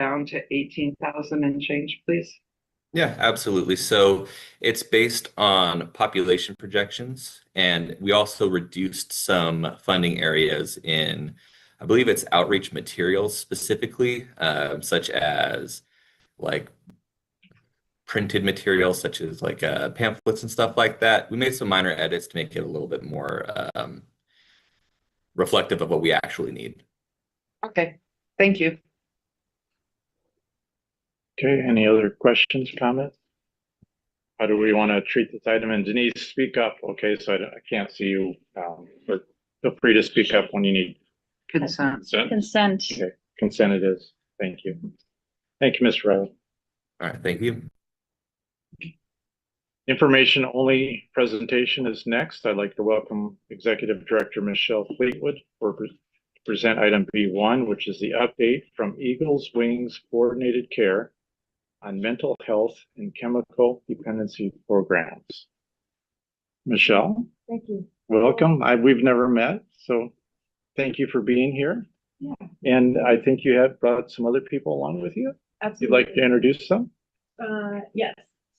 down to 18,000 and change, please? Yeah, absolutely. So it's based on population projections, and we also reduced some funding areas in, I believe it's outreach materials specifically, such as like printed materials, such as like pamphlets and stuff like that. We made some minor edits to make it a little bit more reflective of what we actually need. Okay, thank you. Okay, any other questions, comments? How do we want to treat this item? And Denise, speak up, okay? So I can't see you, but feel free to speak up when you need Consent. consent. Consent. Okay, consent it is. Thank you. Thank you, Mr. Riley. All right, thank you. Information only presentation is next. I'd like to welcome Executive Director Michelle Fleetwood to present item B1, which is the update from Eagles Wings Coordinated Care on mental health and chemical dependency programs. Michelle, Thank you. welcome. We've never met, so thank you for being here. Yeah. And I think you have brought some other people along with you. Absolutely. You'd like to introduce them? Yes.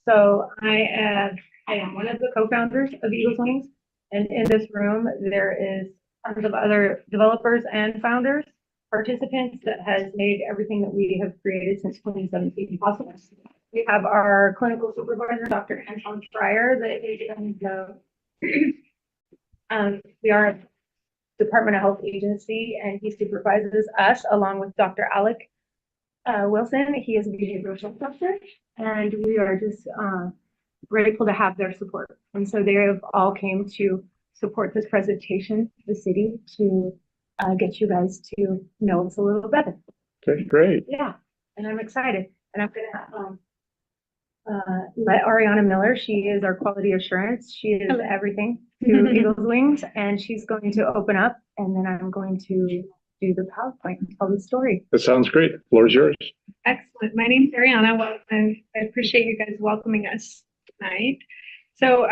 So I am one of the co-founders of Eagles Wings, and in this room there is tons of other developers and founders, participants that has made everything that we have created since 2017 possible. We have our clinical supervisor, Dr. Anton Schreier, that is we are a Department of Health agency, and he supervises us along with Dr. Alec Wilson. He is a behavioral health doctor, and we are just grateful to have their support. And so they have all came to support this presentation to the city to get you guys to know us a little better. Okay, great. Yeah, and I'm excited. And I'm gonna let Ariana Miller, she is our quality assurance. She is everything to Eagles Wings, and she's going to open up, and then I'm going to do the PowerPoint and tell the story. That sounds great. The floor is yours. Excellent. My name's Ariana. Well, and I appreciate you guys welcoming us tonight. So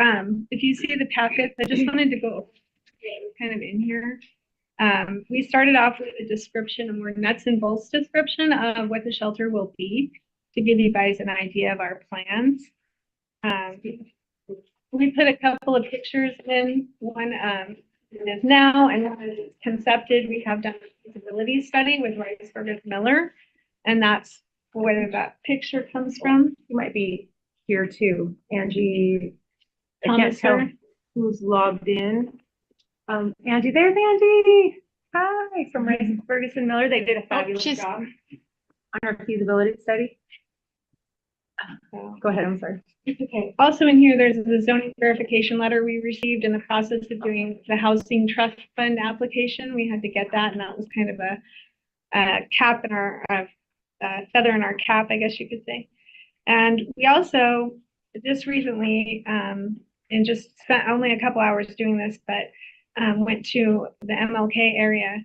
if you see the packets, I just wanted to go kind of in here. We started off with a description, a more nuts and bolts description of what the shelter will be to give you guys an idea of our plans. We put a couple of pictures in. One is now, and one is concepted. We have done a feasibility study with Riceburg Miller, and that's where that picture comes from. You might be here too, Angie. I can't tell who's logged in. Angie, there's Angie. Hi, from Rice Ferguson Miller. They did a fabulous job on our feasibility study. Go ahead, I'm sorry. Okay. Also in here, there's the zoning verification letter we received in the process of doing the housing trust fund application. We had to get that, and that was kind of a cap in our feather in our cap, I guess you could say. And we also just recently, and just spent only a couple hours doing this, but went to the MLK area,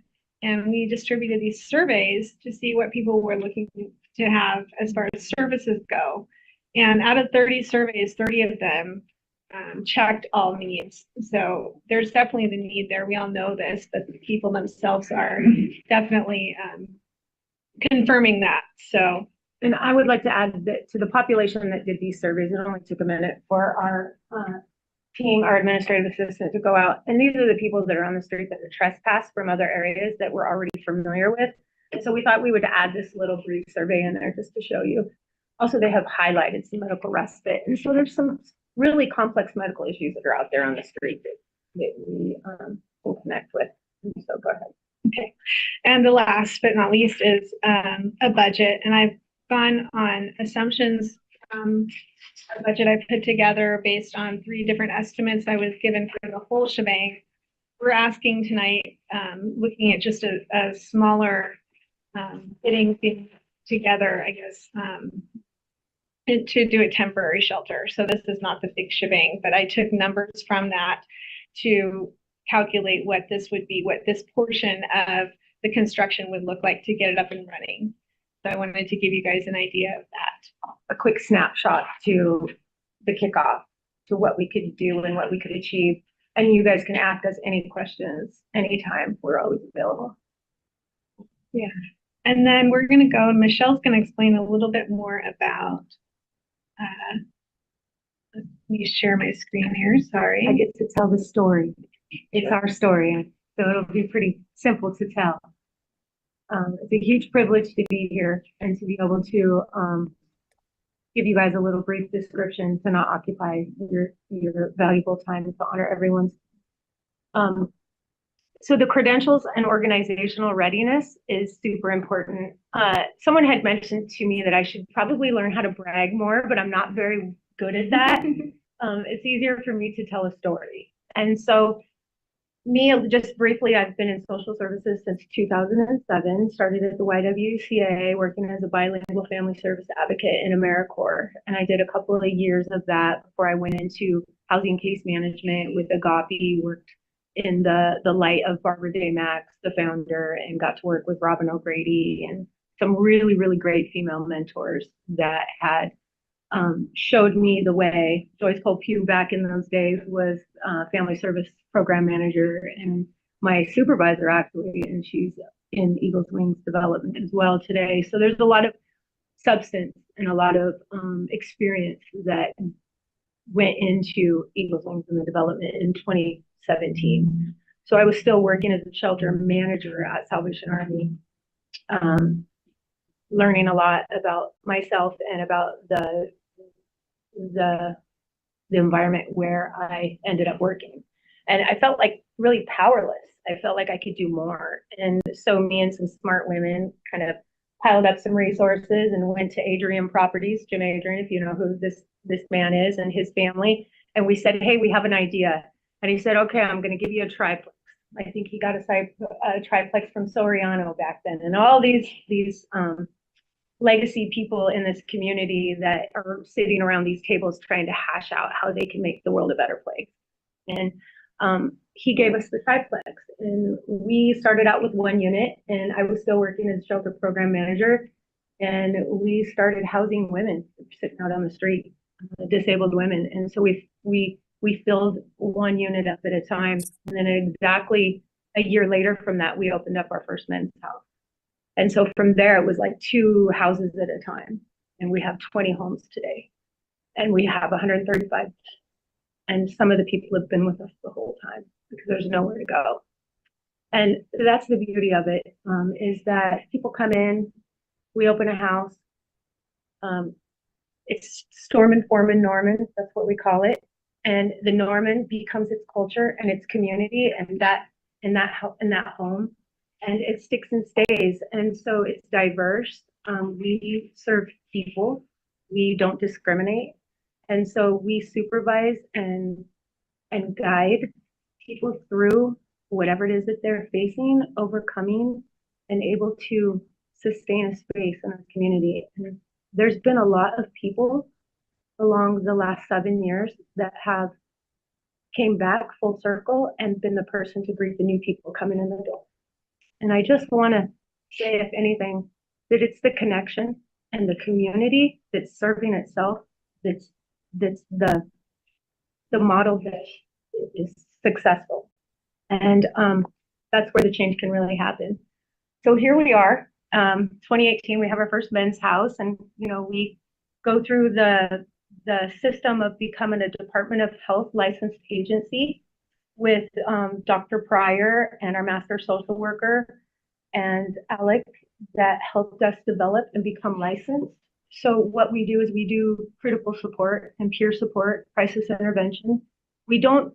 and we distributed these surveys to see what people were looking to have as far as services go. And out of 30 surveys, 30 of them checked all needs. So there's definitely the need there. We all know this, but the people themselves are definitely confirming that. So, and I would like to add that to the population that did these surveys, it only took a minute for our team, our administrative assistant, to go out. And these are the people that are on the street that are trespassed from other areas that we're already familiar with. And so we thought we would add this little brief survey in there just to show you. Also, they have highlighted some medical respite. And so there's some really complex medical issues that are out there on the street that we will connect with. So go ahead. okay. And the last but not least is a budget. And I've gone on assumptions a budget I put together based on 3 different estimates I was given for the whole shebang. We're asking tonight, looking at just a smaller fitting thing together, I guess, to do a temporary shelter. So this is not the big shebang, but I took numbers from that to calculate what this would be, what this portion of the construction would look like to get it up and running. So I wanted to give you guys an idea of that. A quick snapshot to the kickoff, to what we could do and what we could achieve. And you guys can ask us any questions anytime. We're always available. Yeah. And then we're going to go, and Michelle's going to explain a little bit more about, let me share my screen here, sorry. I get to tell the story. It's our story, so it'll be pretty simple to tell. It's a huge privilege to be here and to be able to give you guys a little brief description to not occupy your valuable time, to honor everyone's. So the credentials and organizational readiness is super important. Someone had mentioned to me that I should probably learn how to brag more, but I'm not very good at that. It's easier for me to tell a story. And so just briefly, I've been in social services since 2007, started at the YWCA, working as a bilingual family service advocate in AmeriCorps. And I did a couple of years of that before I went into housing case management with Agape, worked in the light of Barbara Day Max, the founder, and got to work with Robin O'Grady and some really, really great female mentors that had showed me the way. Joyce Cole Pugh back in those days was family service program manager and my supervisor actually, and she's in Eagles Wings development as well today. So there's a lot of substance and a lot of experience that went into Eagles Wings and the development in 2017. So I was still working as a shelter manager at Salvation Army, learning a lot about myself and about the environment where I ended up working. And I felt like really powerless. I felt like I could do more. And so me and some smart women kind of piled up some resources and went to Adrian Properties, Jim Adrian, if you know who this man is, and his family. And we said, hey, we have an idea. And he said, okay, I'm going to give you a triplex. I think he got a triplex from Soriano back then. And all these legacy people in this community that are sitting around these tables trying to hash out how they can make the world a better place. And he gave us the triplex, and we started out with one unit, and I was still working as shelter program manager, and we started housing women sitting out on the street, disabled women. And so we filled one unit up at a time, and then exactly a year later from that, we opened up our first men's house. And so from there, it was like 2 houses at a time. And we have 20 homes today. And we have 135. And some of the people have been with us the whole time because there's nowhere to go. And that's the beauty of it, is that people come in, we open a house. It's Storm Inform Norman, that's what we call it. And the Norman becomes its culture and its community, and that in that home. And it sticks and stays. And so it's diverse. We serve people. We don't discriminate. And so we supervise and guide people through whatever it is that they're facing, overcoming, and able to sustain a space in our community. And there's been a lot of people along the last 7 years that have came back full circle and been the person to greet the new people coming in the door. And I just want to say, if anything, that it's the connection and the community that's serving itself that's the model that is successful. And that's where the change can really happen. So here we are, 2018, we have our first men's house, and we go through the system of becoming a Department of Health licensed agency with Dr. Pryor and our master social worker and Alec that helped us develop and become licensed. So what we do is we do critical support and peer support, crisis intervention. We don't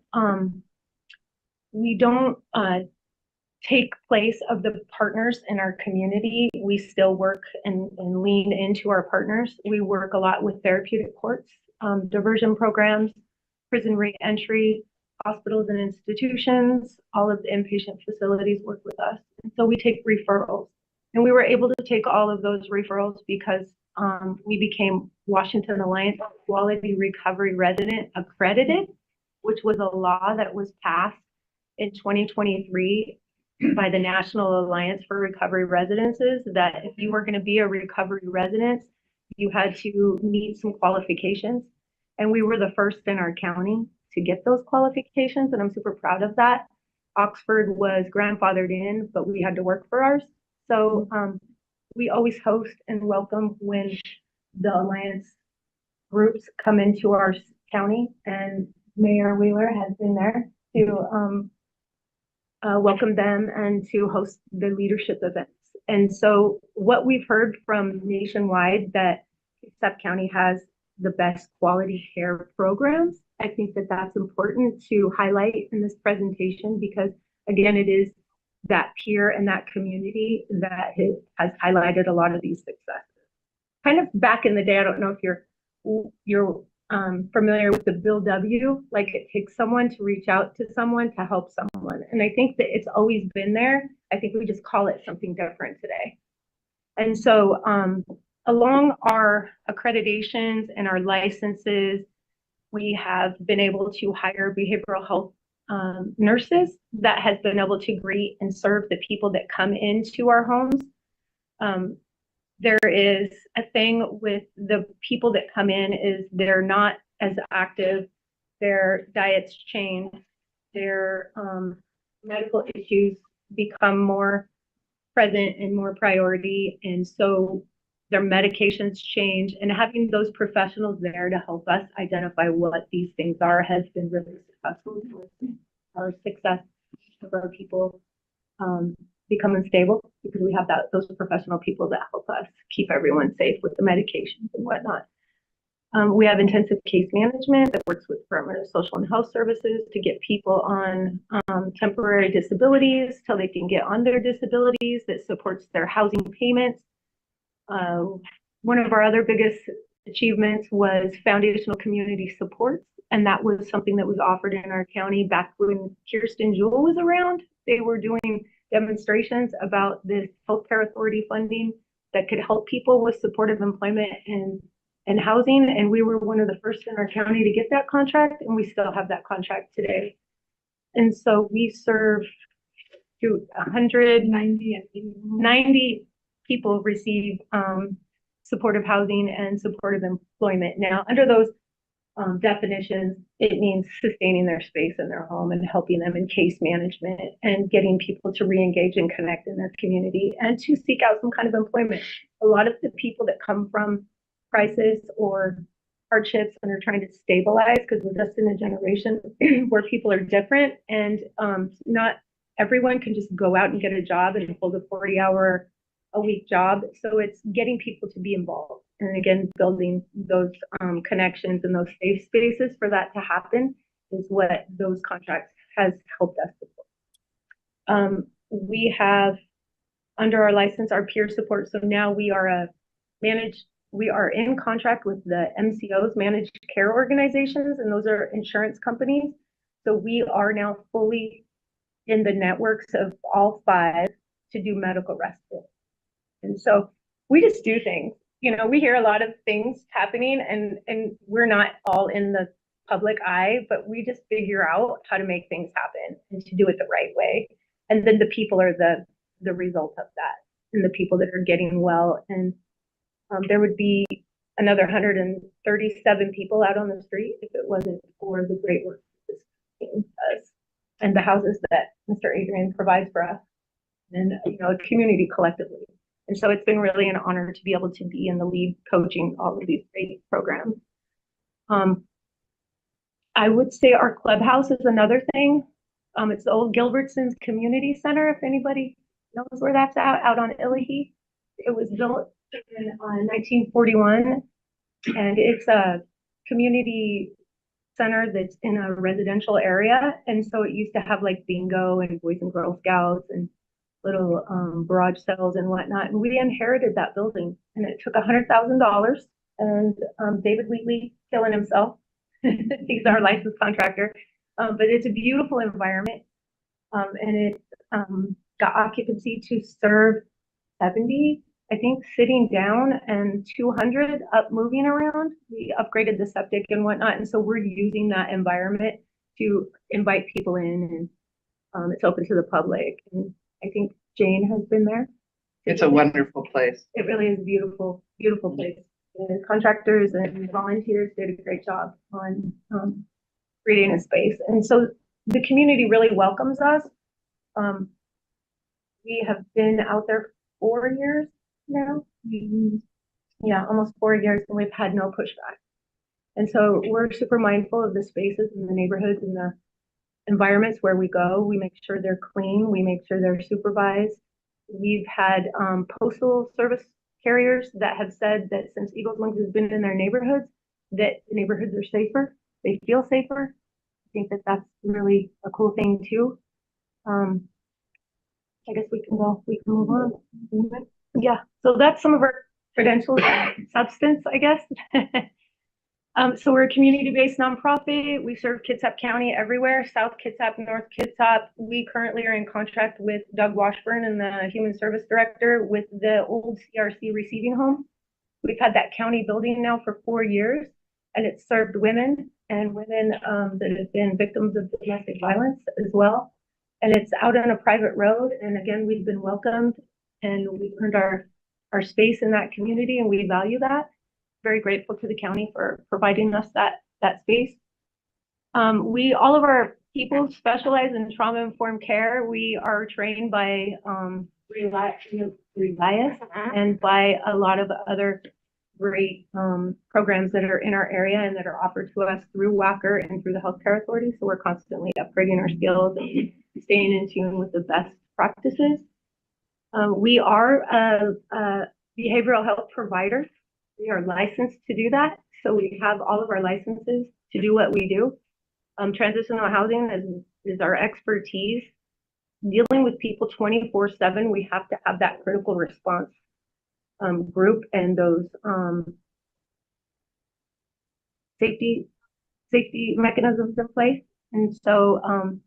take place of the partners in our community. We still work and lean into our partners. We work a lot with therapeutic courts, diversion programs, prison re-entry, hospitals and institutions. All of the inpatient facilities work with us. And so we take referrals. And we were able to take all of those referrals because we became Washington Alliance Quality Recovery Resident Accredited, which was a law that was passed in 2023 by the National Alliance for Recovery Residences, that if you were going to be a recovery resident, you had to meet some qualifications. And we were the first in our county to get those qualifications, and I'm super proud of that. Oxford was grandfathered in, but we had to work for ours. So we always host and welcome when the Alliance groups come into our county, and Mayor Wheeler has been there to welcome them and to host the leadership events. And so what we've heard from nationwide, that Sap County has the best quality care programs. I think that that's important to highlight in this presentation, because again, it is that peer and that community that has highlighted a lot of these successes. Kind of back in the day, I don't know if you're familiar with the Bill W, like it takes someone to reach out to someone to help someone. And I think that it's always been there. I think we just call it something different today. And so along our accreditations and our licenses, we have been able to hire behavioral health nurses that has been able to greet and serve the people that come into our homes. There is a thing with the people that come in is they're not as active, their diets change, their medical issues become more present and more priority, and so their medications change, and having those professionals there to help us identify what these things are has been really successful. Our success of our people becoming stable, because we have those professional people that help us keep everyone safe with the medications and whatnot. We have intensive case management that works with Bremerton Social and Health Services to get people on temporary disabilities till they can get on their disabilities, that supports their housing payments. One of our other biggest achievements was foundational community supports, and that was something that was offered in our county back when Kirsten Jewell was around. They were doing demonstrations about this healthcare authority funding that could help people with supportive employment and housing, and we were one of the first in our county to get that contract, and we still have that contract today. And so we serve to 190 people receive supportive housing and supportive employment. Now, under those definitions, it means sustaining their space in their home and helping them in case management and getting people to re-engage and connect in their community and to seek out some kind of employment. A lot of the people that come from crisis or hardships and are trying to stabilize, because we're just in a generation where people are different, and not everyone can just go out and get a job and hold a 40-hour-a-week job. So it's getting people to be involved, and again, building those connections and those safe spaces for that to happen is what those contracts has helped us support. We have under our license our peer support. So now we are in contract with the MCOs, managed care organizations, and those are insurance companies. So we are now fully in the networks of all 5 to do medical respite. And so we just do things. You know, we hear a lot of things happening, and we're not all in the public eye, but we just figure out how to make things happen and to do it the right way. And then the people are the result of that, and the people that are getting well. And there would be another 137 people out on the street if it wasn't for the great work this team does and the houses that Mr. Adrian provides for us, and a community collectively. And so it's been really an honor to be able to be in the lead coaching all of these great programs. I would say our clubhouse is another thing. It's the old Gilbertson's Community Center, if anybody knows where that's out on Illahee. It was built in 1941, and it's a community center that's in a residential area. And so it used to have like bingo and Boys and Girl Scouts and little garage sales and whatnot. And we inherited that building, and it took $100,000. And David Wheatley killing himself. He's our licensed contractor. But it's a beautiful environment, and it got occupancy to serve 70, I think, sitting down, and 200 up moving around. We upgraded the septic and whatnot, and so we're using that environment to invite people in, and it's open to the public. And I think Jane has been there. It's a wonderful place. It really is a beautiful, beautiful place. The contractors and volunteers did a great job on creating a space, and so the community really welcomes us. We have been out there 4 years now. Yeah, almost 4 years, and we've had no pushback. And so we're super mindful of the spaces and the neighborhoods and the environments where we go. We make sure they're clean. We make sure they're supervised. We've had postal service carriers that have said that since Eagles Wings has been in their neighborhoods, that the neighborhoods are safer. They feel safer. I think that that's really a cool thing too. I guess we can move on. Yeah, so that's some of our credentials, substance, I guess. So we're a community-based nonprofit. We serve Kitsap County everywhere, South Kitsap, North Kitsap. We currently are in contract with Doug Washburn and the Human Service Director with the old CRC receiving home. We've had that county building now for 4 years, and it's served women and women that have been victims of domestic violence as well. And it's out on a private road. And again, we've been welcomed and we've earned our space in that community, and we value that. Very grateful to the county for providing us that space. All of our people specialize in trauma-informed care. We are trained by Relias and by a lot of other great programs that are in our area and that are offered to us through WACR and through the Healthcare Authority. So we're constantly upgrading our skills and staying in tune with the best practices. We are a behavioral health provider. We are licensed to do that. So we have all of our licenses to do what we do. Transitional housing is our expertise. Dealing with people 24/7, we have to have that critical response group and those safety mechanisms in place. And so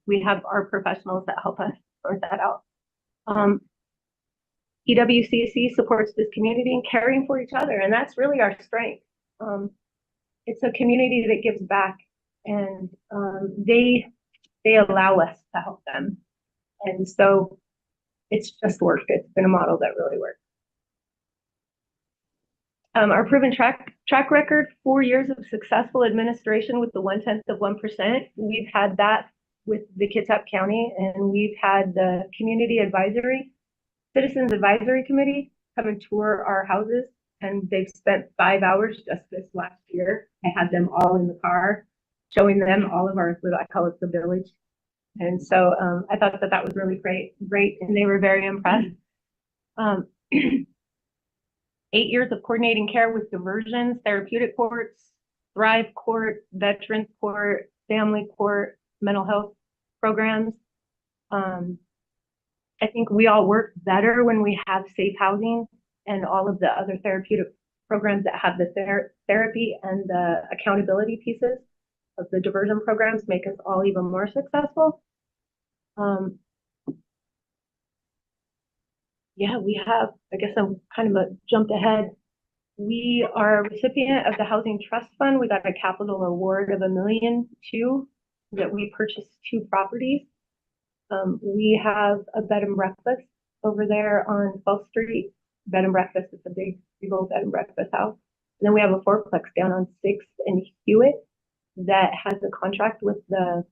we have our professionals that help us sort that out. EWCC supports this community in caring for each other, and that's really our strength. It's a community that gives back, and they allow us to help them. And so it's just worked. It's been a model that really works. Our proven track record, 4 years of successful administration with the 0.1%. We've had that with the Kitsap County, and we've had the Citizens Advisory Committee come and tour our houses, and they've spent 5 hours just this last year. I had them all in the car, showing them all of our, I call it the village. And so I thought that was really great, and they were very impressed. 8 years of coordinating care with diversions, therapeutic courts, Thrive Court, Veterans Court, Family Court, mental health programs. I think we all work better when we have safe housing, and all of the other therapeutic programs that have the therapy and the accountability pieces of the diversion programs make us all even more successful. Yeah, we have, I guess I'm kind of jumped ahead. We are a recipient of the Housing Trust Fund. We got a capital award of $1.2 million that we purchased 2 properties. We have a bed and breakfast over there on 12th Street. Bed and breakfast, it's a big old bed and breakfast house. And then we have a 4-plex down on 6th and Hewitt that has a contract with the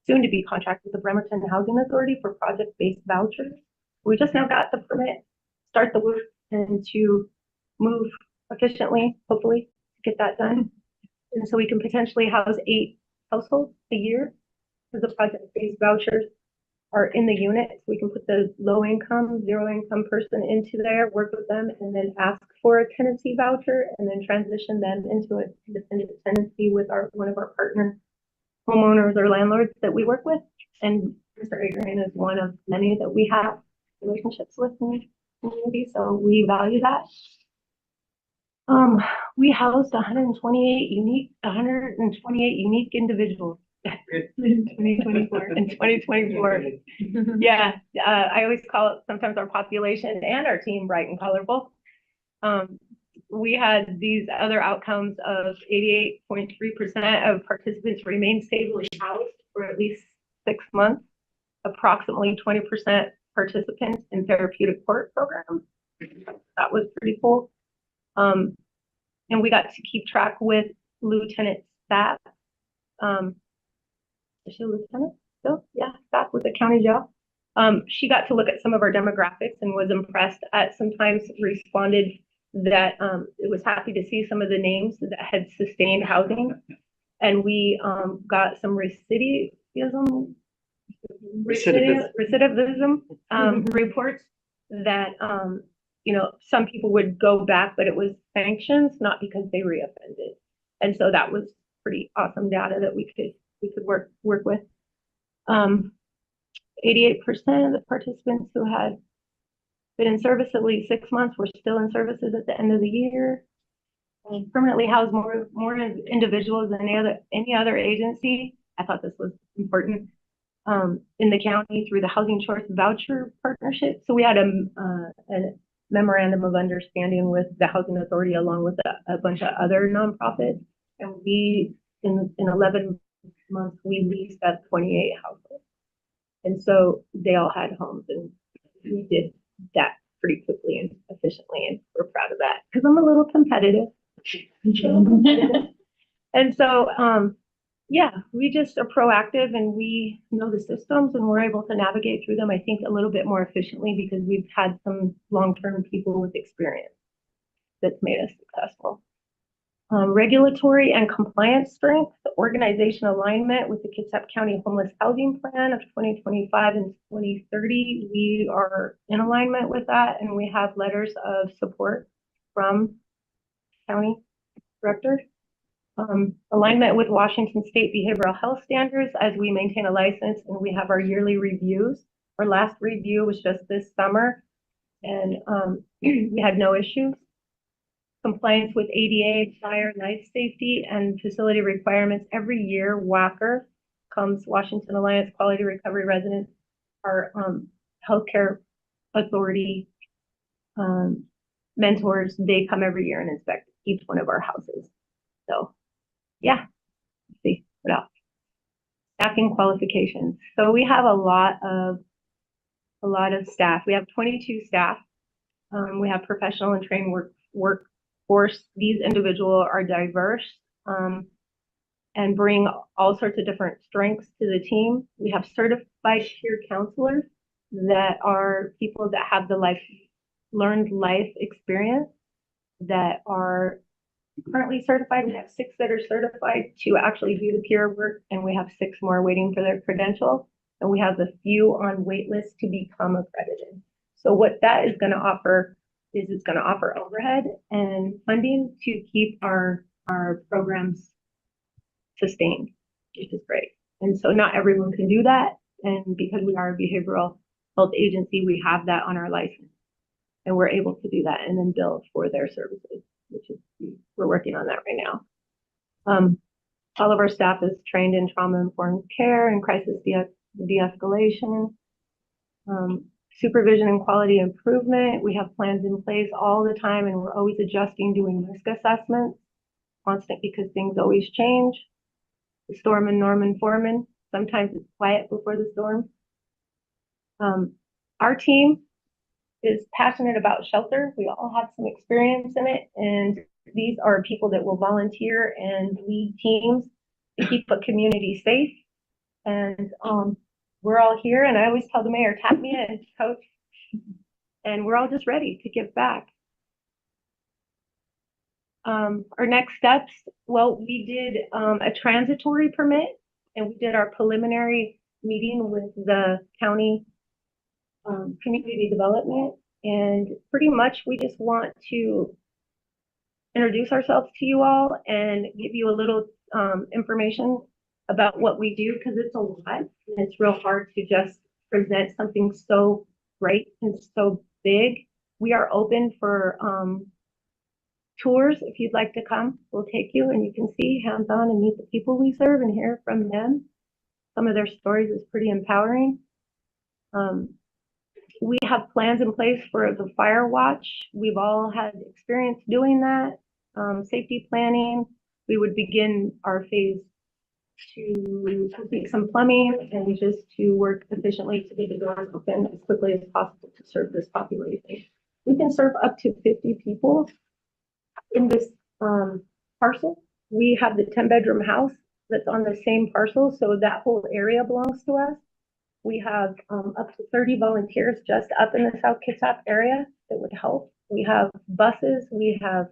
soon-to-be contract with the Bremerton Housing Authority for project-based vouchers. We just now got the permit, start the work, and to move efficiently, hopefully, to get that done. And so we can potentially house 8 households a year, because the project-based vouchers are in the unit. So we can put the low-income, zero-income person into there, work with them, and then ask for a tenancy voucher, and then transition them into an independent tenancy with one of our partner homeowners or landlords that we work with. And Mr. Adrian is one of many that we have relationships with in the community, so we value that. We housed 128 unique individuals in 2024. Yeah, I always call it sometimes our population and our team bright and colorful. We had these other outcomes of 88.3% of participants remain stably housed for at least 6 months, approximately 20% participants in therapeutic court programs. That was pretty cool. And we got to keep track with Lieutenant Staff. Is she a lieutenant still? Yeah, staff with the county jail. She got to look at some of our demographics and was impressed. At sometimes responded that it was happy to see some of the names that had sustained housing, and we got some recidivism reports that some people would go back, but it was sanctions, not because they reoffended. And so that was pretty awesome data that we could work with. 88% of the participants who had been in service at least 6 months were still in services at the end of the year. Permanently housed more individuals than any other agency. I thought this was important. In the county through the Housing Choice Voucher Partnership. So we had a memorandum of understanding with the Housing Authority along with a bunch of other nonprofits. And we, in 11 months, we leased up 28 households. And so they all had homes, and we did that pretty quickly and efficiently, and we're proud of that because I'm a little competitive. And so, yeah, we just are proactive and we know the systems and we're able to navigate through them, I think, a little bit more efficiently because we've had some long-term people with experience that's made us successful. Regulatory and compliance strength, the organization alignment with the Kitsap County Homeless Housing Plan of 2025 and 2030. We are in alignment with that, and we have letters of support from county director. Alignment with Washington State behavioral health standards as we maintain a license, and we have our yearly reviews. Our last review was just this summer, and we had no issues. Compliance with ADA, fire, life safety, and facility requirements. Every year, WACR comes, Washington Alliance Quality Recovery Residents, our healthcare authority mentors. They come every year and inspect each one of our houses. So, yeah. Let's see what else. Staffing qualifications. So we have a lot of staff. We have 22 staff. We have professional and trained workforce. These individuals are diverse and bring all sorts of different strengths to the team. We have certified peer counselors that are people that have the learned life experience that are currently certified. We have 6 that are certified to actually do the peer work, and we have 6 more waiting for their credential. And we have a few on wait list to become accredited. So what that is going to offer is it's going to offer overhead and funding to keep our programs sustained, which is great. And so not everyone can do that. And because we are a behavioral health agency, we have that on our license. And we're able to do that and then bill for their services, which is, we're working on that right now. All of our staff is trained in trauma-informed care and crisis de-escalation, supervision and quality improvement. We have plans in place all the time, and we're always adjusting, doing risk assessments, constant because things always change. The storm and Norman Foreman, sometimes it's quiet before the storm. Our team is passionate about shelter. We all have some experience in it, and these are people that will volunteer and lead teams to keep a community safe. And we're all here, and I always tell the mayor, tap me in, coach, and we're all just ready to give back. Our next steps, well, we did a transitory permit, and we did our preliminary meeting with the county community development, and pretty much we just want to introduce ourselves to you all and give you a little information about what we do, because it's a lot and it's real hard to just present something so great and so big. We are open for tours. If you'd like to come, we'll take you and you can see hands-on and meet the people we serve and hear from them. Some of their stories is pretty empowering. We have plans in place for the fire watch. We've all had experience doing that. Safety planning. We would begin our phase to complete some plumbing and just to work efficiently to get the doors open as quickly as possible to serve this population. We can serve up to 50 people in this parcel. We have the 10-bedroom house that's on the same parcel, so that whole area belongs to us. We have up to 30 volunteers just up in the South Kitsap area that would help. We have buses, we have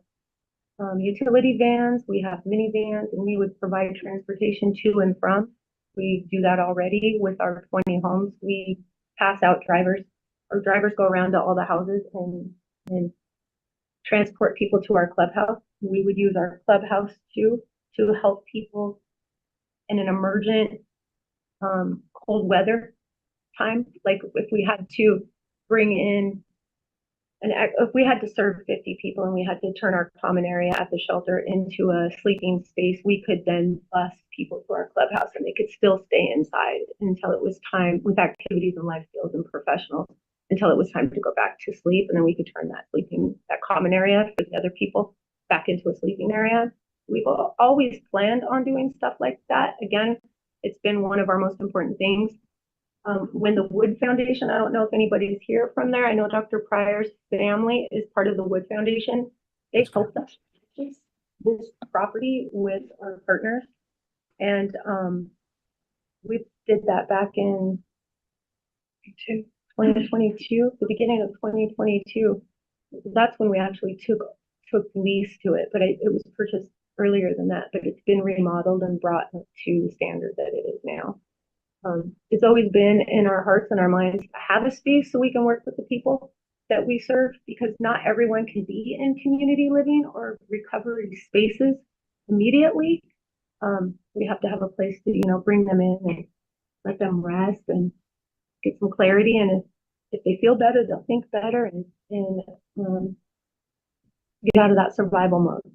utility vans, we have minivans, and we would provide transportation to and from. We do that already with our 20 homes. We pass out drivers. Our drivers go around to all the houses and transport people to our clubhouse. We would use our clubhouse too to help people in an emergent cold weather time. Like if we had to bring in if we had to serve 50 people and we had to turn our common area at the shelter into a sleeping space, we could then bus people to our clubhouse and they could still stay inside until it was time with activities and life skills and professionals until it was time to go back to sleep. And then we could turn that common area for the other people back into a sleeping area. We've always planned on doing stuff like that. Again, it's been one of our most important things. When the Wood Foundation, I don't know if anybody's here from there. I know Dr. Pryor's family is part of the Wood Foundation. They helped us purchase this property with our partners. And we did that back in 2022, the beginning of 2022. That's when we actually took lease to it, but it was purchased earlier than that, but it's been remodeled and brought to the standard that it is now. It's always been in our hearts and our minds to have a space so we can work with the people that we serve, because not everyone can be in community living or recovery spaces immediately. We have to have a place to, bring them in and let them rest and get some clarity. And if they feel better, they'll think better and get out of that survival mode.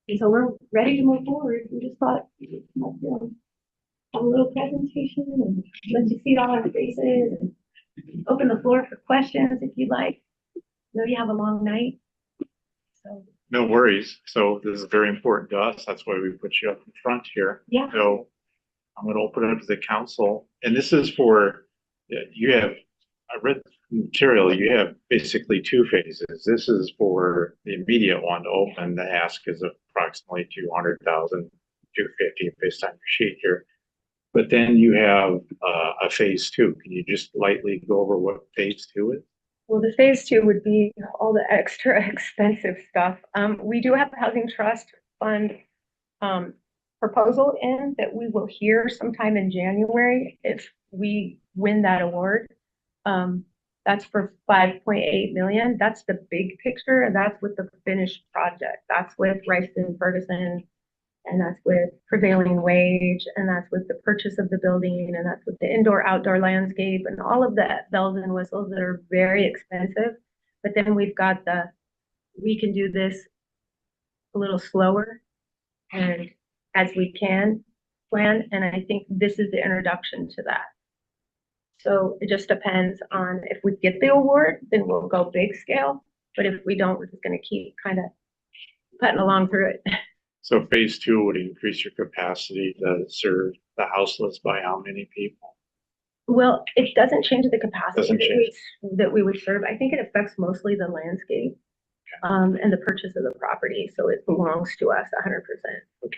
And so we're ready to move forward. We just thought, have a little presentation and let you see all our faces and open the floor for questions if you'd like. I know you have a long night. So No worries. So this is very important to us. That's why we put you up in front here. yeah. So I'm going to open it up to the council. And this is for, I read the material, you have basically two phases. This is for the immediate one to open. The ask is approximately 200,000, 250 based on your sheet here. But then you have a phase two. Can you just lightly go over what phase two is? Well, the phase two would be all the extra expensive stuff. We do have the Housing Trust Fund proposal in that we will hear sometime in January if we win that award. That's for 5.8 million. That's the big picture, and that's with the finished project. That's with Rice and Ferguson, and that's with prevailing wage, and that's with the purchase of the building, and that's with the indoor-outdoor landscape, and all of the bells and whistles that are very expensive. But then we've got we can do this a little slower and as we can plan, and I think this is the introduction to that. So it just depends on if we get the award, then we'll go big scale. But if we don't, we're just going to keep kind of putting along through it. So phase two would increase your capacity to serve the houseless by how many people? Well, it doesn't change the capacity Doesn't change. that we would serve. I think it affects mostly the landscape and the purchase of the property. So it belongs to us 100%. Okay,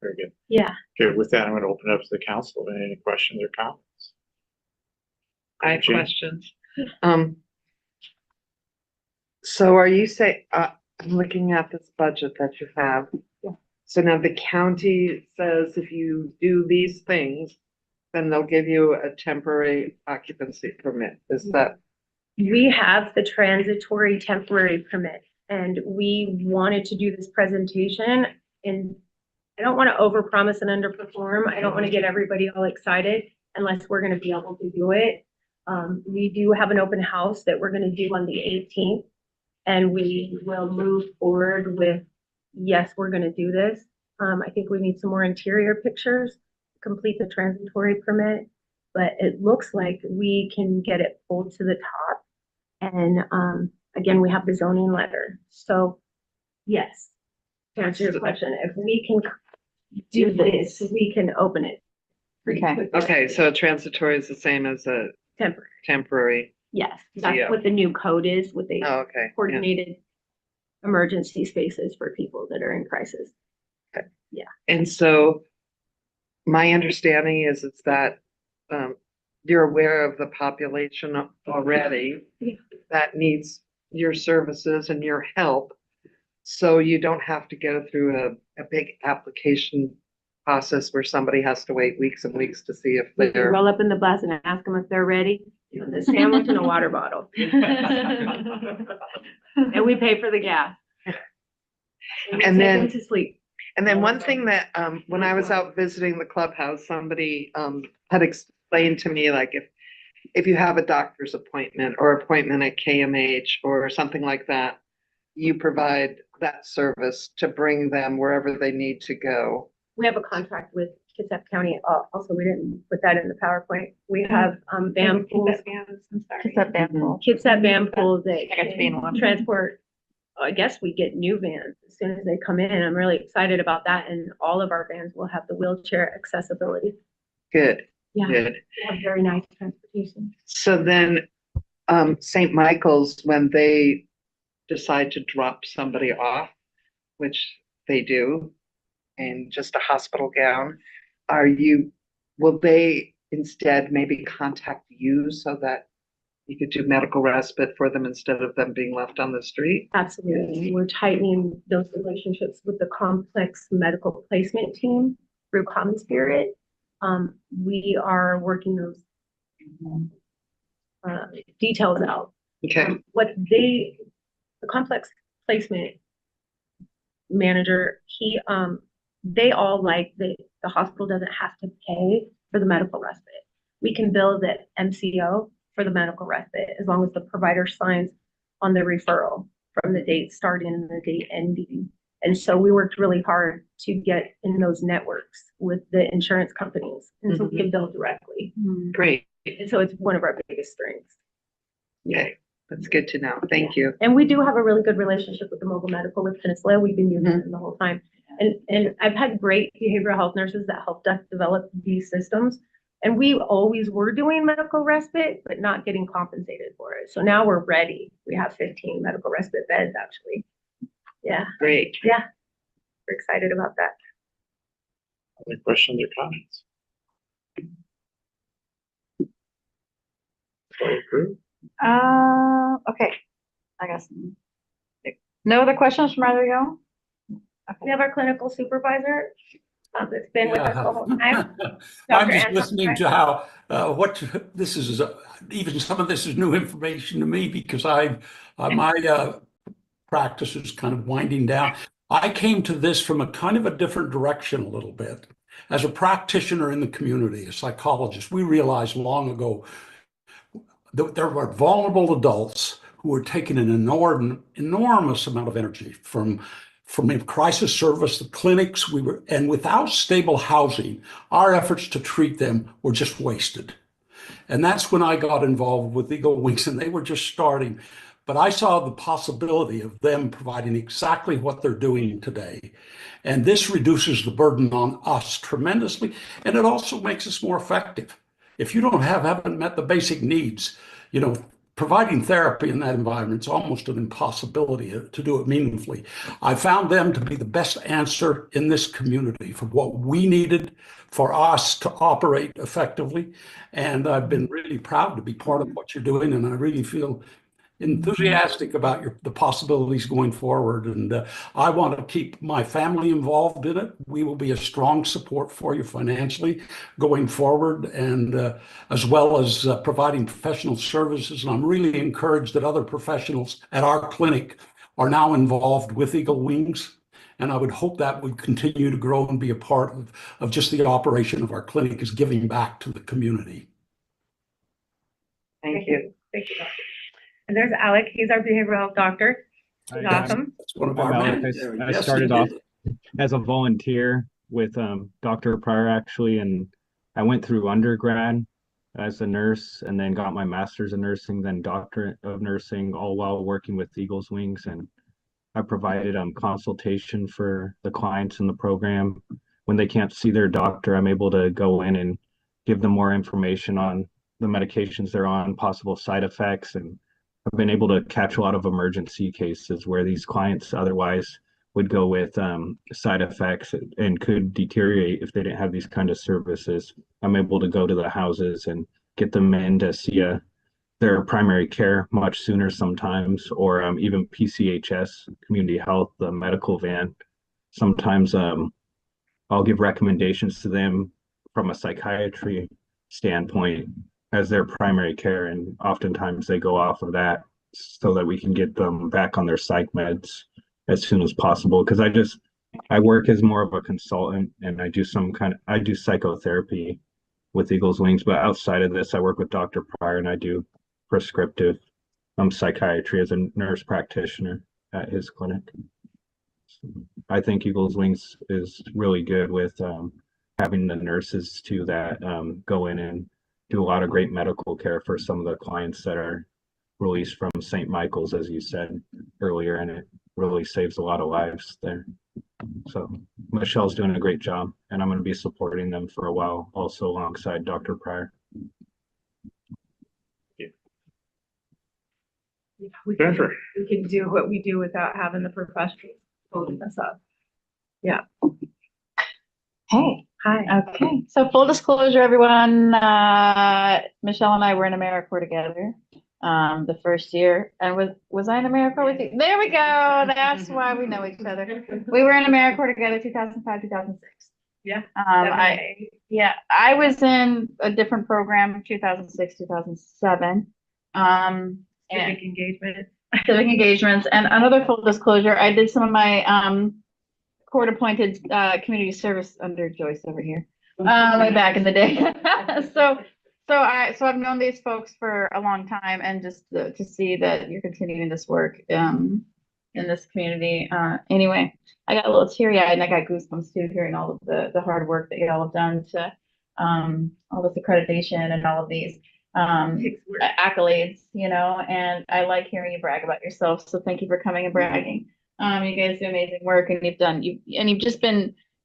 very good. Yeah. Okay, with that, I'm going to open it up to the council. Any questions or comments? I have Jane? questions. So are you saying, I'm looking at this budget that you have. Yeah. So now the county says if you do these things, then they'll give you a temporary occupancy permit. Is that? We have the transitory temporary permit, and we wanted to do this presentation, and I don't want to overpromise and underperform. I don't want to get everybody all excited unless we're going to be able to do it. We do have an open house that we're going to do on the 18th, and we will move forward with, yes, we're going to do this. I think we need some more interior pictures, complete the transitory permit, but it looks like we can get it pulled to the top. And again, we have the zoning letter. So yes, to answer your question, if we can do this, we can open it. Okay, so transitory is the same as a Temporary. temporary. Yes, that's Yeah. what the new code is, with the Oh, okay. Yeah. coordinated emergency spaces for people that are in crisis. And so my understanding is that you're aware of the population already Yeah. that needs your services and your help. So you don't have to go through a big application process where somebody has to wait weeks and weeks to see if We can they're. roll up in the bus and ask them if they're ready, with a sandwich and a water bottle. And we pay for the gas. we And take then- them to sleep. And then one thing that, when I was out visiting the clubhouse, somebody, had explained to me, like, if you have a doctor's appointment or appointment at KMH or something like that, you provide that service to bring them wherever they need to go. We have a contract with Kitsap County. Also, we didn't put that in the PowerPoint. We have van pools, Kitsap van pool. Kitsap van pools that I got to be in one. transport. I guess we get new vans as soon as they come in. I'm really excited about that. And all of our vans will have the wheelchair accessibility. Good, Yeah, good. we have very nice transportation. So then, St. Michael's, when they decide to drop somebody off, which they do, in just a hospital gown, will they instead maybe contact you so that you could do medical respite for them instead of them being left on the street? Absolutely. We're tightening those relationships with the complex medical placement team through Common Spirit. We are working those details out. Okay, The complex placement manager, they all like the hospital doesn't have to pay for the medical respite. We can bill the MCO for the medical respite as long as the provider signs on the referral from the date starting and the date ending. And so we worked really hard to get in those networks with the insurance companies, and so we can bill directly. great. And so it's one of our biggest strengths. Okay, that's good to know. Thank you. And we do have a really good relationship with the mobile medical with Peninsula. We've been using them the whole time. And I've had great behavioral health nurses that helped us develop these systems. And we always were doing medical respite, but not getting compensated for it. So now we're ready. We have 15 medical respite beds, actually. Yeah, Great. we're excited about that. Any questions or comments? Okay, I guess. No other questions from either of y'all? We have our clinical supervisor that's been with us the whole time. I'm Dr. just Anton, listening right? to how, this is, even some of this is new information to me because my practice is kind of winding down. I came to this from a kind of a different direction a little bit. As a practitioner in the community, a psychologist, we realized long ago that there were vulnerable adults who were taking an enormous amount of energy from crisis service, the clinics, and without stable housing, our efforts to treat them were just wasted. And that's when I got involved with Eagle Wings, and they were just starting. But I saw the possibility of them providing exactly what they're doing today. And this reduces the burden on us tremendously, and it also makes us more effective. If you haven't met the basic needs, providing therapy in that environment is almost an impossibility to do it meaningfully. I found them to be the best answer in this community for what we needed for us to operate effectively. And I've been really proud to be part of what you're doing. And I really feel enthusiastic about the possibilities going forward. And I want to keep my family involved in it. We will be a strong support for you financially going forward, and as well as providing professional services. And I'm really encouraged that other professionals at our clinic are now involved with Eagle Wings. And I would hope that would continue to grow and be a part of just the operation of our clinic, is giving back to the community. Thank you. Thank you, Doctor. And there's Alec. He's our behavioral health doctor. He's awesome. That's one of I'm our Alec. men. I Yes, started he off did. as a volunteer with Dr. Pryor, actually, and I went through undergrad as a nurse and then got my master's in nursing, then doctorate of nursing, all while working with Eagles Wings. And I provided consultation for the clients in the program. When they can't see their doctor, I'm able to go in and give them more information on the medications they're on, possible side effects, and I've been able to catch a lot of emergency cases where these clients otherwise would go with side effects and could deteriorate if they didn't have these kind of services. I'm able to go to the houses and get them in to see their primary care much sooner sometimes, or even PCHS, community health, the medical van. Sometimes I'll give recommendations to them from a psychiatry standpoint as their primary care, and oftentimes they go off of that so that we can get them back on their psych meds as soon as possible. Because I work as more of a consultant, and I do psychotherapy with Eagles Wings, but outside of this, I work with Dr. Pryor and I do prescriptive psychiatry as a nurse practitioner at his clinic. I think Eagles Wings is really good with having the nurses too that go in and do a lot of great medical care for some of the clients that are released from St. Michael's, as you said earlier, and it really saves a lot of lives there. So Michelle's doing a great job, and I'm going to be supporting them for a while, also alongside Dr. Pryor. We Jennifer. can do what we do without having the professionals holding us up. Yeah. Hey, Hi. okay. So full disclosure, everyone, Michelle and I were in AmeriCorps together the first year. And was I in AmeriCorps with you? There we go. That's why we know each other. We were in AmeriCorps together 2005, 2006. Yeah. I was in a different program 2006, 2007. Civic engagement. Civic engagements. And another full disclosure, I did some of my court-appointed community service under Joyce over here, way back in the day. So I've known these folks for a long time, and just to see that you're continuing this work in this community. Anyway, I got a little teary-eyed and I got goosebumps too, hearing all of the hard work that y'all have done to all this accreditation and all of these accolades, and I like hearing you brag about yourself. So thank you for coming and bragging. You guys do amazing work, and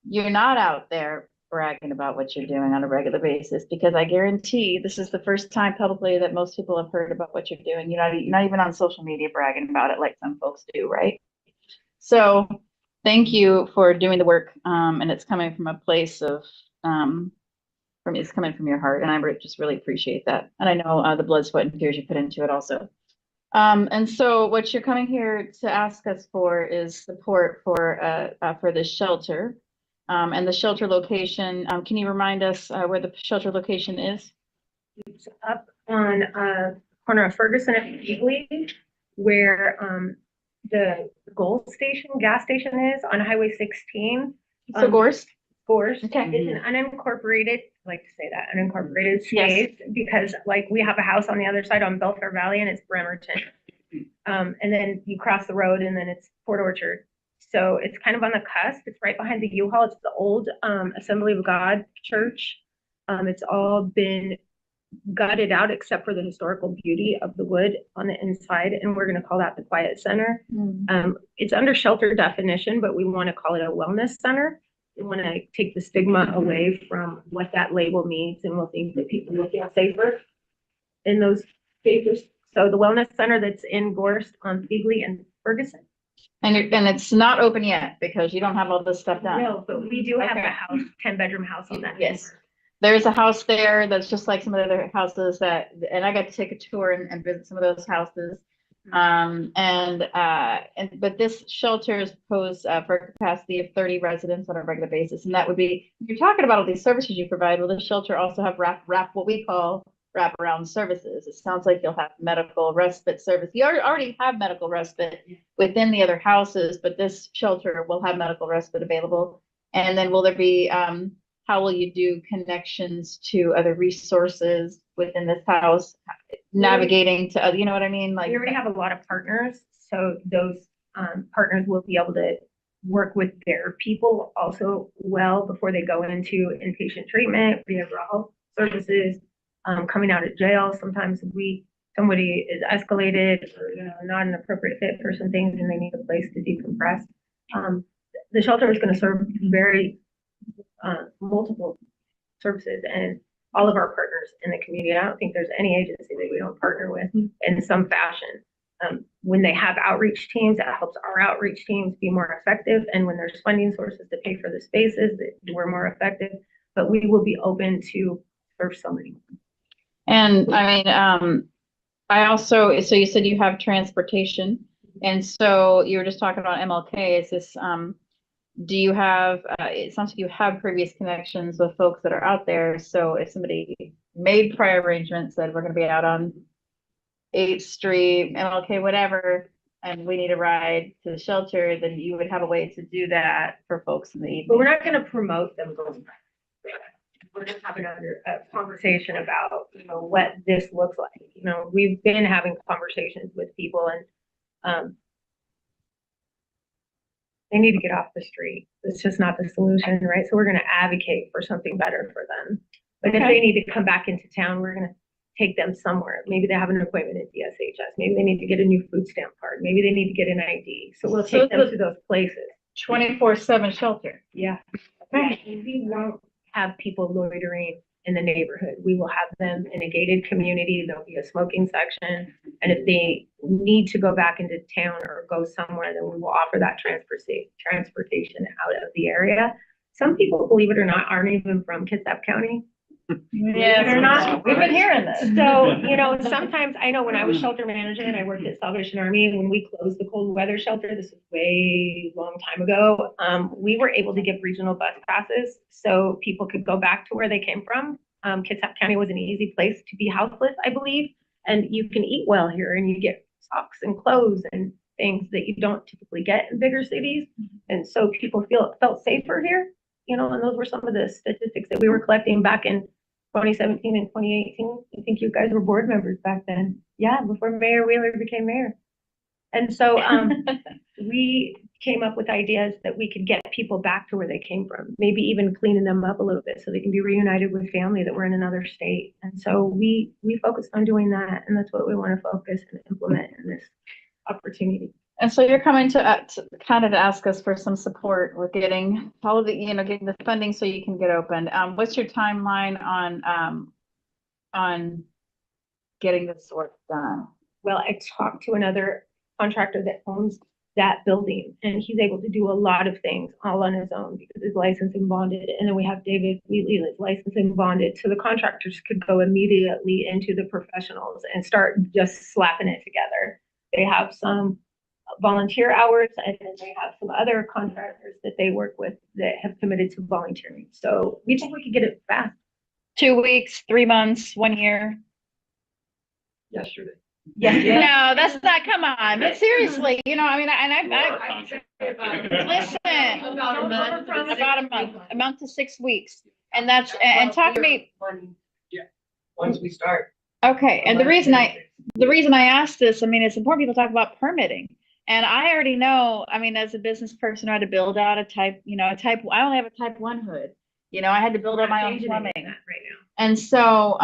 you're not out there bragging about what you're doing on a regular basis, because I guarantee this is the first time publicly that most people have heard about what you're doing. You're not even on social media bragging about it like some folks do, right? So thank you for doing the work, and it's coming from a place of it's coming from your heart, and I just really appreciate that. And I know the blood, sweat, and tears you put into it also. And so what you're coming here to ask us for is support for this shelter, and the shelter location. Can you remind us where the shelter location is? It's up on corner of Ferguson and Beagley, where the gas station is on Highway 16. So Gorst? Gorst. Okay. It's an unincorporated, I like to say that, unincorporated space, because we have a house on the other side on Belfair Valley, and it's Bremerton. And then you cross the road and then it's Port Orchard. So it's kind of on the cusp. It's right behind the U-Haul. It's the old Assembly of God church. It's all been gutted out except for the historical beauty of the wood on the inside, and we're going to call that the Quiet Center. It's under shelter definition, but we want to call it a wellness center. We want to take the stigma away from what that label means, and we'll think that people will feel safer in those spaces. So the wellness center that's in Gorst on Beagley and Ferguson. And it's not open yet because you don't have all this stuff done. No, but we do have a house, 10-bedroom house on that. Yes. There's a house there that's just like some of the other houses and I got to take a tour and visit some of those houses. But this shelter is proposed for a capacity of 30 residents on a regular basis. And that would be, you're talking about all these services you provide. Will the shelter also have what we call wraparound services? It sounds like you'll have medical respite service. You already have medical respite within the other houses, but this shelter will have medical respite available. And then will there be, how will you do connections to other resources within this house, navigating to other, you know what I mean? We already have a lot of partners, so those partners will be able to work with their people also well before they go into inpatient treatment, behavioral health services, coming out of jail. Sometimes somebody is escalated or not an appropriate fit for some things, and they need a place to decompress. The shelter is going to serve very multiple services and all of our partners in the community. I don't think there's any agency that we don't partner with in some fashion. When they have outreach teams, that helps our outreach teams be more effective. And when there's funding sources to pay for the spaces, we're more effective. But we will be open to serve so many. And I mean, I also, so you said you have transportation, and so you were just talking about MLK. Is this, do you have, it sounds like you have previous connections with folks that are out there. So if somebody made prior arrangements, said we're going to be out on 8th Street, MLK, whatever, and we need a ride to the shelter, then you would have a way to do that for folks in the evening. But we're not going to promote them going back. We're going to have another conversation about, you know, what this looks like. You know, we've been having conversations with people, and they need to get off the street. It's just not the solution, right? So we're going to advocate for something better for them. But if they need to come back into town, we're going to take them somewhere. Maybe they have an appointment at DSHS. Maybe they need to get a new food stamp card. Maybe they need to get an ID. So we'll take them to those places. 24/7 shelter. Yeah. We won't have people loitering in the neighborhood. We will have them in a gated community. There'll be a smoking section. And if they need to go back into town or go somewhere, then we will offer that transportation out of the area. Some people, believe it or not, aren't even from Kitsap County. Yeah, They're not. We've been hearing this. So, you know, sometimes I know when I was shelter manager and I worked at Salvation Army, when we closed the cold weather shelter, this was way long time ago, we were able to give regional bus passes so people could go back to where they came from. Kitsap County was an easy place to be houseless, I believe, and you can eat well here and you get socks and clothes and things that you don't typically get in bigger cities. And so people felt safer here, you know, and those were some of the statistics that we were collecting back in 2017 and 2018. I think you guys were board members back then. Yeah, before Mayor Wheeler became mayor. And so we came up with ideas that we could get people back to where they came from, maybe even cleaning them up a little bit so they can be reunited with family that were in another state. And so we focused on doing that, and that's what we want to focus and implement in this opportunity. And so you're coming to kind of ask us for some support with getting all of the, you know, getting the funding so you can get open. What's your timeline on getting this work done? Well, I talked to another contractor that owns that building, and he's able to do a lot of things all on his own because he's licensed and bonded. And then we have David Wheatley that's licensed and bonded. So the contractors could go immediately into the professionals and start just slapping it together. They have some volunteer hours, and then they have some other contractors that they work with that have committed to volunteering. So we think we could get it fast. 2 weeks, 3 months, 1 year? Yesterday. No, that's not, come on, but seriously, you know, I mean, and listen, about a month to 6 weeks. And that's, and talk to me. Once we start. Okay, and the reason I asked this, I mean, it's important people talk about permitting. And I already know, I mean, as a business person, I had to build out I only have a type 1 hood. You know, I had to build out my own plumbing. Right now. And so,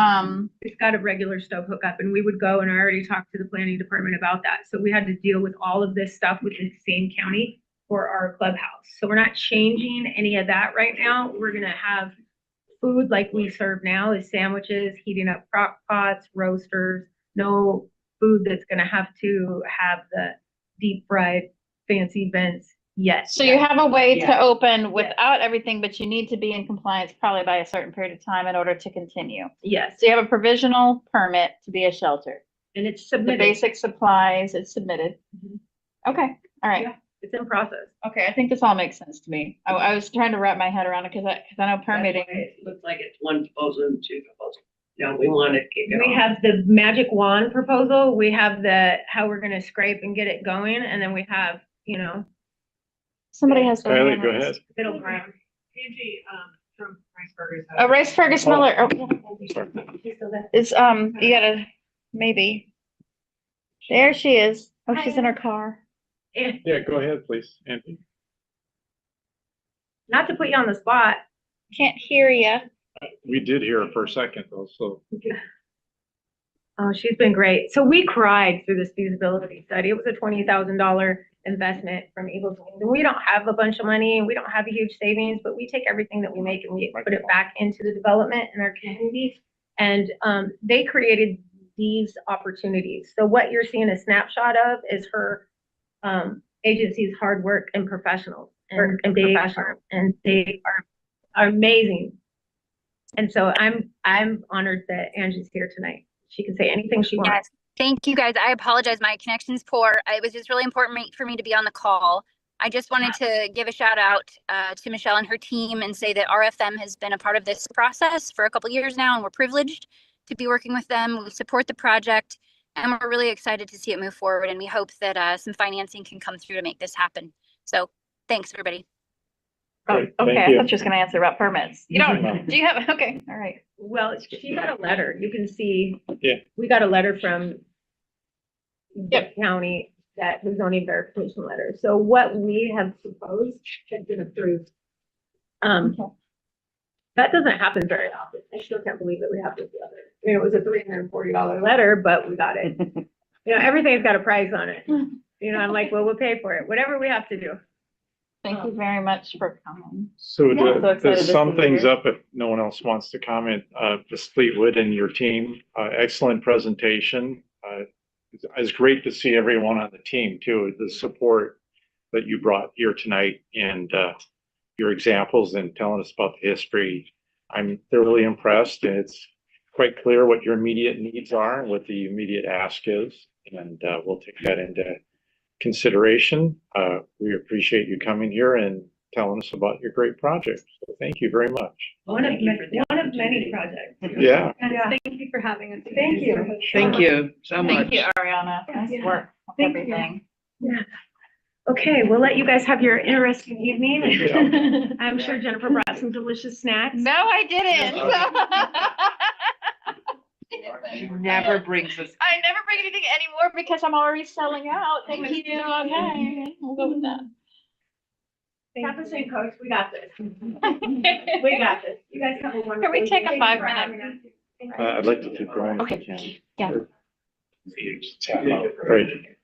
We've got a regular stove hookup, and we would go, and I already talked to the planning department about that. So we had to deal with all of this stuff within the same county for our clubhouse. So we're not changing any of that right now. We're gonna have food like we serve now, is sandwiches, heating up crock pots, roasters, no food that's gonna have to have the deep fried fancy vents yet. so you have a way to open without everything, but you need to be in compliance probably by a certain period of time in order to continue. Yes, So you have a provisional permit to be a shelter. and it's The submitted. basic supplies, it's submitted. Okay, all right. Yeah. It's in process. Okay, I think this all makes sense to me. I was trying to wrap my head around it because I know permitting. It looks like it's one proposal and two proposals. No, we want to kick it We off. have the magic wand proposal, we have the, how we're gonna scrape and get it going, and then we have, you know, Somebody has. their Kylie, hand go raised. ahead. middle ground. Angie, from Rice Burgers. Oh, Rice Fergus Miller. Oh, yeah. So that- It's, you gotta, maybe. There she is. Oh, she's in her car. And Yeah, go ahead, please, Andy. not to put you on the spot, Can't hear ya. We did hear it for a second though, so. oh, she's been great. So we cried through this feasibility study. It was a $20,000 investment from Eagles Wings. And we don't have a bunch of money and we don't have a huge savings, but we take everything that we make and we put it back into the development in our community. And they created these opportunities. So what you're seeing a snapshot of is her agency's hard work and professionals, and they are amazing. And so I'm honored that Angie's here tonight. She can say anything she wants. Yes. Thank you guys. I apologize. My connection's poor. It was just really important for me to be on the call. I just wanted to give a shout out to Michelle and her team and say that RFM has been a part of this process for a couple years now, and we're privileged to be working with them. We support the project, and we're really excited to see it move forward. And we hope that some financing can come through to make this happen. So thanks, everybody. Oh, Great, okay. thank I you. thought you was going to answer about permits. You don't, do you have, okay, all right. Well, she got a letter. You can see. Yeah. We got a letter from the county, that the zoning verification letter. So what we have proposed has been approved. That doesn't happen very often. I still can't believe that we have this letter. I mean, it was a $340 letter, but we got it. You know, everything's got a price on it. You know, I'm like, well, we'll pay for it, whatever we have to do. Thank you very much for coming. So Yeah, so to excited to sum see things you. up, if no one else wants to comment, Ms. Fleetwood and your team, excellent presentation. It's great to see everyone on the team too, the support that you brought here tonight, and your examples and telling us about the history. I'm thoroughly impressed, and it's quite clear what your immediate needs are and what the immediate ask is, and we'll take that into consideration. We appreciate you coming here and telling us about your great project. So thank you very much. One of many projects. Yeah. And thank you for having us. Thank you. Thank you so much. Thank you, Ariana. Nice work with Thank you. everything. Yeah. Okay, we'll let you guys have your interesting evening. Yeah. I'm sure Jennifer brought some delicious snacks. No, I didn't. She never brings us. I never bring anything anymore because I'm already selling out. Thank you. Okay, we'll go with that. Have a seat, coach. We got this. We got this. You guys have a wonderful. Can we take a evening. 5-minute? I'd like to keep going. Okay. Yeah. Great.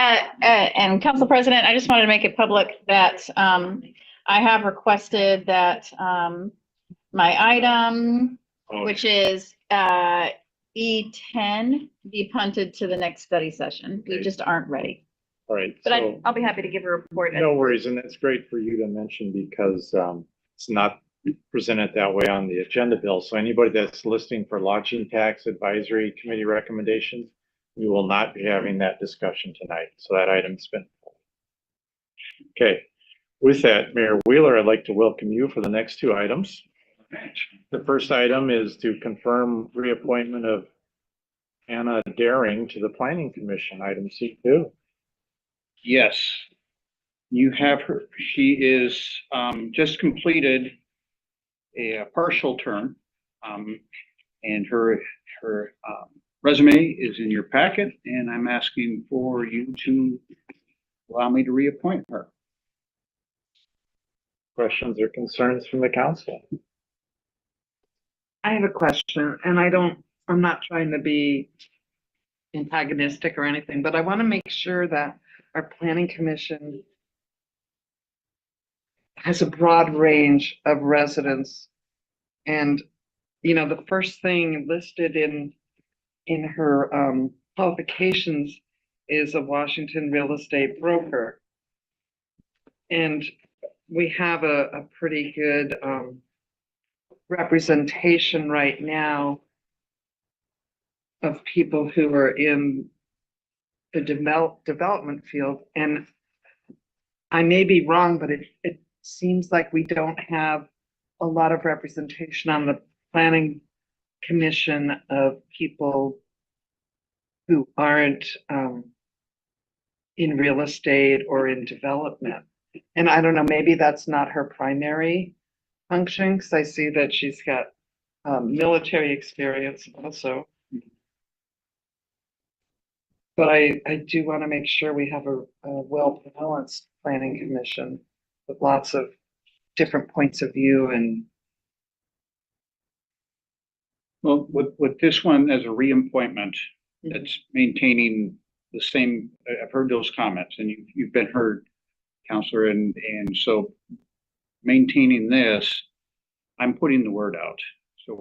And Council President, I just wanted to make it public that I have requested that my item, which is E10, be punted to the next study session. We just aren't ready. All right. But So I'll be happy to give a report. no worries, and that's great for you to mention because it's not presented that way on the agenda, Bill. So anybody that's listening for lodging tax advisory committee recommendations, we will not be having that discussion tonight. So that item's been pulled. Okay. With that, Mayor Wheeler, I'd like to welcome you for the next two items. The first item is to confirm reappointment of Anna Daring to the Planning Commission, item C2. Yes, you have her. She is just completed a partial term, and her resume is in your packet, and I'm asking for you to allow me to reappoint her. Questions or concerns from the council? I have a question, and I'm not trying to be antagonistic or anything, but I want to make sure that our planning commission has a broad range of residents. And, you know, the first thing listed in her qualifications is a Washington real estate broker. And we have a pretty good representation right now of people who are in the development field. And I may be wrong, but it seems like we don't have a lot of representation on the planning commission of people who aren't in real estate or in development. And I don't know, maybe that's not her primary function, because I see that she's got military experience also. But I do want to make sure we have a well-balanced planning commission with lots of different points of view. And Well, with this one as a reappointment, it's maintaining the same. I've heard those comments, and you've been heard, Counselor, and so maintaining this, I'm putting the word out. So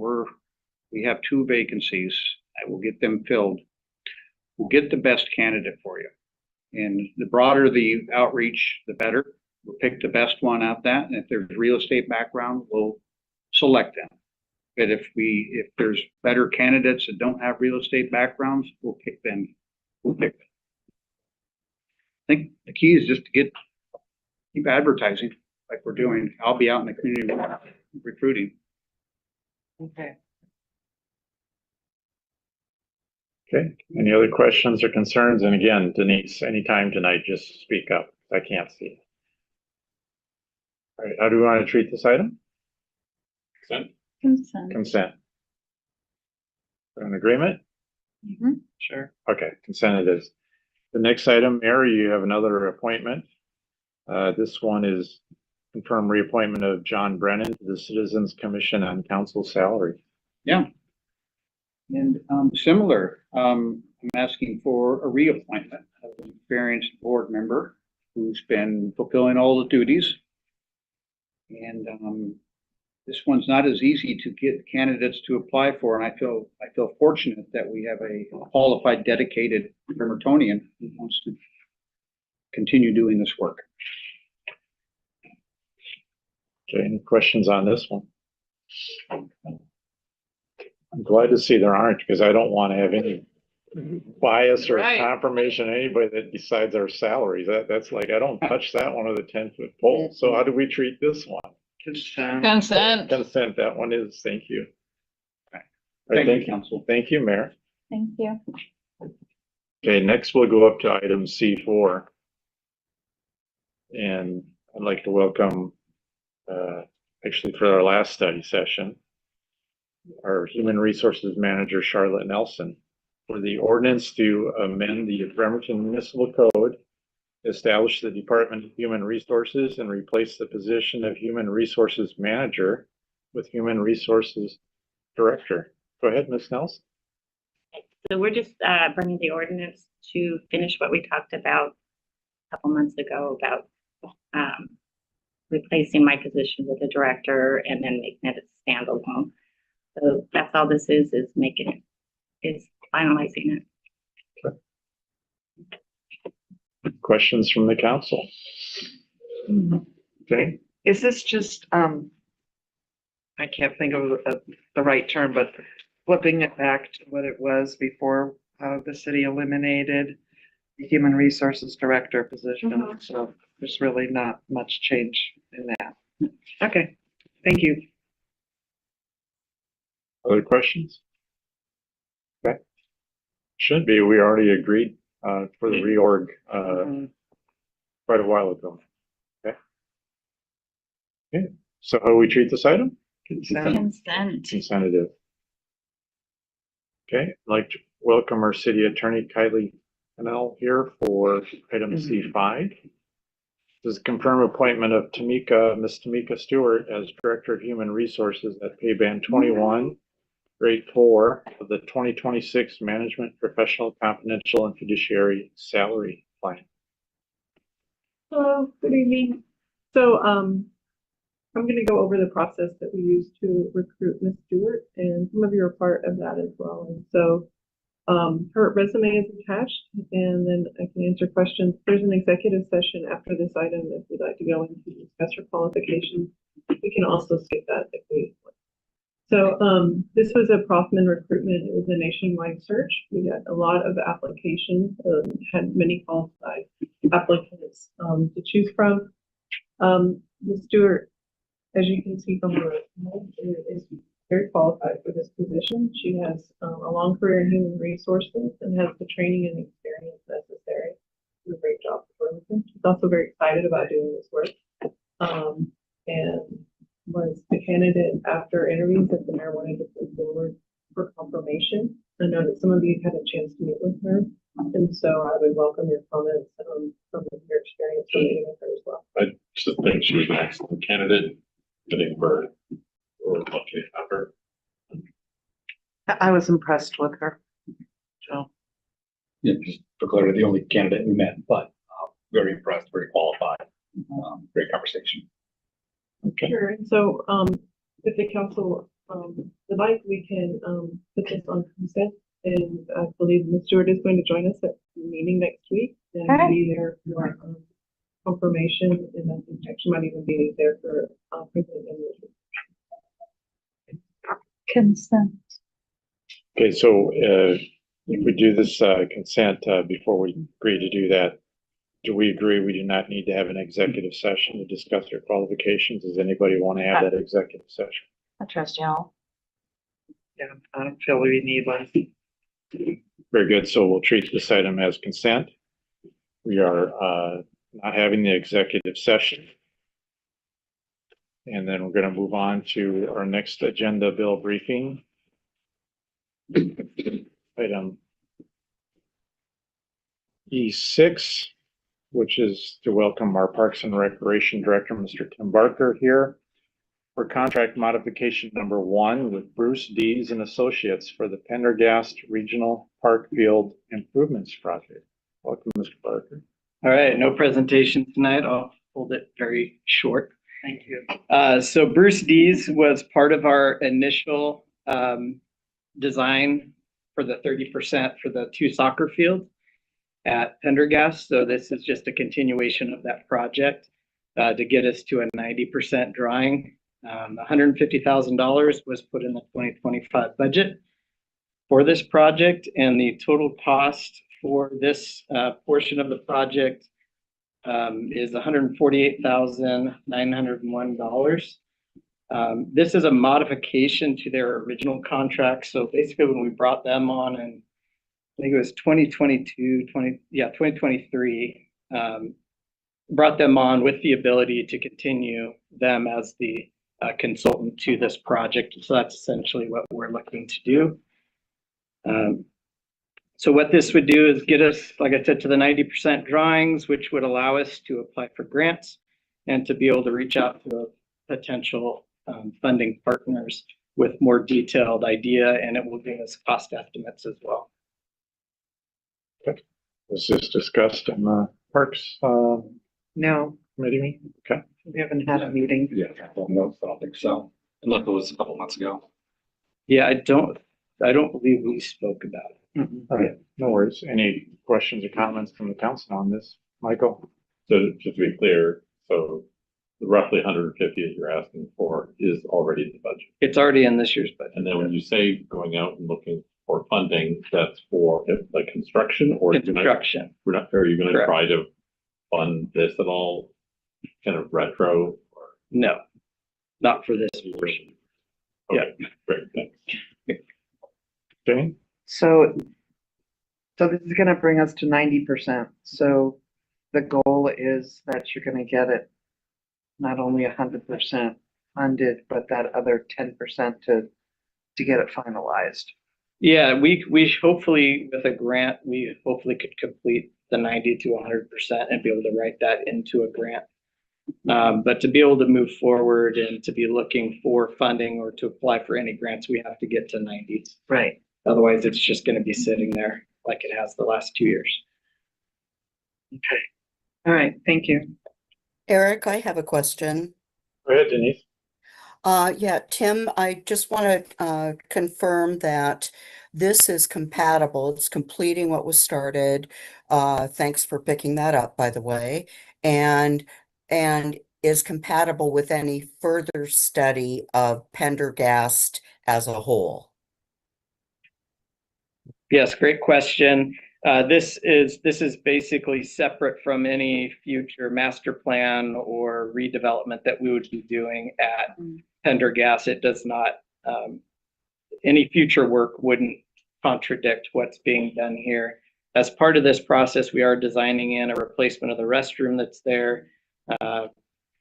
We have 2 vacancies. I will get them filled. We'll get the best candidate for you. And the broader the outreach, the better. We'll pick the best one out that, and if there's real estate background, we'll select them. But if there's better candidates that don't have real estate backgrounds, we'll pick them. We'll pick them. I think the key is just to keep advertising like we're doing. I'll be out in the community recruiting. Okay. Okay, any other questions or concerns? And again, Denise, anytime tonight, just speak up. I can't see. All right, how do we want to treat this item? Consent? Consent. Consent. An agreement? Mhm. Sure. Okay, consent it is. The next item, Mary, you have another appointment. This one is confirm reappointment of John Brennan to the Citizens Commission on Council salary. Yeah. And similar, I'm asking for a reappointment of an experienced board member who's been fulfilling all the duties. And this one's not as easy to get candidates to apply for, and I feel fortunate that we have a qualified, dedicated Bremertonian who wants to continue doing this work. Okay, any questions on this one? I'm glad to see there aren't, because I don't want to have any bias or Right. confirmation anybody that decides our salaries. That's like, I don't touch that one with a 10-foot pole. So how do we treat this one? Consent. Consent. Consent, that one is, thank you. All Thank right, you, thank you, Council. Thank you, Mayor. Thank you. Okay, next we'll go up to item C4. And I'd like to welcome, actually for our last study session, our Human Resources Manager, Charlotte Nelson, for the ordinance to amend the Bremerton Municipal Code, establish the Department of Human Resources, and replace the position of Human Resources Manager with Human Resources Director. Go ahead, Ms. Nelson. So we're just bringing the ordinance to finish what we talked about a couple months ago about replacing my position with a director and then making it a standalone. So that's all this is making it, is finalizing it. Questions from the council? Okay. Is this just, I can't think of the right term, but flipping it back to what it was before the city eliminated the Human Resources Director position? So there's really not much change in that. Okay, thank you. Other questions? Okay. Should be, we already agreed for the reorg quite a while ago. Okay. Okay, so how do we treat this item? Consent. Consent it is. Okay, I'd like to welcome our city attorney, Kylie Cannell, here for item C5. This is confirm appointment of Miss Tamika Stewart as Director of Human Resources at pay band 21, grade 4 of the 2026 Management Professional Confidential and Fiduciary Salary Plan. Hello, good evening. So I'm going to go over the process that we use to recruit Ms. Stewart, and some of you are part of that as well. And so her resume is attached, and then I can answer questions. There's an executive session after this item if you'd like to go into discuss her qualifications. We can also skip that if we want. So this was a Prothman recruitment. It was a nationwide search. We got a lot of applications, had many qualified applicants to choose from. Ms. Stewart, as you can see from her resume, is very qualified for this position. She has a long career in human resources and has the training and experience necessary to do a great job for Bremerton. She's also very excited about doing this work, and was the candidate after interviews that the mayor wanted to put forward for confirmation. I know that some of you had a chance to meet with her, and so I would welcome your comments from your experience from meeting with her as well. I just think she was an excellent candidate, fitting for or lucky after. I was impressed with her. Joe. Yeah, just for clarity, the only candidate we met, but very impressed, very qualified, great conversation. Okay. Sure. And so if the council would like, we can, put this on consent. And I believe Ms. Stewart is going to join us at the meeting next week and Okay. be there for, confirmation. And I think she might even be there for, President English. Consent. Okay, so if we do this consent before we agree to do that, do we agree we do not need to have an executive session to discuss their qualifications? Does anybody want to have that executive session? I trust y'all. Yeah, I don't feel we need one. Very good. So we'll treat this item as consent. We are not having the executive session. And then we're going to move on to our next agenda bill briefing. Item E6, which is to welcome our Parks and Recreation Director, Mr. Tim Barker, here for contract modification number 1 with Bruce Dees and Associates for the Pendergast Regional Park Field Improvements Project. Welcome, Mr. Barker. All right, no presentation tonight. I'll hold it very short. Thank you. So Bruce Dees was part of our initial design for the 30% for the 2 soccer fields at Pendergast. So this is just a continuation of that project to get us to a 90% drawing. $150,000 was put in the 2025 budget for this project, and the total cost for this portion of the project is $148,901. This is a modification to their original contract. So basically when we brought them on, and I think it was 2023, brought them on with the ability to continue them as the consultant to this project. So that's essentially what we're looking to do. So what this would do is get us, like I said, to the 90% drawings, which would allow us to apply for grants and to be able to reach out to a potential funding partners with more detailed idea, and it will give us cost estimates as well. Okay. Was this discussed in the Parks No, Committee meeting? Okay. we haven't had a meeting. Yeah, no, I don't think so. Unless it was a couple months ago. Yeah, I don't believe we spoke about it. All right, no worries. Any questions or comments from the council on this? Michael? So just to be clear, so the roughly 150 that you're asking for is already in the budget. It's already in this year's budget. And then when you say going out and looking for funding, that's for like construction or Construction. Are you going to Correct. try to fund this at all? Kind of retro? Or? No, not for this portion. Okay, great, thanks. Jane? So this is gonna bring us to 90%. So the goal is that you're gonna get it not only 100% funded, but that other 10% to get it finalized. Yeah, we hopefully with a grant, we hopefully could complete the 90 to 100% and be able to write that into a grant. But to be able to move forward and to be looking for funding or to apply for any grants, we have to get to 90. Right. Otherwise, it's just going to be sitting there like it has the last 2 years. Okay. All right. Thank you. Eric, I have a question. Go ahead, Denise. Yeah, Tim, I just want to confirm that this is compatible. It's completing what was started. Thanks for picking that up, by the way. And is compatible with any further study of Pendergast as a whole. Yes, great question. This is basically separate from any future master plan or redevelopment that we would be doing at Pendergast. It does not, any future work wouldn't contradict what's being done here. As part of this process, we are designing in a replacement of the restroom that's there. If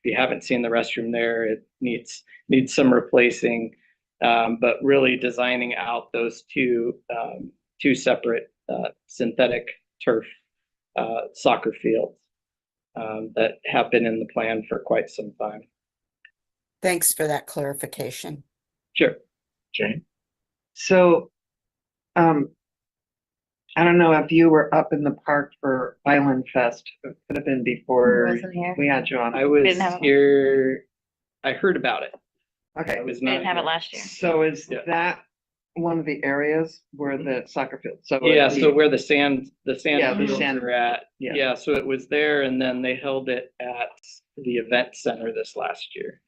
you haven't seen the restroom there, it needs some replacing, but really designing out those two separate synthetic turf soccer fields that have been in the plan for quite some time. Thanks for that clarification. Sure. Jane? So, I don't know if you were up in the park for Island Fest. It could have been before Wasn't here. we had you on. I was Didn't have- here, I heard about it. Okay, It was We not. didn't have it last year. so is Yeah. that one of the areas where the soccer field? So Yeah, it'd so be- where the sand Yeah, the fields sand- are at. yeah. Yeah, so it was there and then they held it at the event center this last year.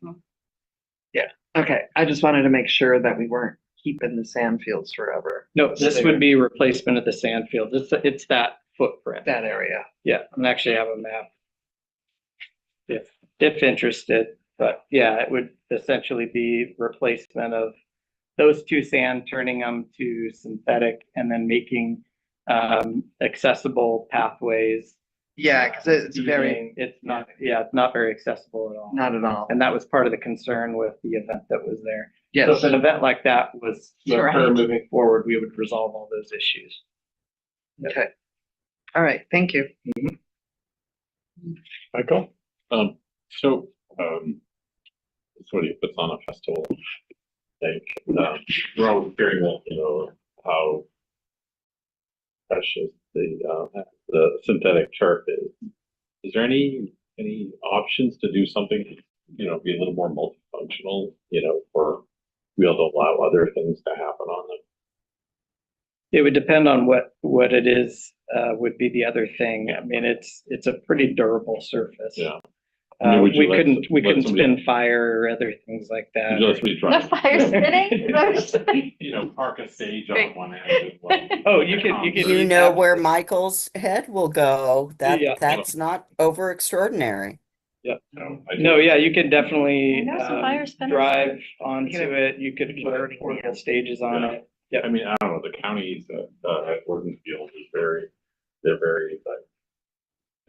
Okay, I just wanted to make sure that we weren't keeping the sand fields forever. No, this would be replacement of the sand field. It's that footprint. That area. Yeah, and actually have a map. If interested, but yeah, it would essentially be replacement of those two sand, turning them to synthetic and then making accessible pathways. Yeah, because it's very, Evening, it's not very accessible at all. not at all. And that was part of the concern with the event that was there. So Yes, if an event like that was to occur Right. moving forward, we would resolve all those issues. okay. All right, thank you. Michael? So, somebody puts on a festival, like, we're all hearing that, how precious the synthetic turf is. Is there any options to do something, be a little more multifunctional, for be able to allow other things to happen on them? It would depend on what it is, would be the other thing. I mean, it's a pretty durable surface. Yeah. I mean, would you We let couldn't somebody- spin fire or other things like that. Would you let somebody The drive, fire spinning? park a stage on one end? Oh, you could You know where Michael's head will go. Yeah. That's not over extraordinary. No, yeah, you could definitely I know some fire spinners. drive onto it. You could put portable stages on Yeah. it. Yeah, I mean, I don't know, the counties at Ortonfield they're very, like,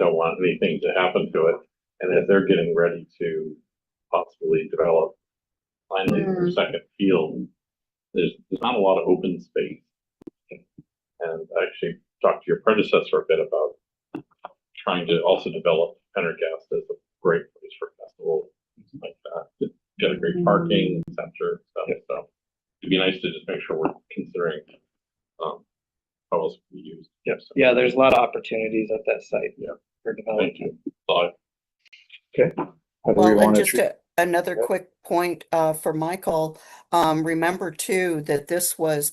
don't want anything to happen to it. And as they're getting ready to possibly develop finally their second field, there's not a lot of open space. And I actually talked to your predecessor a bit about trying to also develop Pendergast as a great place for festivals like that. To get a great parking center and stuff. So it'd be nice to just make sure we're considering how else we use. Yep. Yeah, there's a lot of opportunities at that site. Yeah. For Thank development. you. So Okay. How do we Well, and want to just treat? another quick point for Michael. Remember too that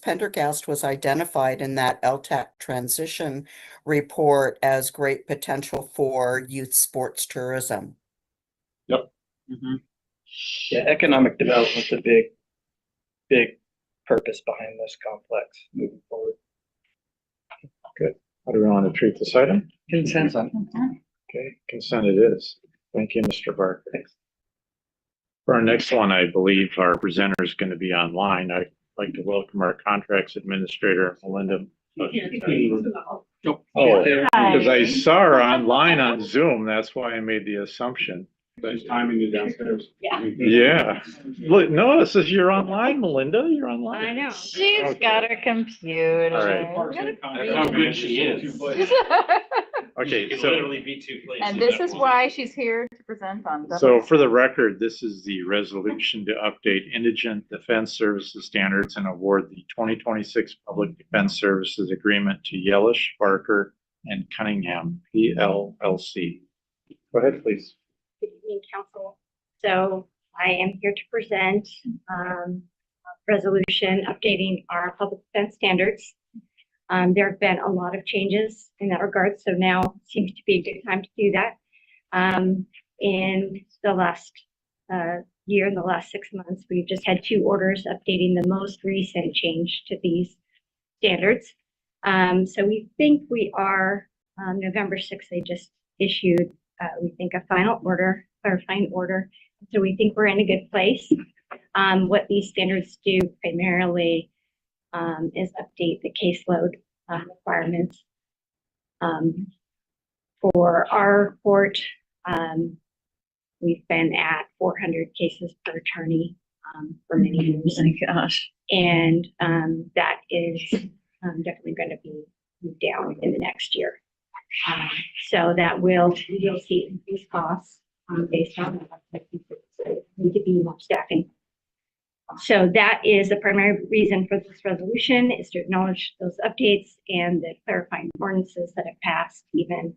Pendergast was identified in that LTAC transition report as great potential for youth sports tourism. Yep. Yeah, economic development's a big purpose behind this complex moving forward. How do we want to treat this item? Consent. Okay, consent it is. Thank you, Mr. Barker. For our next one, I believe our presenter is going to be online. I'd like to welcome our contracts administrator, Melinda. Oh, because I saw her online on Zoom. That's why I made the assumption. Nice timing you downstairs. Yeah. Look, no, it says you're online, Melinda. You're online. I know. She's got her computer. All right. That's how good she is. Okay, Could so. literally be two places. And this is why she's here to present on. So for the record, this is the resolution to update indigent defense services standards and award the 2026 Public Defense Services Agreement to Yellish, Barker, and Cunningham, PLLC. Go ahead, please. Good evening, council. So I am here to present a resolution updating our public defense standards. There have been a lot of changes in that regard, so now seems to be a good time to do that. In the last year, in the last 6 months, we've just had 2 orders updating the most recent change to these standards. So we think we are, November 6th, they just issued, we think, a final order, clarifying order. So we think we're in a good place. What these standards do primarily is update the caseload requirements. For our court, we've been at 400 cases per attorney for many years. Oh my gosh. And that is definitely going to be moved down in the next year. So that you'll see increased costs based on that. Need to be more staffing. So that is the primary reason for this resolution, is to acknowledge those updates and the clarifying ordinances that have passed even.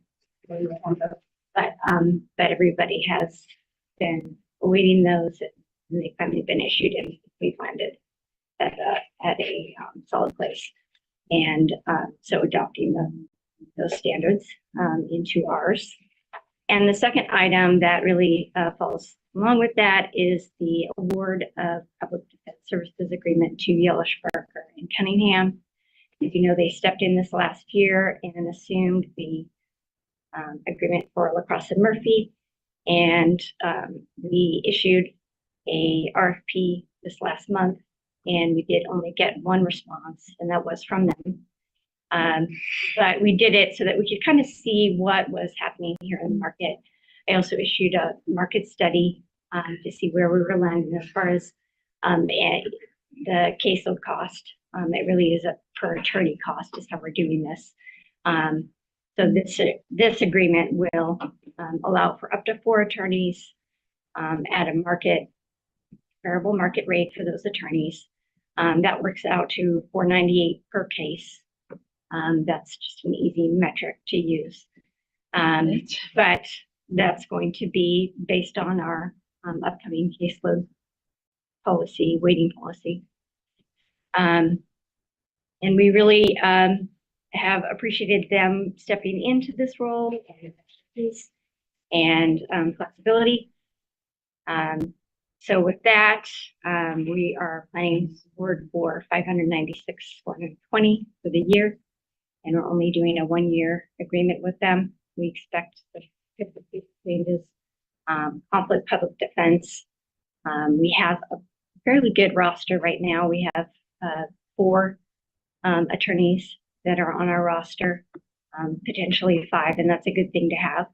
But everybody has been awaiting those. and they've finally been issued, and we've landed at a solid place. And so adopting those standards into ours. And the second item that really falls along with that is the award of Public Defense Services Agreement to Yellish Barker in Cunningham. As you know, they stepped in this last year and assumed the agreement for La Crosse and Murphy. And we issued a RFP this last month, and we did only get one response, and that was from them. But we did it so that we could kind of see what was happening here in the market. I also issued a market study to see where we were landing as far as the caseload cost. It really is a per attorney cost is how we're doing this. So this agreement will allow for up to 4 attorneys at a variable market rate for those attorneys. That works out to $498 per case. That's just an easy metric to use. But that's going to be based on our upcoming caseload policy, waiting policy. And we really have appreciated them stepping into this role and flexibility. So with that, we are planning forward for $596,420 for the year, and we're only doing a 1-year agreement with them. We expect the changes, conflict, public defense. We have a fairly good roster right now. We have 4 attorneys that are on our roster, potentially 5, and that's a good thing to have.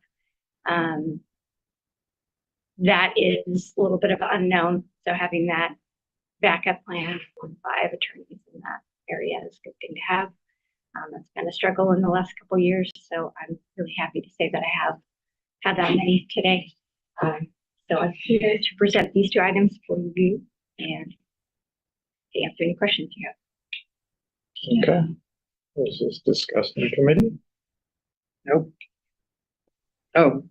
That is a little bit of an unknown, so having that backup plan for 5 attorneys in that area is a good thing to have. That's been a struggle in the last couple of years, so I'm really happy to say that I have had that many today. So I'm here to present these 2 items for review and to answer any questions you have. Okay. Was this discussed in committee? Nope. Oh,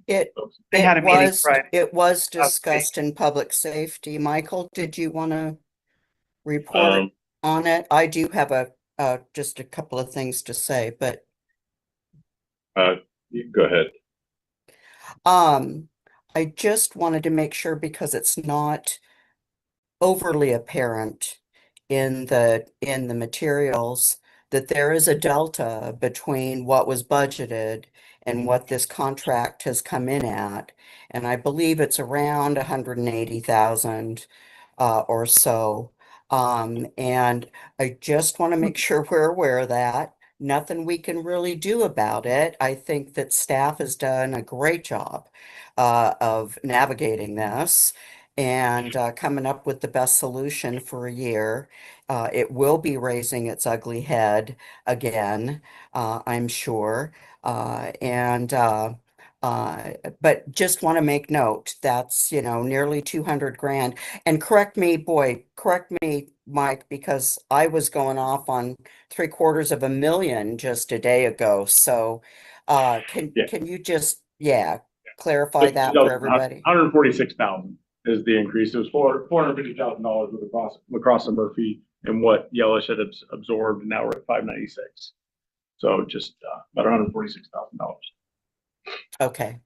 It they had a meeting Friday. it was discussed in public safety. Michael, did you want to report on it? I do have just a couple of things to say, but you go ahead. I just wanted to make sure, because it's not overly apparent in the materials, that there is a delta between what was budgeted and what this contract has come in at. And I believe it's around 180,000 or so. And I just want to make sure we're aware of that. Nothing we can really do about it. I think that staff has done a great job of navigating this and coming up with the best solution for a year. It will be raising its ugly head again, I'm sure. But just want to make note that's, nearly 200 grand. And correct me, Mike, because I was going off on $750,000 just a day ago. So can you just, clarify that for everybody? 146,000 is the increase. It was $450,000 with La Crosse and Murphy and what Yellish had absorbed, and now we're at 596. So just about $146,000. Okay.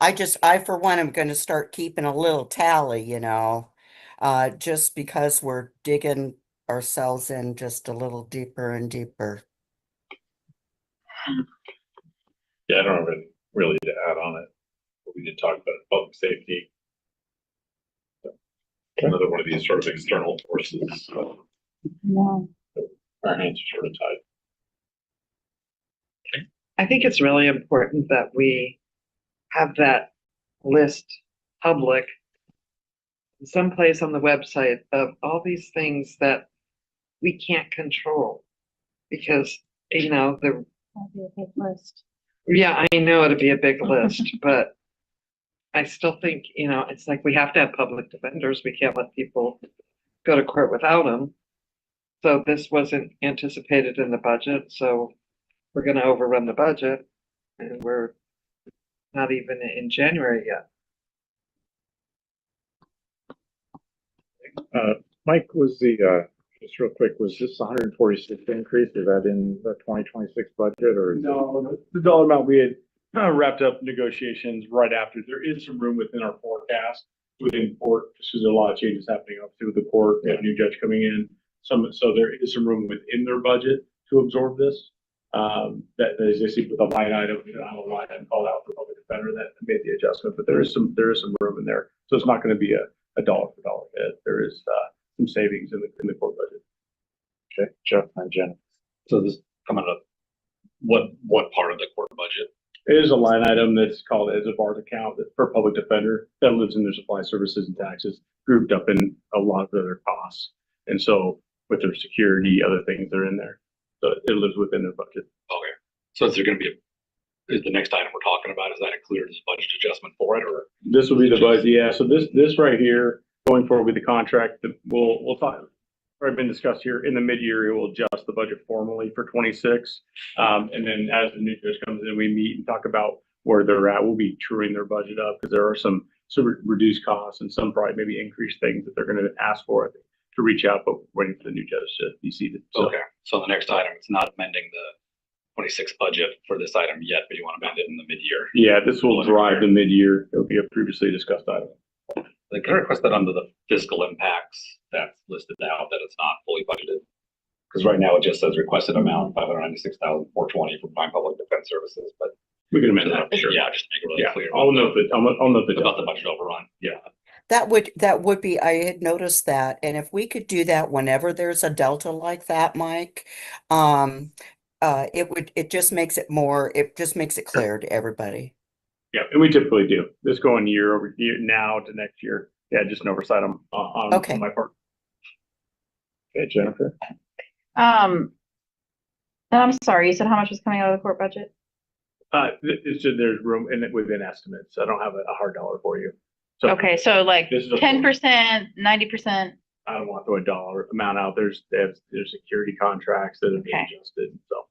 I for one am going to start keeping a little tally, just because we're digging ourselves in just a little deeper and deeper. Yeah, I don't have anything really to add on it. But we did talk about public safety. Another one of these sort of external forces. No. Our hands are sort of tied. I think it's really important that we have that list public someplace on the website of all these things that we can't control, because That'd be a big list. yeah, I know it'd be a big list, but I still think, it's like we have to have public defenders. We can't let people go to court without them. So this wasn't anticipated in the budget, so we're going to overrun the budget, and we're not even in January yet. Mike, just real quick, was this 146 increase? Is that in the 2026 budget or? No, the dollar amount we had wrapped up negotiations right after. There is some room within our forecast within court, just because there's a lot of changes happening up through the court, we have a new judge coming in. So there is some room within their budget to absorb this. That as they see with the line item, I don't know why I called out for public defender that made the adjustment, but there is some room in there. So it's not going to be a dollar for dollar hit. There is some savings in the court budget. Okay, Jeff and Jen. So this coming up, what part of the court budget? It is a line item that's called as a BART account that for public defender that lives in their supply services and taxes, grouped up in a lot of other costs. And so with their security, other things that are in there. So it lives within their budget. Okay. So is there going to be is the next item we're talking about, is that included as a budget adjustment for it, or? This will be the budget, yeah. So this right here, going forward with the contract, that we'll talk, already been discussed here, in the mid-year, it will adjust the budget formally for 26. And then as the new judge comes in, we meet and talk about where they're at. We'll be truing their budget up because there are some reduced costs and some probably maybe increased things that they're going to ask for to reach out, but waiting for the new judge to be seated. So. Okay. So the next item, it's not amending the 26 budget for this item yet, but you want to amend it in the mid-year. Yeah, this will drive the mid-year. It'll be a previously discussed item. They can request that under the fiscal impacts that's listed out, that it's not fully budgeted. Because right now it just says requested amount, $596,420 for prime public defense services, but. We can amend that, sure. Yeah, just to make it really clear. I'll note about the budget overrun. Yeah. That would be, I had noticed that, and if we could do that whenever there's a delta like that, Mike, it just makes it clear to everybody. Yeah, and we typically do. This going year over year now to next year. Yeah, just an oversight on my part. Okay, Jennifer. And I'm sorry, you said how much was coming out of the court budget? It's just, there's room in it within estimates. I don't have a hard dollar for you. So okay, so like 10%, 90%. I don't want to throw a dollar amount out. There's security contracts that have been adjusted. So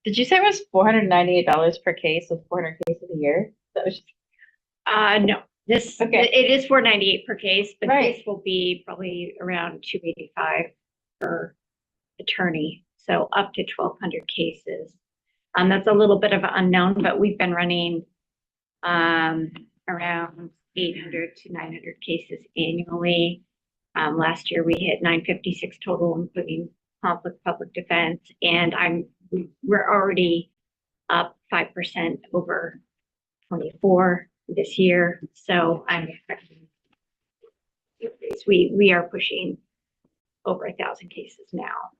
did you say it was $498 per case with 400 cases a year? That was no. This it is $498 per case, but Right. this will be probably around $285 per attorney, so up to 1,200 cases. That's a little bit of an unknown, but we've been running around 800 to 900 cases annually. Last year we hit 956 total, including conflict, public defense, and we're already up 5% over 24 this year. So I'm expecting we are pushing over 1,000 cases now.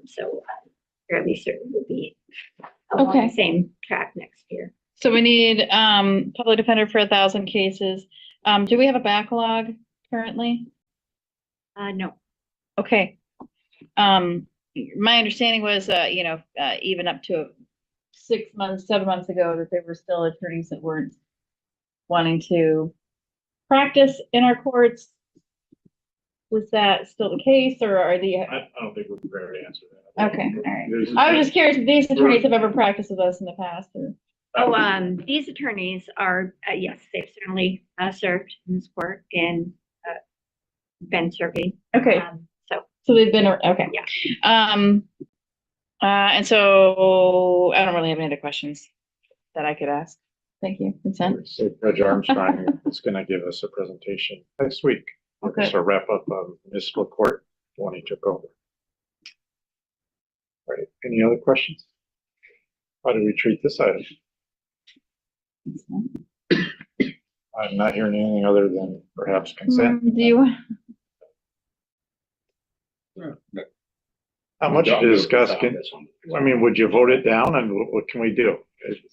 So fairly certain we'll be along the same track next year. So we need public defender for 1,000 cases. Do we have a backlog currently? No. Okay. My understanding was, even up to 6 months, 7 months ago, that there were still attorneys that weren't wanting to practice in our courts. Was that still the case, or are the? I don't think we're prepared to answer that. Okay, all right. I was just curious if these attorneys have ever practiced with us in the past, or. These attorneys are, yes, they've certainly served in this court and been serving. Okay. So they've been, okay. Yeah. And so I don't really have any other questions that I could ask. Thank you. Consent. So Judge Armstrong is going to give us a presentation next week. Okay. So wrap up municipal court when he took over. All right. Any other questions? How do we treat this item? I'm not hearing anything other than perhaps consent. Do you? How much to discuss? Would you vote it down, and what can we do?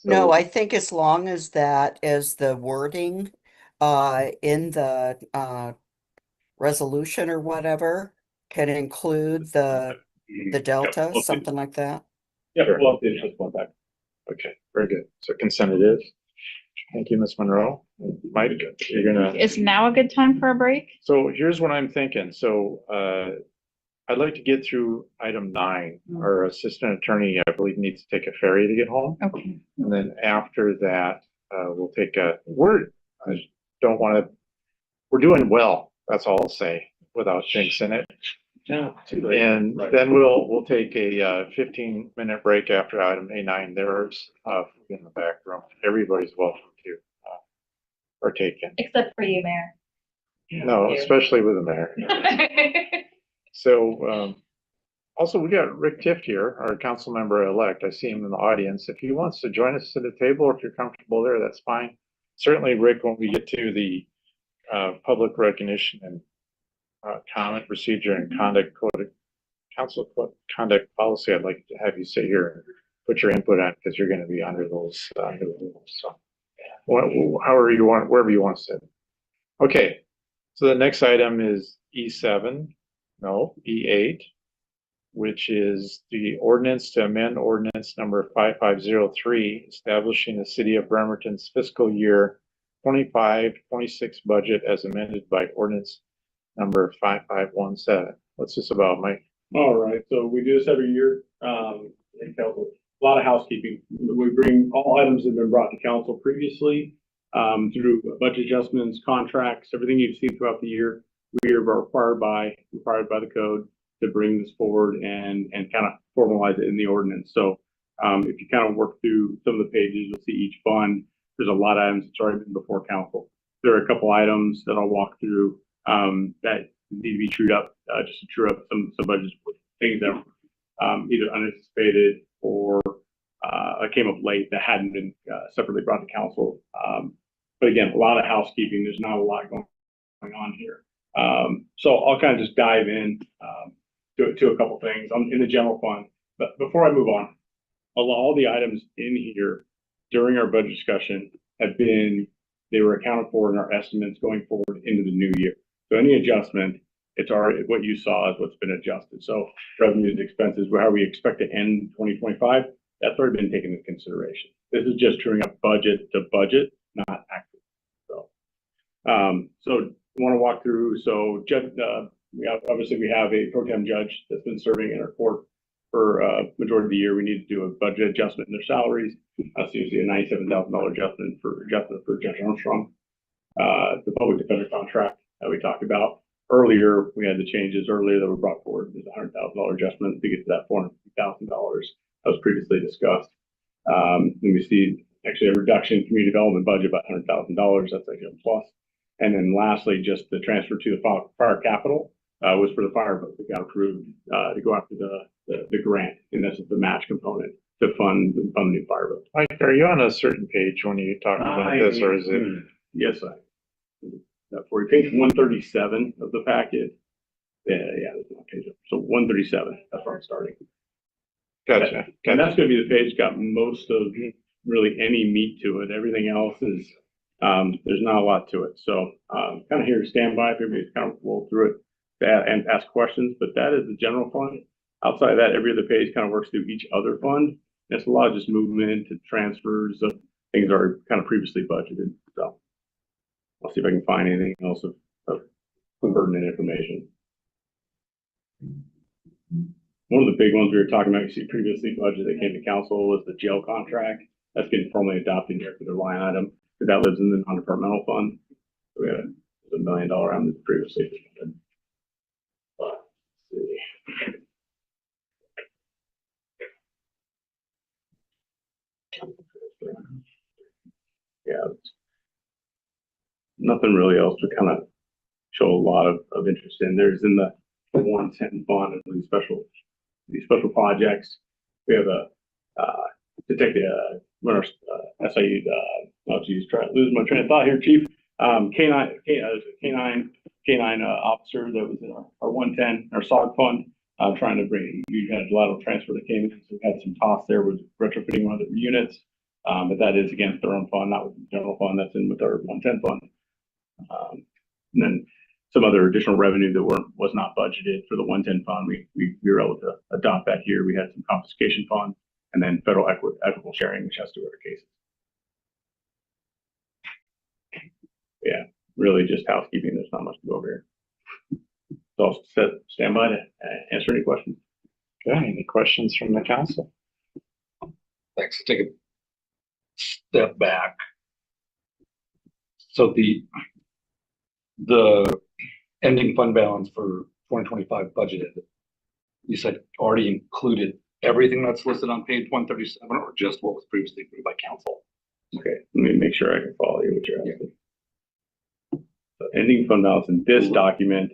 No, I think as long as the wording in the resolution or whatever can include the delta, something like that. Yeah, we'll update it one back. Okay, very good. So consent it is. Thank you, Ms. Monroe. Mike, you're gonna. Is now a good time for a break? So here's what I'm thinking. So I'd like to get through item 9. Our assistant attorney, I believe, needs to take a ferry to get home. Okay. And then after that, we'll take we're doing well. That's all I'll say without jinxing it. Yeah, too late. And Right. then we'll take a 15-minute break after item A9. There's in the back room. Everybody's welcome to partake in. Except for you, Mayor. No, especially with the mayor. So also we got Rick Tift here, our council member elect. I see him in the audience. If he wants to join us at the table, or if you're comfortable there, that's fine. Certainly, Rick, when we get to the public recognition and comment procedure and conduct code, council conduct policy, I'd like to have you sit here and put your input on, because you're going to be under those new rules. So however you want, wherever you want to sit. Okay. So the next item is E7, no, E8, which is the ordinance to amend ordinance number 5503, establishing the city of Bremerton's fiscal year 25-26 budget as amended by ordinance number 5517. What's this about, Mike? All right, so we do this every year. In council, a lot of housekeeping. We bring all items that have been brought to council previously through budget adjustments, contracts, everything you've seen throughout the year. We are required by the code to bring this forward and kind of formalize it in the ordinance. So if you kind of work through some of the pages, you'll see each fund. There's a lot of items that's already been before council. There are a couple items that I'll walk through that need to be trued up, just to true up some budgets with things that either unanticipated or came up late that hadn't been separately brought to council. But again, a lot of housekeeping. There's not a lot going on here. So I'll kind of just dive in to a couple things. I'm in the general fund. But before I move on, all the items in here during our budget discussion they were accounted for in our estimates going forward into the new year. So any adjustment, it's already what you saw is what's been adjusted. So revenues, expenses, how we expect to end 2025, that's already been taken into consideration. This is just truing up budget to budget, not actual. So I want to walk through. So we have a pro tem judge that's been serving in our court for majority of the year. We need to do a budget adjustment in their salaries. So you see a $97,000 adjustment for Judge Armstrong. The public defender contract that we talked about earlier, we had the changes earlier that were brought forward. There's a $100,000 adjustment to get to that $450,000 that was previously discussed. Then we see actually a reduction in community development budget by $100,000. That's actually a plus. And then lastly, just the transfer to the fire capital was for the fire vote that got approved to go after the grant, and this is the match component to fund the new fire vote. Mike, are you on a certain page when you talk about this, or is it? Yes, that for page 137 of the packet. Yeah, that's one page. So 137. That's where I'm starting. Gotcha. And that's going to be the page got most of really any meat to it. Everything else is there's not a lot to it. So kind of here to stand by if everybody's kind of roll through it and ask questions. But that is the general fund. Outside of that, every other page kind of works through each other fund. And it's a lot of just movement and transfers of things that are kind of previously budgeted. So I'll see if I can find anything else of pertinent information. One of the big ones we were talking about, you see previously budget that came to council was the jail contract. That's getting formally adopted here for the line item, because that lives in the non-departmental fund. So we had a $1 million item that's previously. Let's see. Yeah, nothing really else to kind of show a lot of interest in. There's in the 110 fund and these special projects. We have to take when our SIU, try to lose my train of thought here, Chief. Canine officer that was in our 110, our SOG fund, trying to bring, we had a lateral transfer that came in, so we had some costs there with retrofitting one of the units. But that is against their own fund, not with the general fund. That's in with our 110 fund. And then some other additional revenue that was not budgeted for the 110 fund. We were able to adopt that here. We had some confiscation fund and then federal equitable sharing, which has to do with our cases. Yeah, really just housekeeping. There's not much to go over here. So I'll stand by to answer any questions. Okay, any questions from the council? Thanks. Take a step back. So the ending fund balance for 2025 budgeted, you said already included everything that's listed on page 137 or just what was previously approved by council? Okay, let me make sure I can follow you what you're asking. So ending fund balance in this document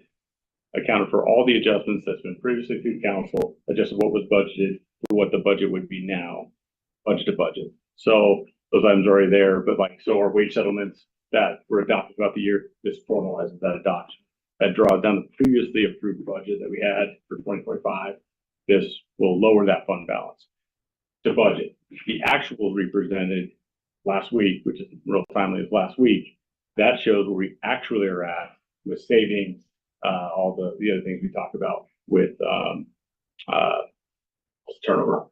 accounted for all the adjustments that's been previously through council, adjusted what was budgeted to what the budget would be now, budget to budget. So those items are already there, but like, so our wage settlements that were adopted throughout the year, this formalizes that adoption. That draws down the previously approved budget that we had for 2025. This will lower that fund balance to budget. The actual represented last week, which is real timely as last week, that shows where we actually are at with savings, all the other things we talked about with turnover,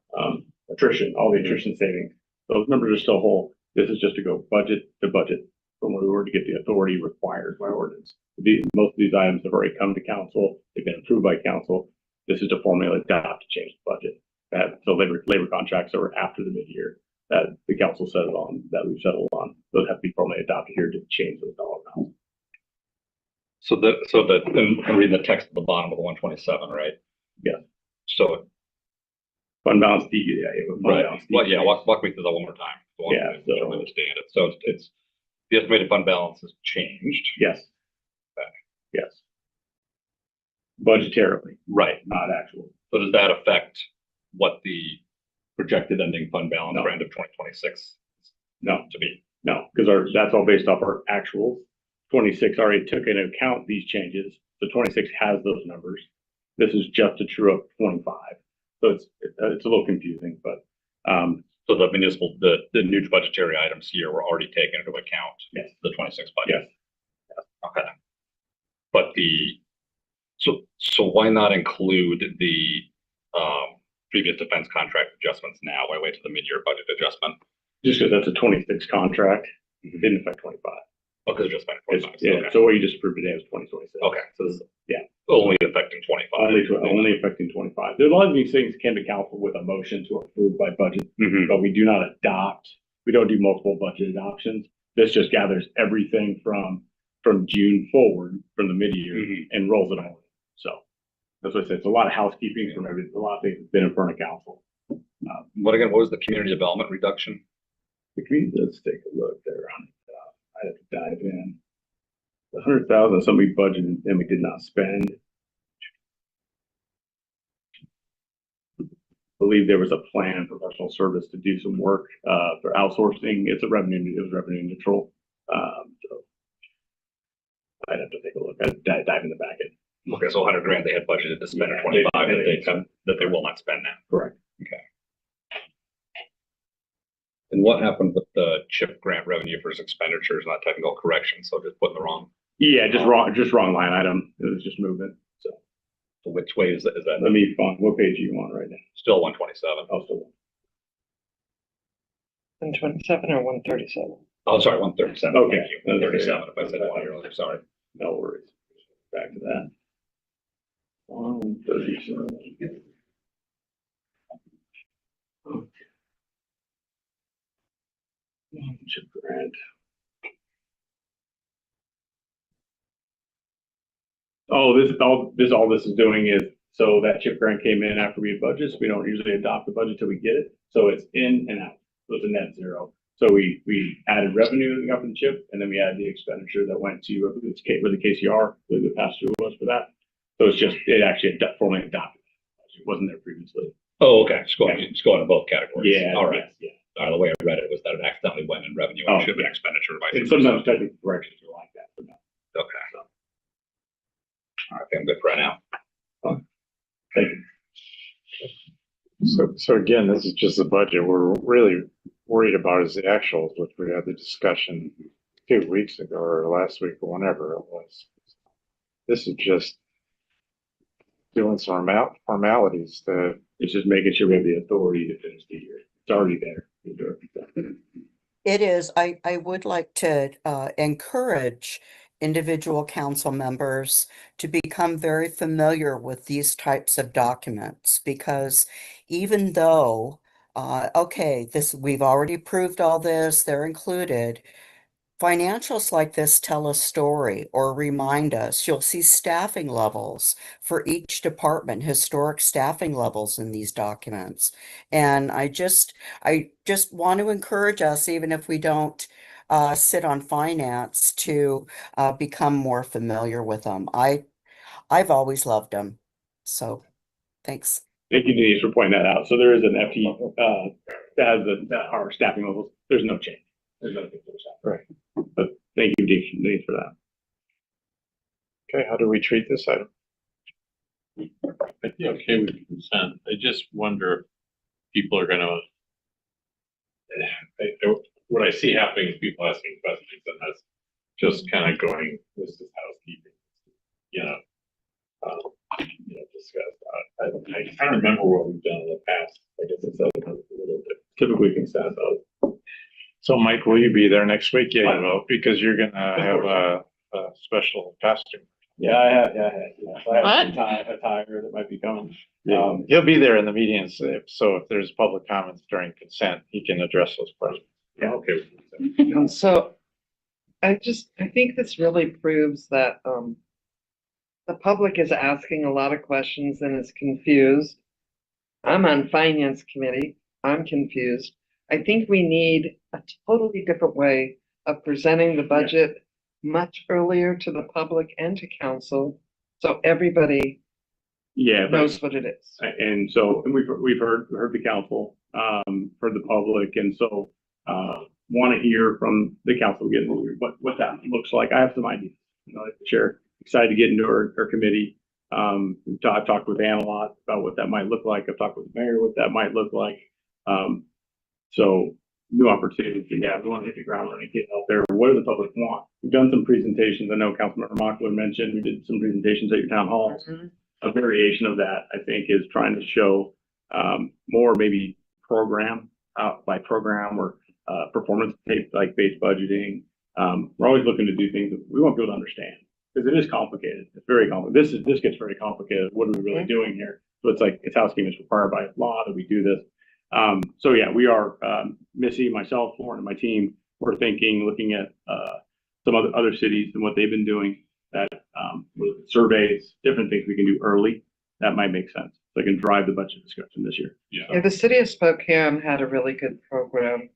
attrition, all the attrition savings. Those numbers are still whole. This is just to go budget to budget from where we were to get the authority required by ordinance. Most of these items have already come to council. They've been approved by council. This is to formally adopt to change the budget. So labor contracts that were after the mid-year that the council settled on, that we've settled on, those have to be formally adopted here to change those dollar amounts. I'm reading the text at the bottom of the 127, right? Yeah. So fund balance, yeah, right. Well, yeah, walk me through that one more time. Yeah, so I understand it. So it's the estimated fund balance has changed. Yes. Okay. Yes. Budgetarily. Right. Not actual. So does that affect what the projected ending fund balance for end of 2026 no to be? No, because that's all based off our actuals. 26 already took into account these changes. So 26 has those numbers. This is just a true up 25. So it's a little confusing, but so the new budgetary items here were already taken into account. Yes. The 26 budget. Yes. Okay. But so why not include the previous defense contract adjustments now? Why wait to the mid-year budget adjustment? Just because that's a 26 contract, it didn't affect 25. Oh, because it just affected 25. Yeah. Okay. So what you just approved today was 2026. Okay. So this is yeah, only affecting 25. Only affecting 25. There's a lot of these things came to council with a motion to approve by budget, but we do not adopt. We don't do multiple budget adoptions. This just gathers everything from June forward from the mid-year and rolls it all. So that's what I said. It's a lot of housekeeping from everything. A lot of things that's been in front of council. What was the community development reduction? The community, let's take a look there. I have to dive in. The 100,000, some we budgeted and we did not spend. I believe there was a plan, professional service, to do some work for outsourcing. It was revenue neutral. So I'd have to take a look. I'd dive in the back end. Okay, so 100 grand they had budgeted to spend at 25 that they will not spend now. Correct. Okay. And what happened with the CHIP grant revenue versus expenditures, not technical correction? So just putting the wrong. Yeah, just wrong line item. It was just movement. So which way is that? Let me find what page are you on right now? Still 127. Oh, still 127 or 137? Oh, sorry, 137. Okay. Thank you. 137. If I said one earlier, sorry. No worries. Back to that. 137. CHIP grant. Oh, all this is doing is, so that CHIP grant came in after we had budgets. We don't usually adopt the budget till we get it. So it's in and out. So it's a net zero. So we added revenue that we got from the CHIP, and then we added the expenditure that went to with the KCR, the pass-through was for that. So it actually formally adopted. It wasn't there previously. Oh, okay. It's going in both categories. Yeah. All right. Yeah. The way I read it was that it accidentally went in revenue and should have been expenditure. And sometimes technical corrections are like that. But no. Okay. All right, I'm good for right now. Thank you. So again, this is just the budget. We're really worried about is the actuals, which we had the discussion 2 weeks ago or last week or whenever it was. This is just doing some formalities to. It's just making sure we have the authority to finish the year. It's already there. It is. I would like to encourage individual council members to become very familiar with these types of documents, because even though, okay, we've already approved all this, they're included, Financials like this tell a story or remind us. You'll see staffing levels for each department, historic staffing levels in these documents. And I just want to encourage us, even if we don't sit on finance, to become more familiar with them. I've always loved them. So thanks. Thank you, Denise, for pointing that out. So there is an FTE, that has our staffing levels. There's no change. There's nothing for the staff. Right. But thank you, Denise, for that. Okay, how do we treat this item? I'd be okay with consent. I just wonder if people are gonna, what I see happening is people asking questions and that's just kind of going, this is housekeeping, you know. Discuss. I can't remember what we've done in the past. I guess it's a little bit typically consent of. So Mike, will you be there next week? Yeah, you will, because you're gonna have a special costume. Yeah, I have. So I have a tire that might be coming. He'll be there in the meetings, so if there's public comments during consent, he can address those questions. Yeah, okay. And so I think this really proves that the public is asking a lot of questions and is confused. I'm on finance committee. I'm confused. I think we need a totally different way of presenting the budget much earlier to the public and to council, so everybody knows what it is. And so, and we've heard the council, heard the public, and so want to hear from the council again what that looks like. I have some ideas. Like the chair, excited to get into our committee. I've talked with Ann a lot about what that might look like. I've talked with the mayor what that might look like. So new opportunities. Yeah, we want to hit the ground running, get out there. What does the public want? We've done some presentations. I know Councilmember Mockler mentioned we did some presentations at your town halls. A variation of that, I think, is trying to show more maybe program by program or performance like based budgeting. We're always looking to do things that we want people to understand because it is complicated. It's very complicated. This gets very complicated. What are we really doing here? So it's like it's housekeeping is required by law that we do this. So yeah, we are Missy, myself, Lauren, and my team. We're looking at some other cities and what they've been doing. That with surveys, different things we can do early. That might make sense. So I can drive the budget discussion this year. Yeah, the city of Spokane had a really good program,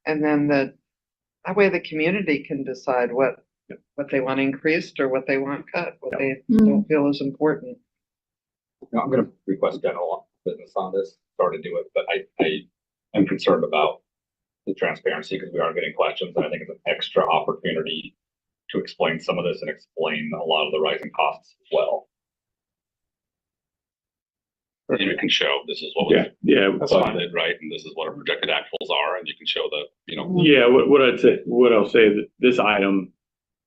and then that way the community can decide what they want increased or what they want cut, what they don't feel is important. I'm going to request general business on this. Sorry to do it, but I am concerned about the transparency because we are getting questions, and I think it's an extra opportunity to explain some of this and explain a lot of the rising costs as well. And you can show this is what we budgeted, right? And this is what our projected actuals are, and you can show the, Yeah, what I'll say that this item,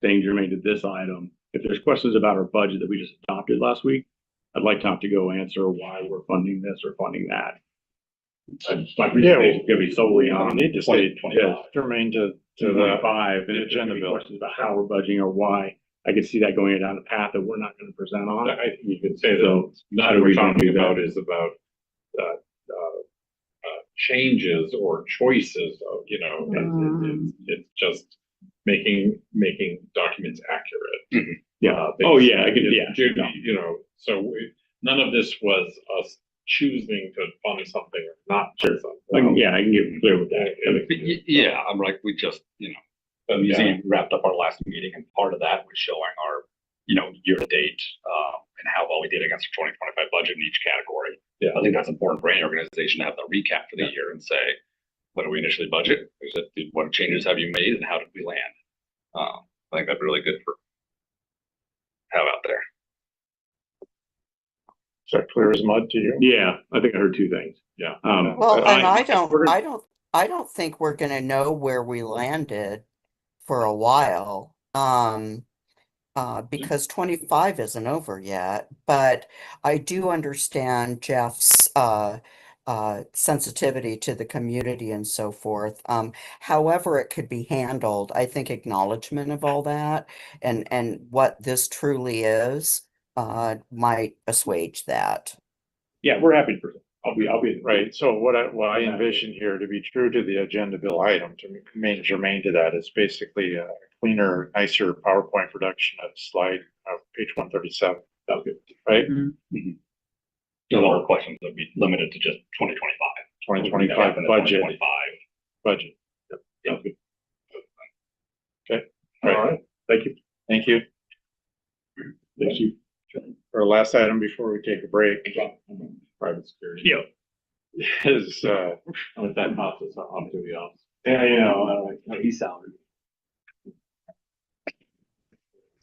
staying germane to this item, if there's questions about our budget that we just adopted last week, I'd like Tom to go answer why we're funding this or funding that. My presentation is going to be solely on. Need to stay germane to the 25, and if agenda there's bill. questions about how we're budgeting or why, I could see that going down a path that we're not going to present on. You could say that So not what we're talking about is about changes or choices of, it's just making documents accurate. Yeah. So none of this was us choosing to fund something or not fund something. I can get clear with that. Yeah, I'm like, we just, the museum wrapped up our last meeting, and part of that was showing our, year to date, and how well we did against our 2025 budget in each category. Yeah. I think that's important for any organization to have the recap for the year and say, what did we initially budget? What changes have you made and how did we land? I think that's really good for have out there. Is that clear as mud to you? Yeah, I think I heard two things. Yeah. Well, and I don't think we're gonna know where we landed for a while. Because 25 isn't over yet, but I do understand Jeff's sensitivity to the community and so forth. However it could be handled, I think acknowledgement of all that and what this truly is might assuage that. Yeah, we're happy to present. I'll I'll be. Right, so what I envision here, to be true to the agenda bill item, to remain germane to that, is basically a cleaner, nicer PowerPoint production of slide, page 137. Okay. Right? So all the questions would be limited to just 2025. 2025 budget. 2025 Budget. Sounds good. Okay. All right. Thank you. Thank you. Thank you. Our last item before we take a break. Private security. Yeah. Is, With that cost, it's not up to the office. yeah, you know, He's salary.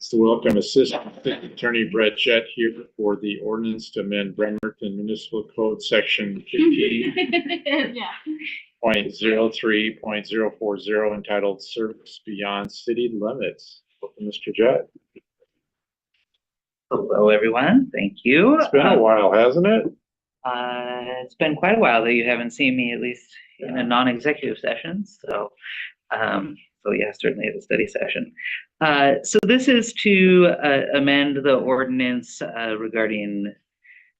so welcome Assistant City Attorney Brett Jett here for the ordinance to amend Bremerton Municipal Code Section 15.03.040 entitled Service Beyond City Limits. Welcome, Mr. Jett. Hello, everyone. Thank you. It's been a while, hasn't it? It's been quite a while that you haven't seen me, at least in a non-executive session. So yeah, certainly at a study session. So this is to amend the ordinance regarding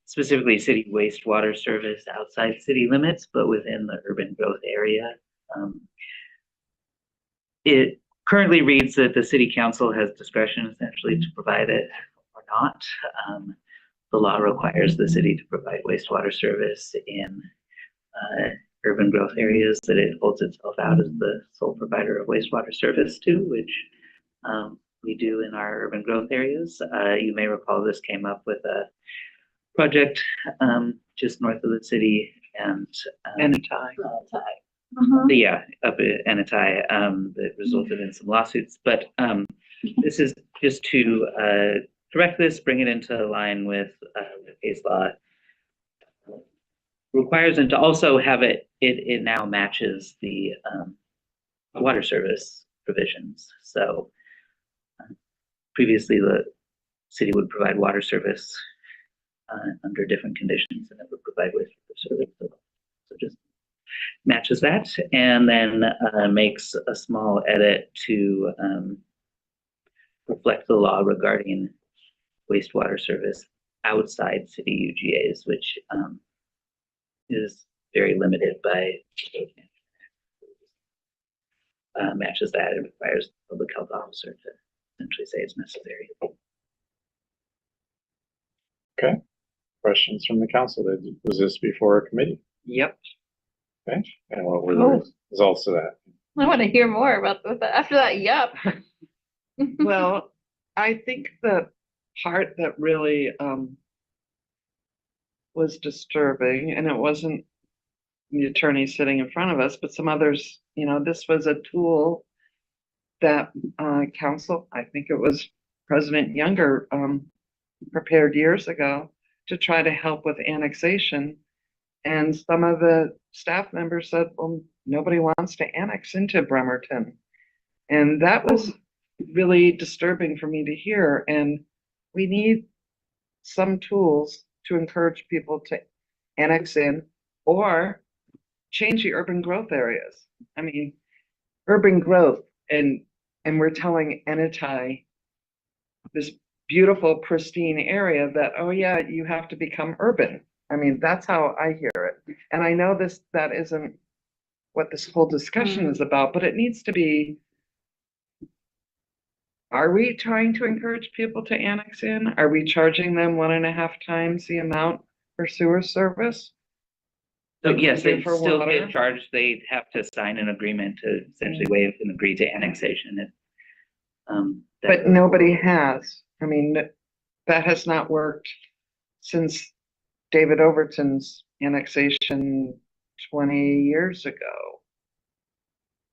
specifically city wastewater service outside city limits, but within the urban growth area. It currently reads that the city council has discretion essentially to provide it or not. The law requires the city to provide wastewater service in urban growth areas that it holds itself out as the sole provider of wastewater service to, which we do in our urban growth areas. You may recall this came up with a project just north of the city and yeah, up at Anatai, that resulted in some lawsuits. But this is just to correct this, bring it into line with the case law requires, and to also have it now matches the water service provisions. So previously the city would provide water service under different conditions, and it would provide wastewater service. So just matches that, and then makes a small edit to reflect the law regarding wastewater service outside city UGAs, which is very limited by matches that. It requires the public health officer to essentially say it's necessary. Okay. Questions from the council? Was this before a committee? Yep. Okay. And what were the results of that? I want to hear more about this after that. Yep. Well, I think the part that really was disturbing, and it wasn't the attorney sitting in front of us, but some others, this was a tool that council, I think it was President Younger, prepared years ago to try to help with annexation. And some of the staff members said, well, nobody wants to annex into Bremerton. And that was really disturbing for me to hear. And we need some tools to encourage people to annex in or change the urban growth areas. I mean, urban growth, and we're telling Anatai, this beautiful, pristine area, that, oh yeah, you have to become urban. I mean, that's how I hear it. And I know that isn't what this whole discussion is about, but it needs to be, are we trying to encourage people to annex in? Are we charging them 1.5 times the amount for sewer service? So Like yes, we do they for still water? get charged. They have to sign an agreement to essentially waive and agree to annexation. But nobody has. I mean, that has not worked since David Overton's annexation 20 years ago.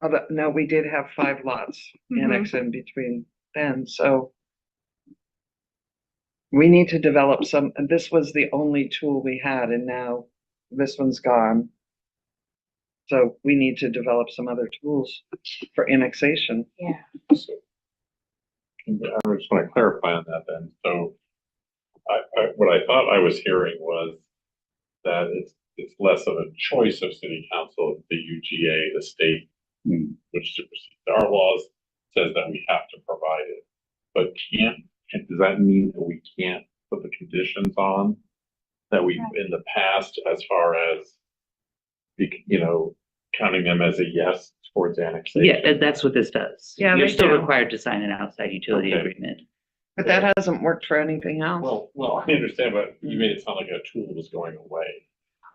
Although, no, we did have 5 lots annexed in between then. So we need to develop some, and this was the only tool we had, and now this one's gone. So we need to develop some other tools for annexation. Yeah. I just want to clarify on that then. So what I thought I was hearing was that it's less of a choice of city council. The UGA, the state, which supersedes our laws, says that we have to provide it. But does that mean that we can't put the conditions on that we, in the past, as far as, counting them as a yes towards annexation? Yeah, that's what this does. Yeah, You're they still do. required to sign an outside utility Okay. agreement. But that hasn't worked for anything else. Well, I understand, but you made it sound like a tool was going away.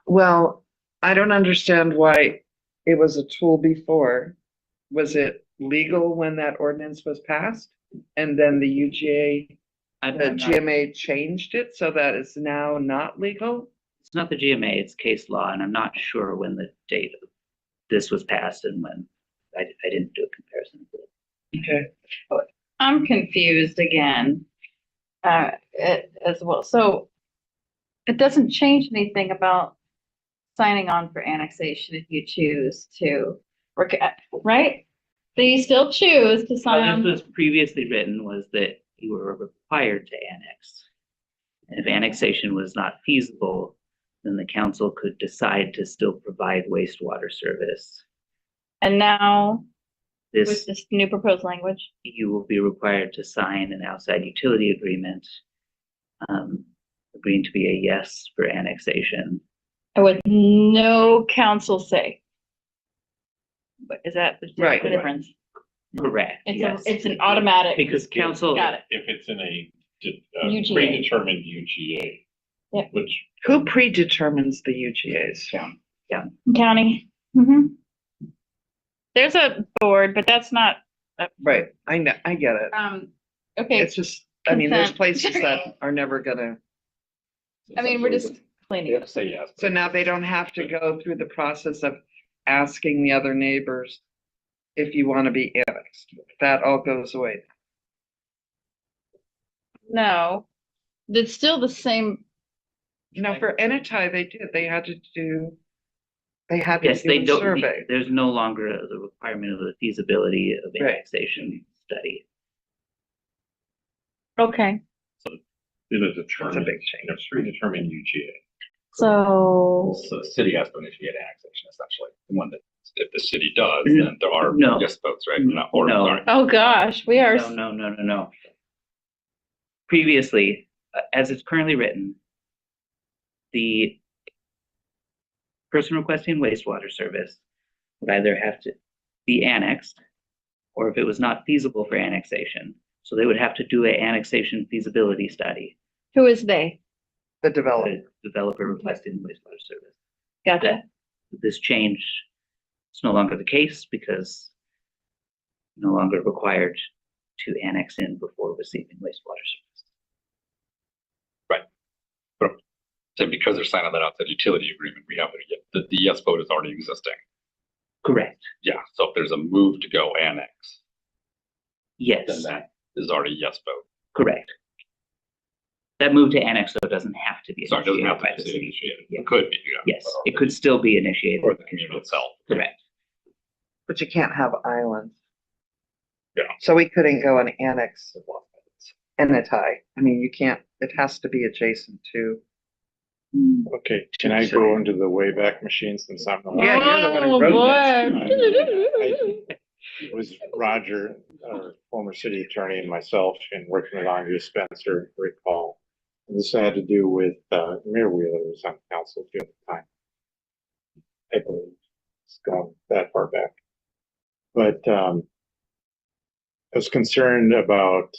Well, I don't understand why it was a tool before. Was it legal when that ordinance was passed? And then the UGA, the GMA changed it so that it's now not legal? It's not the GMA, it's case law, and I'm not sure when the date of this was passed and when. I didn't do a comparison. Okay. I'm confused again, as well. So it doesn't change anything about signing on for annexation if you choose to, right? So you still choose to sign How on. this was previously written was that you were required to annex. And if annexation was not feasible, then the council could decide to still provide wastewater service. And now, with This, this new proposed language, you will be required to sign an outside utility agreement, agreeing to be a yes for annexation. and with no council say. But is that the Right. difference? Correct, It's yes. it's an automatic. Because council. Got it. If it's in a UGA. predetermined UGA. Yep. Which, Who predetermines the UGAs? County. Mm-hmm. There's a board, but that's not, Right, I know, I get it. okay. It's just, I mean, there's Consent. places that are never gonna, I mean, we're just cleaning up. Say yes. so now they don't have to go through the process of asking the other neighbors if you want to be annexed. That all goes away. No, it's still the same. You know, for Enitai, they did, they had to do Yes, they a don't, survey. there's no longer the requirement of the feasibility of Right. annexation study. Okay, in a That's a determined, big change. predetermined UGA. so, So the city has to initiate annexation essentially. And when if the city does, No. then there are No. yes votes, right? Not, or, No. sorry. oh gosh, we are. No. Previously, as it's currently written, the person requesting wastewater service would either have to be annexed, or if it was not feasible for annexation, so they would have to do an annexation feasibility study. Who is they? The developer. The developer requesting wastewater service. Gotcha. This change is no longer the case because no longer required to annex in before receiving wastewater service. So because they're signing that outside utility agreement, we have the yes vote is already existing. Correct. Yeah, so if there's a move to go annex, then Yes, that is already yes vote. correct. That move to annex though doesn't have to be So it doesn't initiated have by to the be city. initiated. Yeah. It could be, yeah. Yes, it could still be initiated. Or the community itself. Correct. But you can't have islands. Yeah. So we couldn't go and annex Enitai. I mean, you can't, it has to be adjacent to. Okay, can I go into the Wayback Machine since I'm the. Yeah, you're the one who Oh, wrote boy. It was Roger, our former city attorney, and myself, and working along with Spencer, recall. And this had to do with, Mayor Wheeler was on council at the time. I believe it's gone that far back. But, I was concerned about,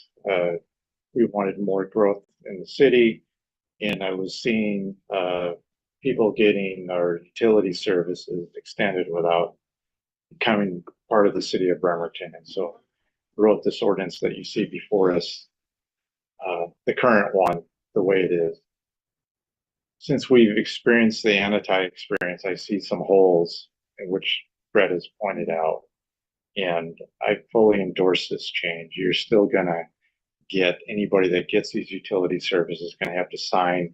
we wanted more growth in the city. And I was seeing, people getting our utility services extended without becoming part of the city of Bremerton. And so I wrote this ordinance that you see before us, the current one, the way it is. Since we've experienced the Enitai experience, I see some holes in which Brett has pointed out. And I fully endorse this change. You're still gonna get, anybody that gets these utility services gonna have to sign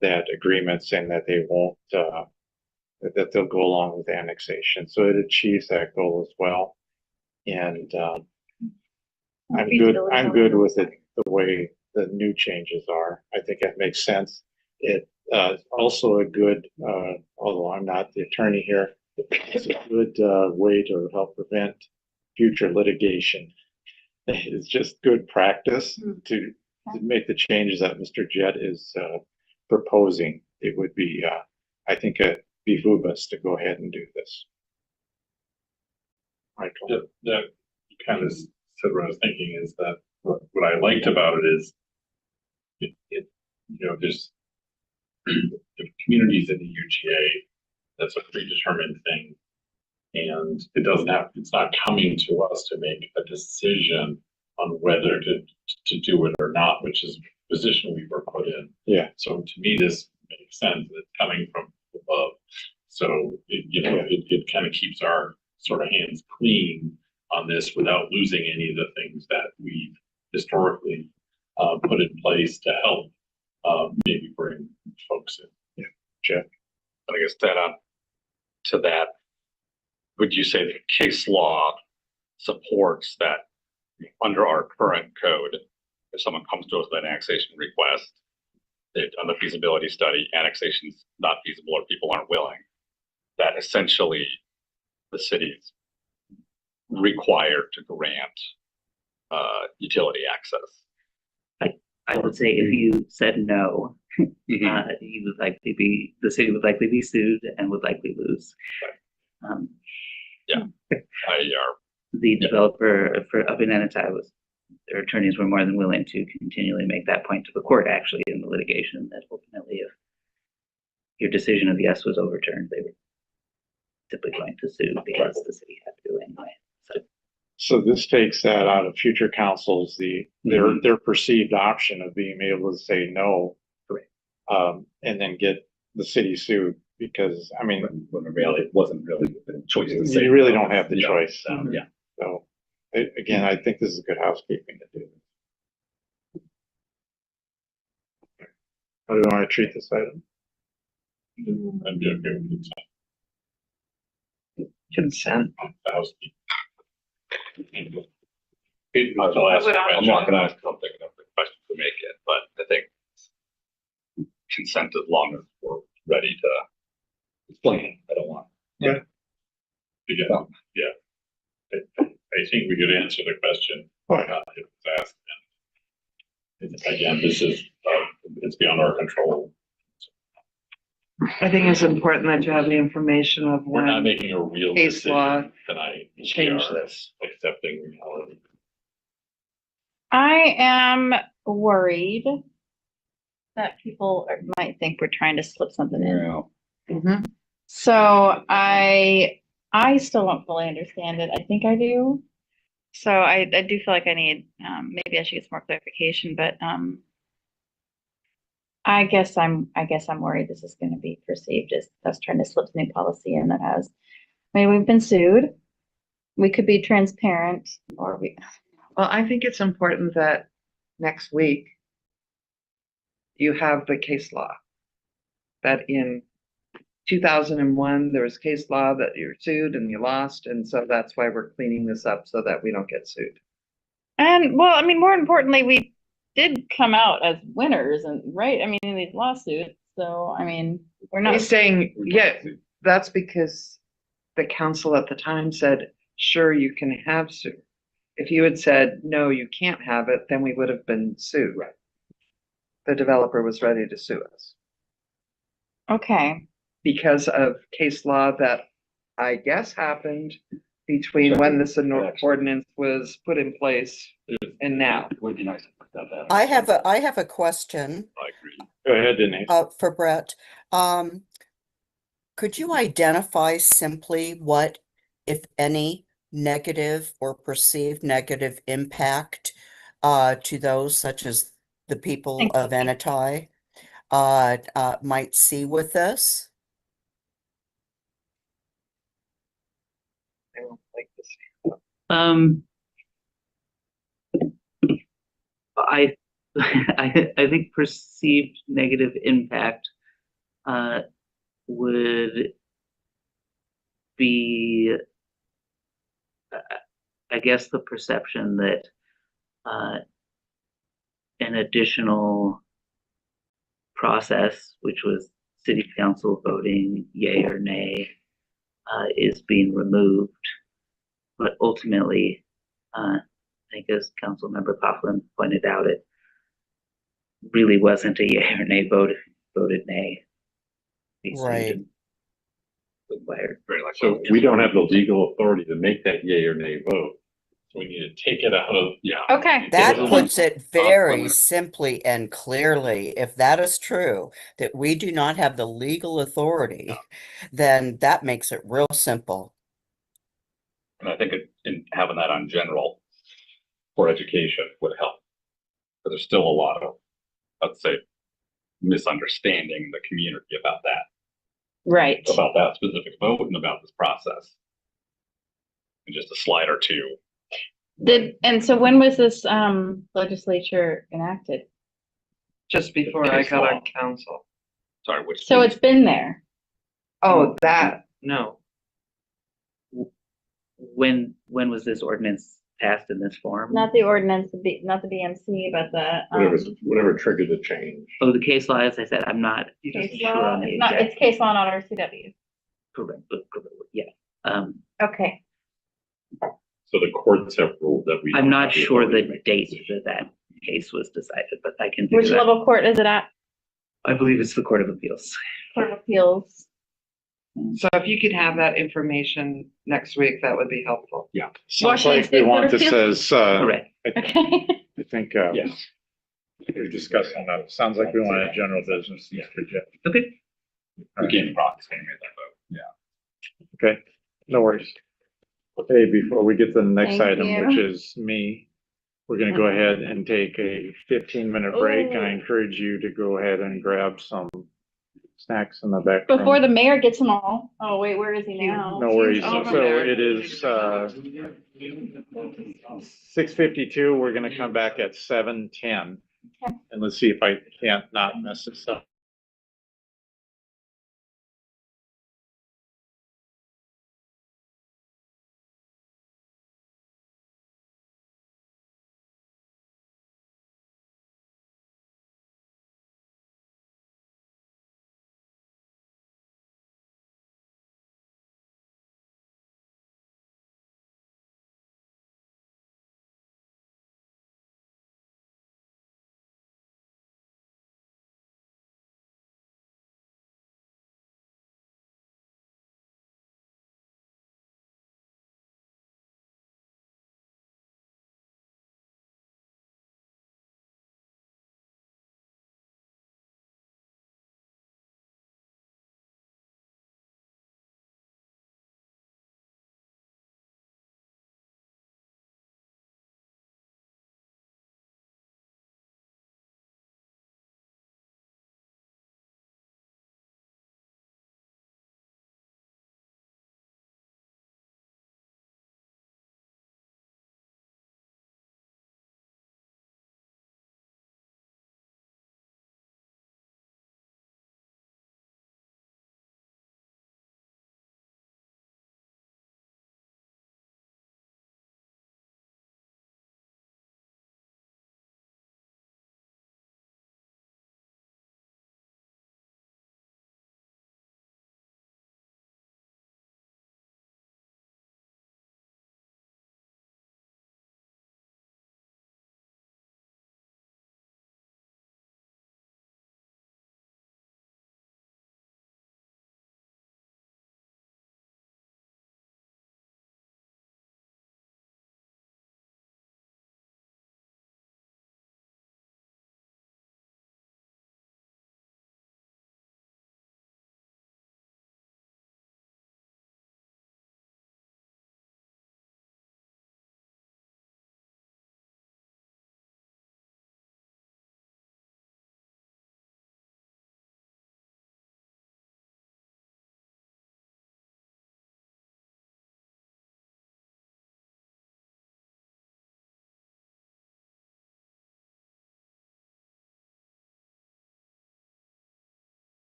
that agreement saying that they won't, that they'll go along with annexation. So it achieves that goal as well. And I'm good with it the way the new changes are. I think it makes sense. It also a good, although I'm not the attorney here, it's a good way to help prevent future litigation. It's just good practice to make the changes that Mr. Jett is proposing. it would be, I think, behoove us to go ahead and do this. Michael? That kind of said what I was thinking is that what I liked about it is there's the communities in the UGA, that's a predetermined thing. And it's not coming to us to make a decision on whether to do it or not, which is the position we were put in. Yeah. So to me, this makes sense. It's coming from above. So it kind of keeps our sort of hands clean on this without losing any of the things that we've historically put in place to help maybe bring folks in. Yeah. Jeff? I guess to add on to that, would you say that case law supports that under our current code, if someone comes to us with an annexation request, they've done the feasibility study, annexation's not feasible or people aren't willing, that essentially the city's required to grant utility access? I would say if you said no, you would likely be, the city would likely be sued and would likely lose. The developer up in Annetai their attorneys were more than willing to continually make that point to the court, actually, in the litigation, that ultimately, if your decision of yes was overturned, they were simply going to sue because the city had to anyway. So this takes that out of future councils, their perceived option of being able to say no. Correct. And then get the city sued, because, I mean, when really, it wasn't really the choice to say you really no. don't have the choice. Yeah. So, again, I think this is good housekeeping to do. How do you want to treat this item? I'd be okay with Consent. housekeeping. I'm not gonna ask something enough the question to make it, but I think consent as long as we're ready to explain. I don't want. Yeah. I think we could answer the question. If it's asked. And again, this is, it's beyond our control. I think it's important that you have the information of We're not when making a real case law decision tonight. We change are this. Accepting reality. I am worried that people might think we're trying to slip something in. Mm-hmm. So I still don't fully understand it. I think I do. So I do feel like I need, maybe I should get some more clarification, but I guess I'm worried this is going to be perceived as us trying to slip new policy in that has, maybe we've been sued. We could be transparent, or we. Well, I think it's important that next week you have the case law. That in 2001, there was case law that you're sued and you lost. And so that's why we're cleaning this up so that we don't get sued. And well, I mean, more importantly, we did come out as winners, and right, I mean, in these lawsuits. So, I mean, we're not saying, yeah, that's because the council at the time said, sure, you can have sued. If you had said, no, you can't have it, then we would have been sued. Right. The developer was ready to sue us. Okay. Because of case law that I guess happened between when this ordinance was put in place and now. It would be nice to put that down. I have a question. I agree. Go ahead, Denise. For Brett. Could you identify simply what, if any, negative or perceived negative impact to those such as the people of Annetai might see with this? I don't like this. I think perceived negative impact would be, I guess, the perception that an additional process, which was city council voting yay or nay, is being removed. But ultimately, I think as Councilmember Coughlin pointed out, it really wasn't a yay or nay vote, voted nay. be sued Right. and required. So we don't have the legal authority to make that yay or nay vote. So we need to take it out of, yeah. Okay. That Yeah. puts it very simply and clearly. If that is true, that we do not have the legal authority, then that makes it real simple. And I think in having that on general for education would help. But there's still a lot of, let's say, misunderstanding in the community about that. Right. About that specific vote and about this process. And just a slide or two. And so when was this legislature enacted? Just before I got on council. Sorry, which? So it's been there. Oh, that, No. When was this ordinance passed in this form? Not the ordinance, not the BMC, but the Whatever triggered the change. Oh, the case law, as I said, I'm not case sure law. on the It's not. exact. It's case law, not RCW. Correct, yeah. Okay. So the courts have ruled that we. I'm don't not have the sure authority the to make date decisions. that case was decided, but I can figure Which that. level court is it at? I believe it's the Court of Appeals. Court of Appeals. so if you could have that information next week, that would be helpful. Yeah. Sounds like we want this as, Correct. Okay. I think, Yes. we're discussing that. Sounds like we want a general business. Mr. Jeff. Okay. We can't promise any of that vote. Yeah. Okay, no worries. Okay, before we get to the next Thank item, you. which is me, we're gonna go ahead and take a 15-minute break. I encourage you to go ahead and grab some snacks in the back room. Before the mayor gets them all. Oh wait, where is he now? No worries. over So there. it is 6:52. We're gonna come back at 7:10. Okay. And let's see if I can't not mess this up.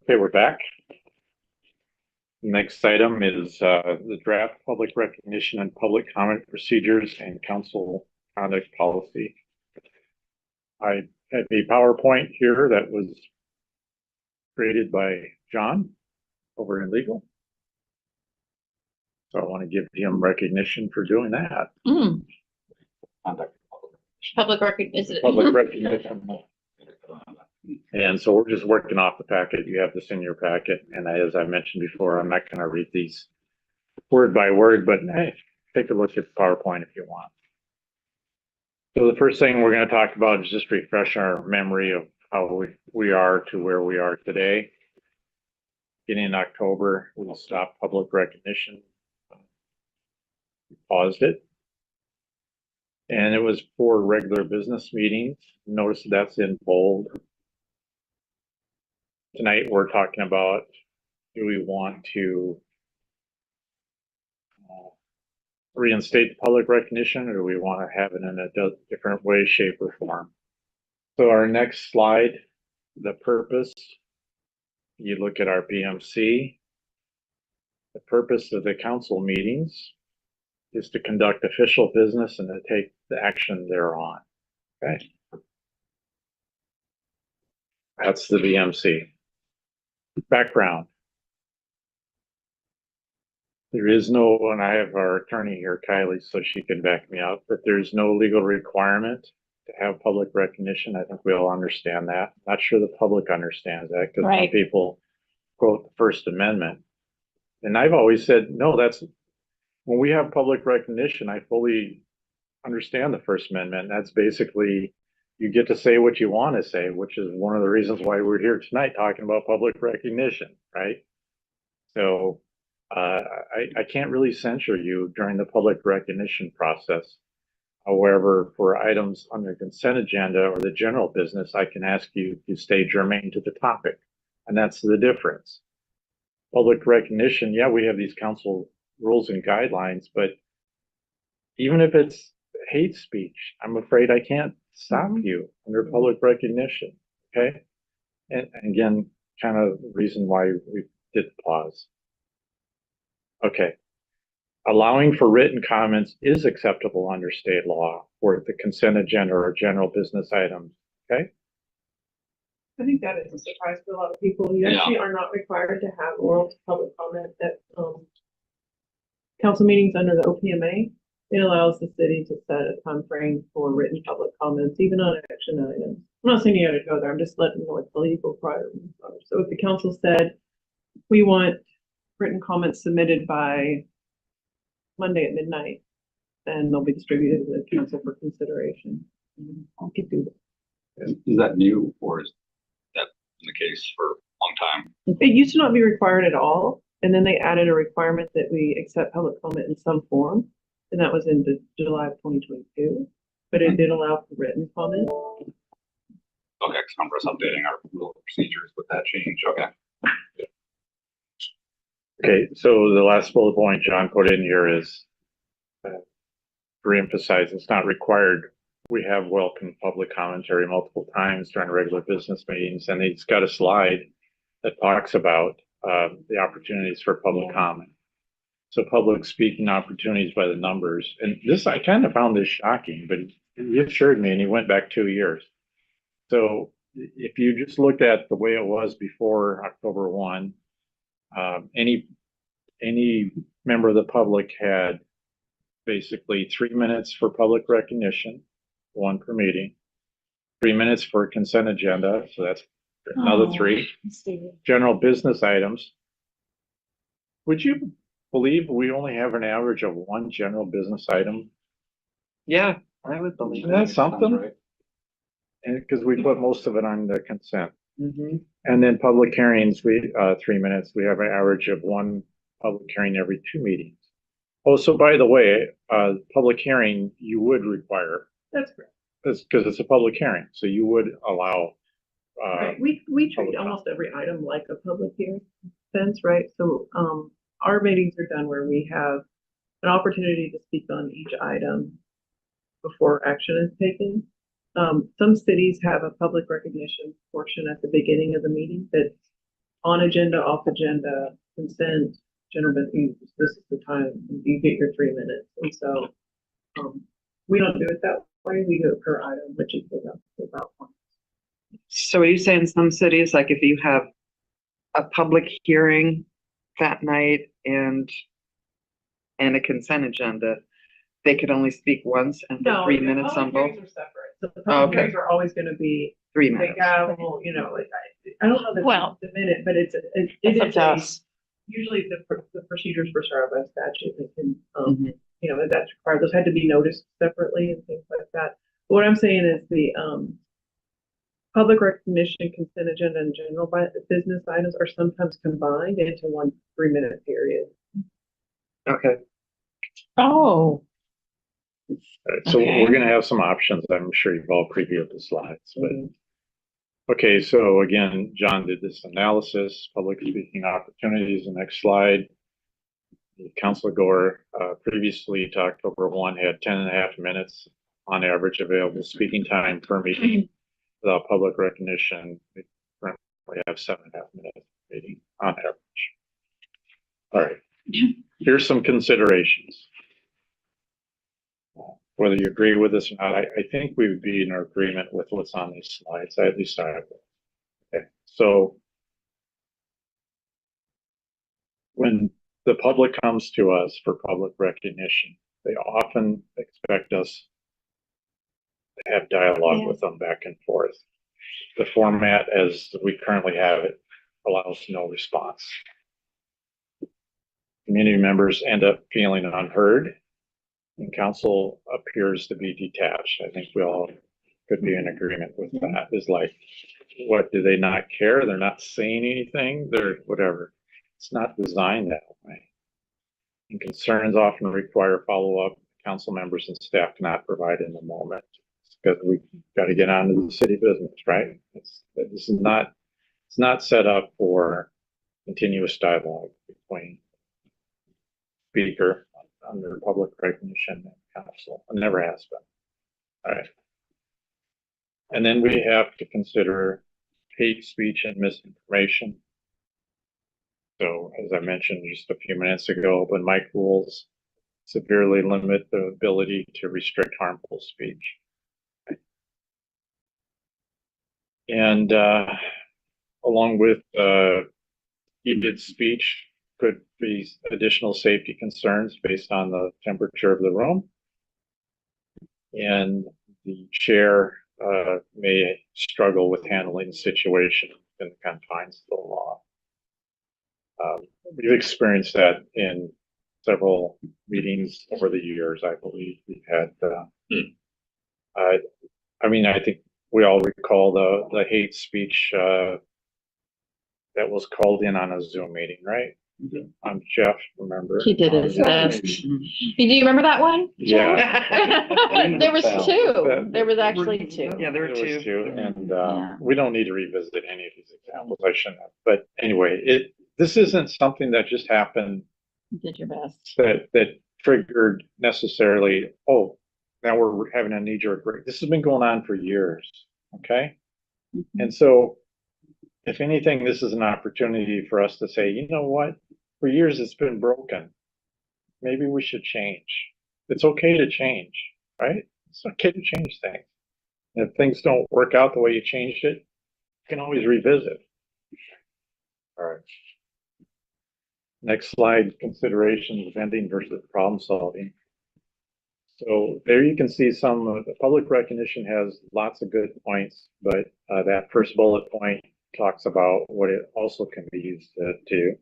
Okay, we're back. Next item is the draft public recognition and public comment procedures and council conduct policy. I had a PowerPoint here that was created by John over in legal. So I want to give him recognition for doing that. Public record, is it? Public recognition. And so we're just working off the packet. You have this in your packet. And as I mentioned before, I'm not going to read these word by word, but hey, take a look at the PowerPoint if you want. So the first thing we're going to talk about is just refresh our memory of how we are to where we are today. Beginning in October, we stopped public recognition. We paused it. And it was for regular business meetings. Notice that's in bold. Tonight, we're talking about, do we want to reinstate the public recognition, or do we want to have it in a different way, shape, or form? So our next slide, the purpose, you look at our BMC. The purpose of the council meetings is to conduct official business and to take the action thereon. Okay. That's the BMC. Background. There is no, and I have our attorney here, Kylie, so she can back me up, but there's no legal requirement to have public recognition. I think we all understand that. Not sure the public understands that because some people quote the First Amendment. And I've always said, no, that's when we have public recognition, I fully understand the First Amendment. That's basically you get to say what you want to say, which is one of the reasons why we're here tonight talking about public recognition, right? So I can't really censure you during the public recognition process. However, for items on the consent agenda or the general business, I can ask you to stay germane to the topic. And that's the difference. Public recognition, yeah, we have these council rules and guidelines, but even if it's hate speech, I'm afraid I can't stop you under public recognition, okay? And again, kind of the reason why we did the pause. Okay. Allowing for written comments is acceptable under state law for the consent agenda or general business items, okay? I think that is a surprise for a lot of people. You actually are not required to have oral public comment at council meetings under the OPMA. It allows the city to set a time frame for written public comments, even on action items. I'm not saying you have to go there. I'm just letting you know what the legal requirements are. So if the council said, we want written comments submitted by Monday at midnight, then they'll be distributed to the council for consideration. I could do that. Is that new, or is that been the case for a long time? It used to not be required at all, and then they added a requirement that we accept public comment in some form, and that was in July of 2022. But it did allow for written comment. Okay, because I'm just updating our rule procedures with that change. Okay. Okay, so the last bullet point John put in here is reemphasize it's not required. We have welcomed public commentary multiple times during regular business meetings, and he's got a slide that talks about the opportunities for public comment. So public speaking opportunities by the numbers. And this, I kind of found this shocking, but he assured me, and he went back 2 years. So if you just looked at the way it was before October 1, any member of the public had basically 3 minutes for public recognition, 1 per meeting, 3 minutes for consent agenda, so that's another 3. General business items. Would you believe we only have an average of 1 general business item? Yeah, I would believe Isn't that something? And because we put most of it on the consent. And then public hearings, we 3 minutes. We have an average of 1 public hearing every 2 meetings. Oh, so by the way, public hearing you would require. That's correct. Because it's a public hearing, so you would allow. Right. We treat almost every item like a public hearing sense, right? So our meetings are done where we have an opportunity to speak on each item before action is taken. Some cities have a public recognition portion at the beginning of the meeting that's on agenda, off agenda, consent, general business, this is the time, you get your 3 minutes. And so, we don't do it that way, we do it per item, which is about one. So are you saying some cities, like if you have a public hearing that night and a consent agenda, they could only speak once and for No, 3 the minutes on public both? hearings are separate. So the public Okay. hearings are always gonna be 3 the minutes. gavel, you know, like, I don't know Well, the minute, but it It's up is to a, us. usually the procedures for SARA by statute, they can, Mhm. you know, that's required, those had to be noticed separately and things like that. But what I'm saying is the, public recognition, consent agenda, and general business items are sometimes combined into one 3 minute period. Okay. Oh. All right, so Okay. we're gonna have some options. I'm sure you've all previewed the slides, but. Okay, so again, John did this analysis, public speaking opportunities, the next slide. Councilor Gore previously to October 1 had 10.5 minutes on average available speaking time per meeting without public recognition. We currently have 7.5 minutes per meeting on average. All right, here's some considerations. Whether you agree with this or not, I think we would be in agreement with what's on these slides. At least I have. Okay, so when the public comes to us for public recognition, they often expect us to have dialogue with them back and forth. The format as we currently have it allows no response. Community members end up feeling unheard, and council appears to be detached. I think we all could be in agreement with that. Is like, what, do they not care? They're not saying anything? They're whatever. It's not designed that way. And concerns often require follow-up. Council members and staff cannot provide in the moment because we got to get on to the city business, right? It's not set up for continuous dialogue between speaker under public recognition and council. It never has been. All right. And then we have to consider hate speech and misinformation. So as I mentioned just a few minutes ago, open mic rules severely limit the ability to restrict harmful speech. And along with heated speech could be additional safety concerns based on the temperature of the room. And the chair may struggle with handling the situation in the confines of the law. We've experienced that in several meetings over the years. I believe we've had, I mean, I think we all recall the hate speech that was called in on a Zoom meeting, right? I'm Jeff, remember? He did his best. Do you remember that one? Yeah. There was two. There was actually two. Yeah, there were two. And we don't need to revisit any of these examples. I shouldn't have. But anyway, this isn't something that just happened. You did your best. That triggered necessarily, oh, now we're having a knee-jerk break. This has been going on for years, okay? Mm-hmm. And so, if anything, this is an opportunity for us to say, you know what? For years it's been broken. Maybe we should change. It's okay to change, right? It's okay to change things. And if things don't work out the way you changed it, you can always revisit. All right. Next slide, considerations of vending versus problem solving. So there you can see some of the public recognition has lots of good points, but that first bullet point talks about what it also can be used to do.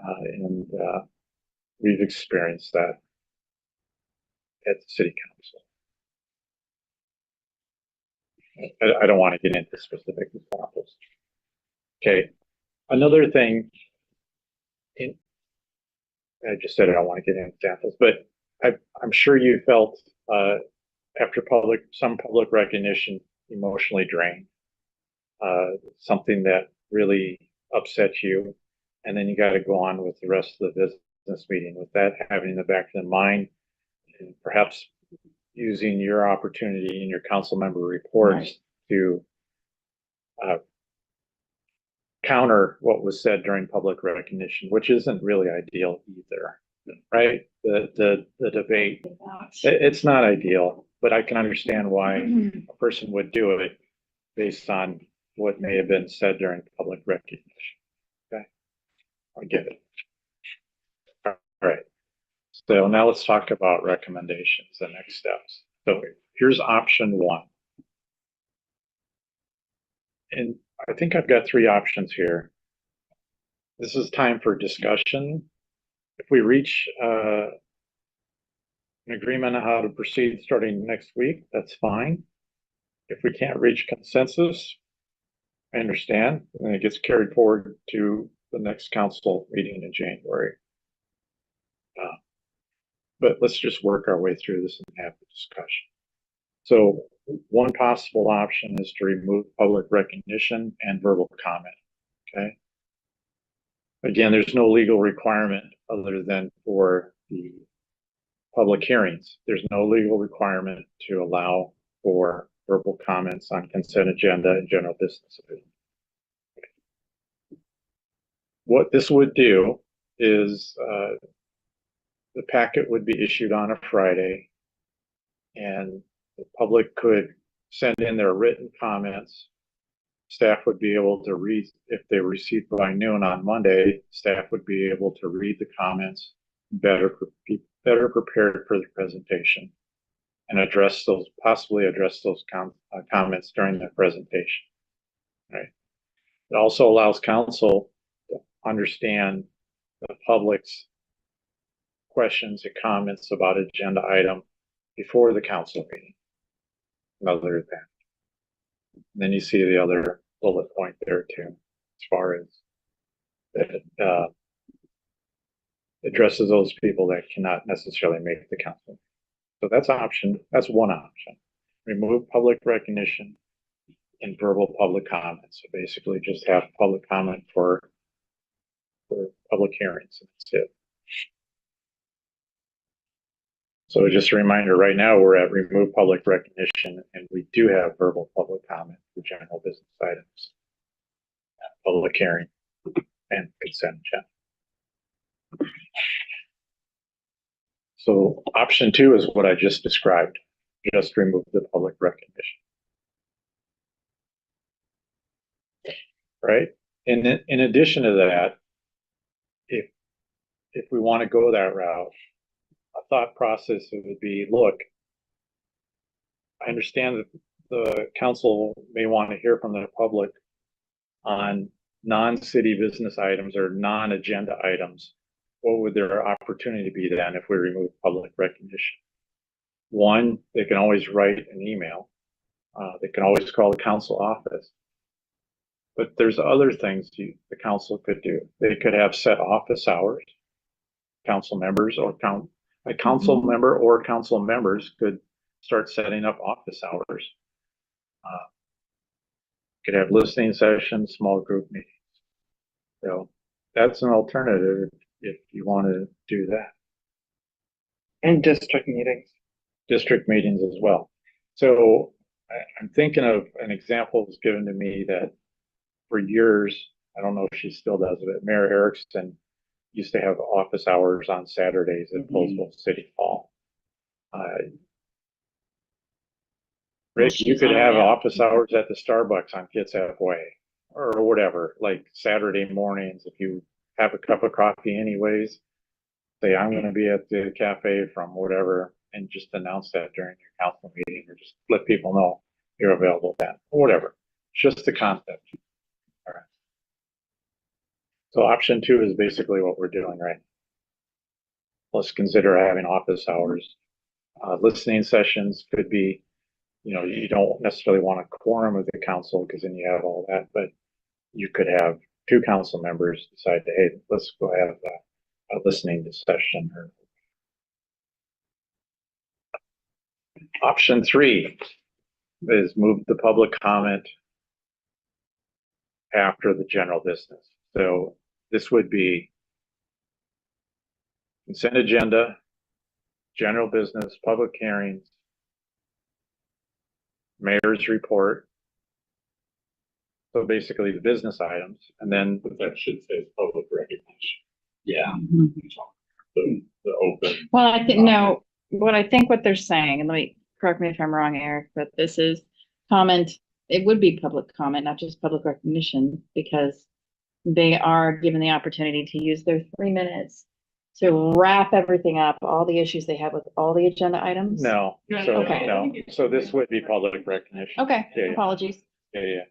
And we've experienced that at the city council. I don't want to get into specific examples. Okay, another thing, I just said I don't want to get into examples, but I'm sure you felt after some public recognition emotionally drained. Something that really upset you, and then you got to go on with the rest of the business meeting with that having in the back of the mind, and perhaps using your opportunity in your council member reports to counter what was said during public recognition, which isn't really ideal either, right? The debate, it's not ideal, but I can understand why a person would do it based on what may have been said during public recognition. Okay, I get it. All right. So now let's talk about recommendations and next steps. So here's option one. And I think I've got three options here. This is time for discussion. If we reach an agreement on how to proceed starting next week, that's fine. If we can't reach consensus, I understand, and it gets carried forward to the next council meeting in January. But let's just work our way through this and have the discussion. So one possible option is to remove public recognition and verbal comment, okay? Again, there's no legal requirement other than for the public hearings. There's no legal requirement to allow for verbal comments on consent agenda and general business. What this would do is the packet would be issued on a Friday, and the public could send in their written comments. Staff would be able to read, if they were received by noon on Monday, staff would be able to read the comments, be better prepared for the presentation, and possibly address those comments during the presentation. Right. It also allows council to understand the public's questions and comments about agenda item before the council meeting. Another thing. And then you see the other bullet point there too, as far as it addresses those people that cannot necessarily make the council. So that's one option. Remove public recognition and verbal public comments. So basically just have public comment for public hearings. That's it. So just a reminder, right now we're at remove public recognition, and we do have verbal public comment for general business items, public hearing, and consent agenda. So option two is what I just described, just remove the public recognition. Right? And in addition to that, if we want to go that route, a thought process would be, look, I understand that the council may want to hear from the public on non-city business items or non-agenda items. What would their opportunity be then if we remove public recognition? One, they can always write an email. They can always call the council office. But there's other things the council could do. They could have set office hours. Council members or a council member or council members could start setting up office hours. Could have listening sessions, small group meetings. So that's an alternative if you want to do that. And district meetings. District meetings as well. So I'm thinking of an example was given to me that for years, I don't know if she still does it, Mayor Erickson used to have office hours on Saturdays at Postville City Hall. Rick, you could have office hours at the Starbucks on Kitsap Way or whatever, like Saturday mornings. If you have a cup of coffee anyways, say, I'm going to be at the cafe from whatever, and just announce that during your council meeting, or just let people know you're available then, or whatever. It's just the concept. All right. So option two is basically what we're doing, right? Let's consider having office hours. Listening sessions could be, you don't necessarily want a quorum of the council because then you have all that, but you could have two council members decide to, hey, let's go have a listening session. Option three is move the public comment after the general business. So this would be consent agenda, general business, public hearings, mayor's report. So basically the business items, and then But that should say public recognition. Yeah. The open. Well, I think, no, what they're saying, and let me, correct me if I'm wrong, Eric, but this is comment, it would be public comment, not just public recognition, because they are given the opportunity to use their 3 minutes to wrap everything up, all the issues they have with all the agenda items. no, so, Okay. no, so this would be public recognition. Okay, Yeah, yeah. apologies. Yeah.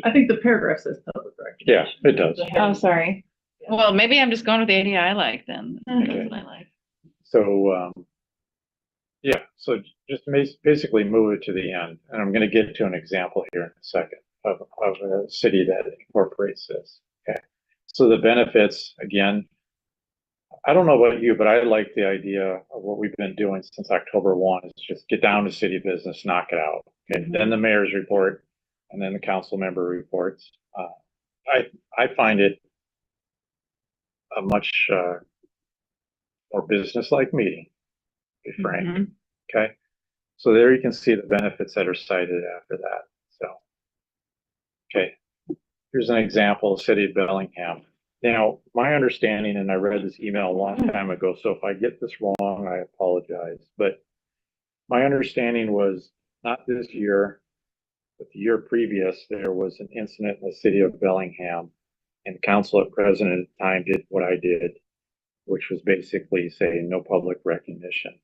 I think the paragraph says public record. Yeah, it does. Oh, sorry. Well, maybe I'm just going with the idea I like then. Okay. That's what I like. So, yeah, so just basically move it to the end. And I'm going to get to an example here in a second of a city that incorporates this. Okay. So the benefits, again, I don't know about you, but I like the idea of what we've been doing since October 1 is just get down to city business, knock it out. Okay. Then the mayor's report, and then the council member reports. I find it a much more business-like meeting, to be frank. Okay, so there you can see the benefits that are cited after that. So, okay, here's an example of City of Bellingham. Now, my understanding, and I read this email a long time ago, so if I get this wrong, I apologize. But my understanding was not this year, but the year previous, there was an incident in the City of Bellingham, and the council president at the time did what I did, which was basically say no public recognition.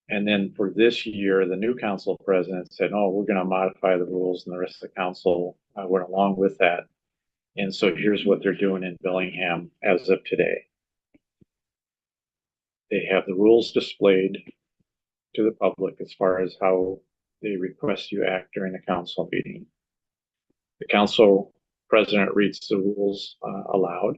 And then for this year, the new council president said, oh, we're going to modify the rules, and the rest of the council went along with that. And so here's what they're doing in Bellingham as of today. They have the rules displayed to the public as far as how they request you act during the council meeting. The council president reads the rules aloud.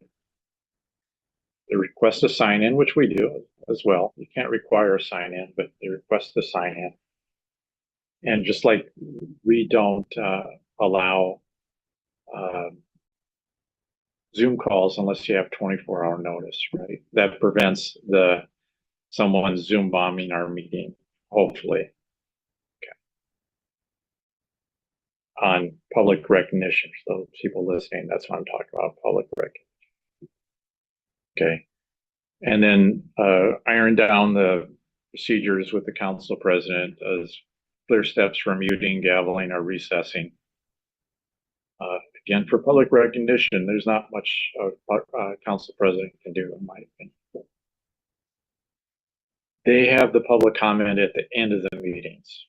They request a sign in, which we do as well. You can't require a sign in, but they request a sign in. And just like we don't allow Zoom calls unless you have 24-hour notice, right? That prevents someone Zoom bombing our meeting, hopefully. Okay. On public recognition, so people listening, that's what I'm talking about, public recognition. Okay. And then iron down the procedures with the council president as clear steps for muting, gaveling, or recessing. Again, for public recognition, there's not much council president can do, in my opinion. They have the public comment at the end of the meetings,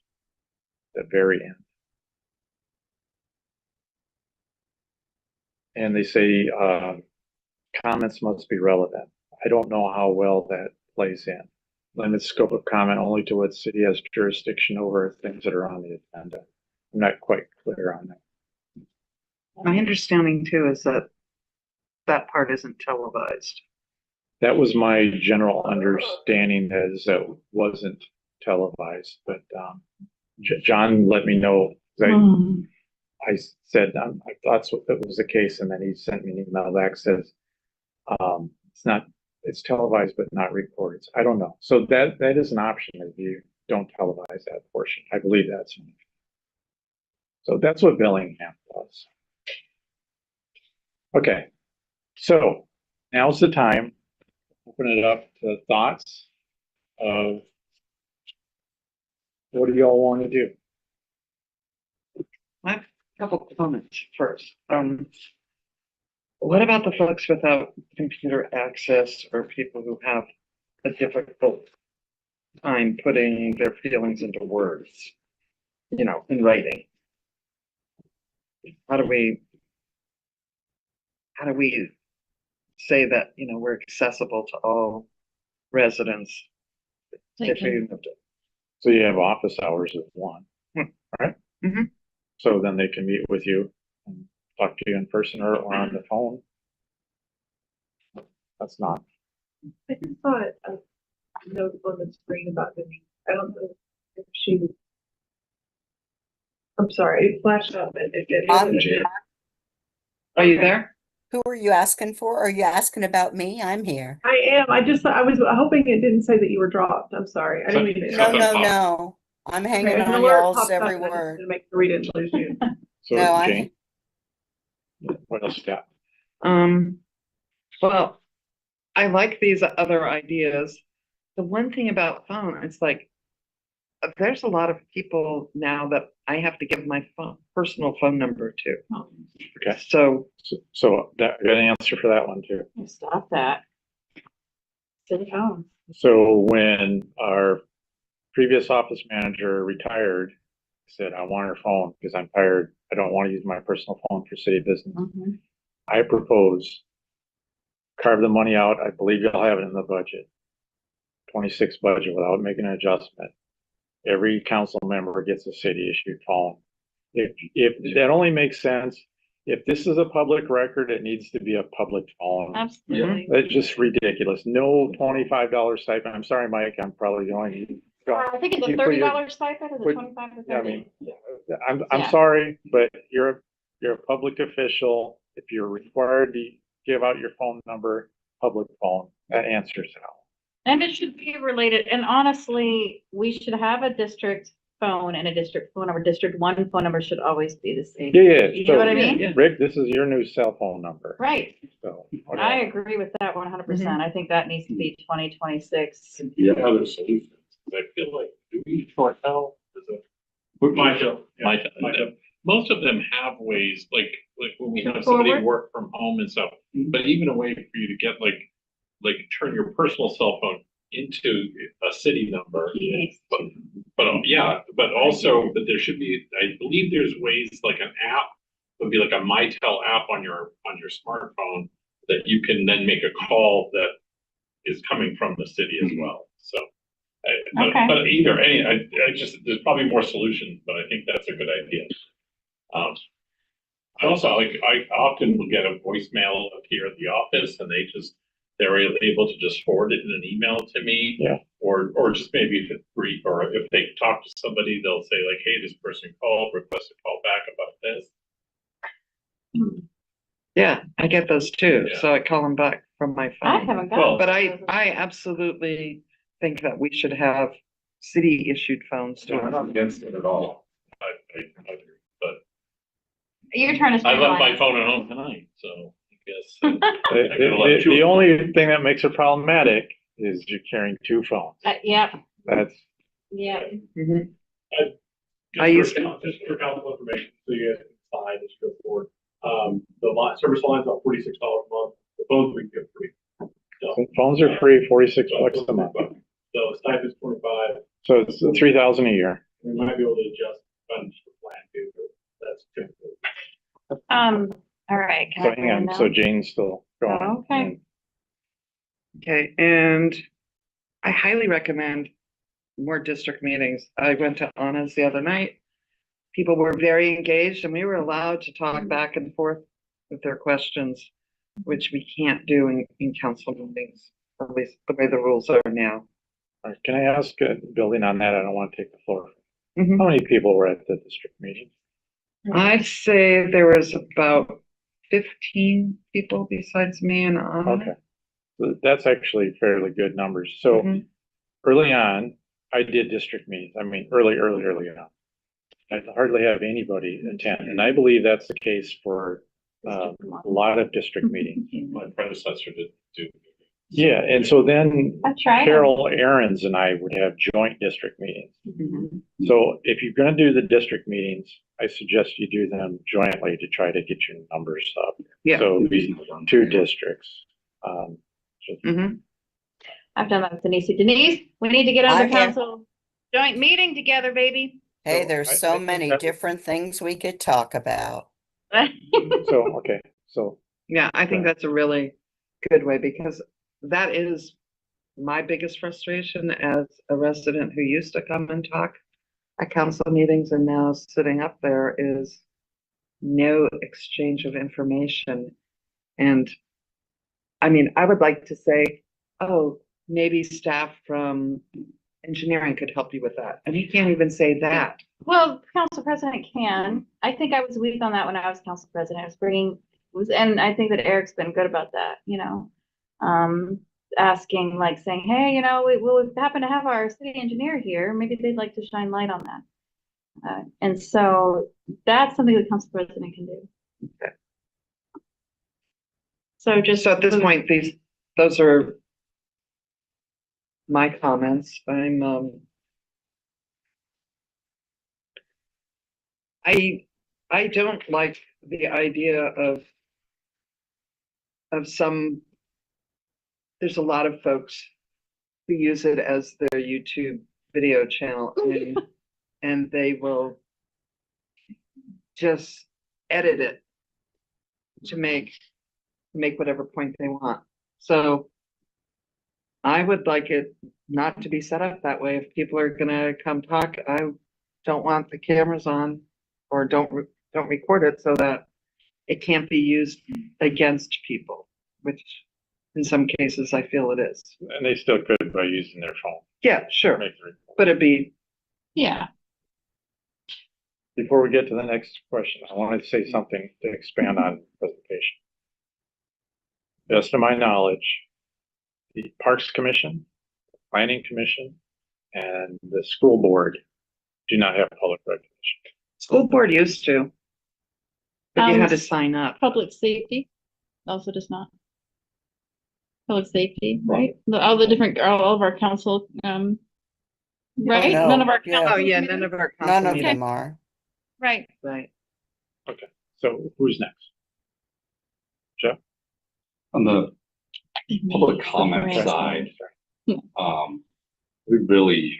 the very end. And they say comments must be relevant. I don't know how well that plays in. Limit scope of comment only to what city has jurisdiction over things that are on the agenda. I'm not quite clear on that. My understanding too is that that part isn't televised. That was my general understanding, is that wasn't televised, but John let me know. I said I thought that was the case, and then he sent me an email back says it's televised but not recorded. I don't know. So that is an option if you don't televise that portion. I believe that's an option. So that's what Bellingham does. Okay, so now's the time. Open it up to thoughts of what do y'all want to do? I have a couple comments first. What about the folks without computer access or people who have a difficult time putting their feelings into words, in writing? How do we say that, we're accessible to all residents? So you have office hours of 1, right? Mm-hmm. So then they can meet with you and talk to you in person or on the phone. That's not. I just saw a note on the screen about Denise. I don't know if she was. I'm sorry, it flashed up. Are you there? Who are you asking for? Are you asking about me? I'm here. I am. I was hoping it didn't say that you were dropped. I'm sorry. I didn't mean to. No. I'm hanging on alert y'all's popped up every and I just word. didn't make sure we didn't lose you. So No, Jane? What else you got? Well, I like these other ideas. The one thing about phone, it's like, there's a lot of people now that I have to give my personal phone number to. Okay. So that I got an answer for that one too. Stop that. City phone. So when our previous office manager retired, said, I want her phone because I'm tired. I don't want to use my personal phone for city business. Mm-hmm. I propose carve the money out. I believe you'll have it in the budget. 26 budget without making an adjustment. Every council member gets a city issued phone. If that only makes sense, if this is a public record, it needs to be a public phone. Absolutely. That's just ridiculous. No $25 stipend. I'm sorry, Mike, I'm probably going. I think it's a You put your- $30 stipend, is it put- 25 to 30? Yeah, I mean, I'm Yeah. sorry, but you're a public official. If you're required to give out your phone number, public phone, that answers it all. And it should be related, and honestly, we should have a district phone and a district phone number. District 1 phone number should always be the same. Yeah. You know what I mean? Rick, this is your new cell phone number. Right. So. I agree with that 100%. I think that needs to be 2026. Yeah, other solutions. I feel like, do we foretell? Most of them have ways, like when we have somebody Forward. work from home and stuff, but even a way for you to get like turn your personal cell phone into a city number. But also, but there should be, I believe there's ways like an app, would be like a MyTel app on your smartphone that you can then make a call that is coming from the city as well. So. But either, I just, there's probably more solutions, but I think that's a good idea. I also, I often will get a voicemail up here at the office and they're able to just forward it in an email to me. Yeah. Or just maybe if it's brief, or if they talk to somebody, they'll say like, hey, this person called, request a call back about this. yeah, I get those too. Yeah. So I call them back from my phone. I haven't got But I absolutely think that we should have city issued phones too. I'm not against it at all. I agree, but You're trying to. I left my phone at home tonight, so I guess. The only thing that makes it problematic is you're carrying 2 phones. Yep. That's. Yeah. I used to. Just for council information, so you guys can decide as you go forward. The service line's about $46 a month. The phones we can get free. So, Phones are free, 46 bucks a month. So stipend's 25. So it's 3,000 a year. We might be able to adjust funds for plan too, but that's good. All right. Can So I bring hang it on, so down? Jane's still going. Okay. Okay, and I highly recommend more district meetings. I went to Anna's the other night. People were very engaged and we were allowed to talk back and forth with their questions, which we can't do in council meetings, at least the way the rules are now. All right, can I ask, building on that, I don't want to take the floor. Mhm. How many people were at the district meeting? I'd say there was about 15 people besides me and Anna. Okay. So that's actually fairly good numbers. So early on, I did district meetings. I mean, early on. I hardly have anybody attend, and I believe that's the case for a lot of district meetings. My predecessor did do. Yeah, and so then I tried. Carol Aarons and I would have joint district meetings. So if you're gonna do the district meetings, I suggest you do them jointly to try to get your numbers up. Yeah. So it'd be 2 districts. I've done that with Denise. Denise, we need to get on I the have- council joint meeting together, baby. Hey, So there's I so think many that- different things we could talk about. So, okay, so Yeah, I think that's a really good way because that is my biggest frustration as a resident who used to come and talk at council meetings and now sitting up there is no exchange of information. And I mean, I would like to say, oh, maybe staff from engineering could help you with that. And you can't even say that. Well, council president can. I think I was weak on that when I was council president. I was and I think that Eric's been good about that, asking, like saying, hey, we happen to have our city engineer here. Maybe they'd like to shine light on that. And so that's something the council president can do. Okay. So just. So at this point, those are my comments. I don't like the idea of some, there's a lot of folks who use it as their YouTube video channel and they will just edit it to make whatever point they want. So I would like it not to be set up that way. If people are gonna come talk, I don't want the cameras on or don't record it so that it can't be used against people, which in some cases I feel it is. And they still could by using their phone. Yeah, sure. Make the report. But it'd be, Yeah. Before we get to the next question, I wanted to say something to expand on presentation. Best of my knowledge, the Parks Commission, Planning Commission, and the school board do not have public recognition. school board used to, but you had to sign up. Public safety also does not. Public safety, right? All of our council, right? No, None of our. yeah. Oh, yeah, council none of our. None of council them meetings. are. Right. Right. Okay, so who's next? Jeff? On the public comment side, we're really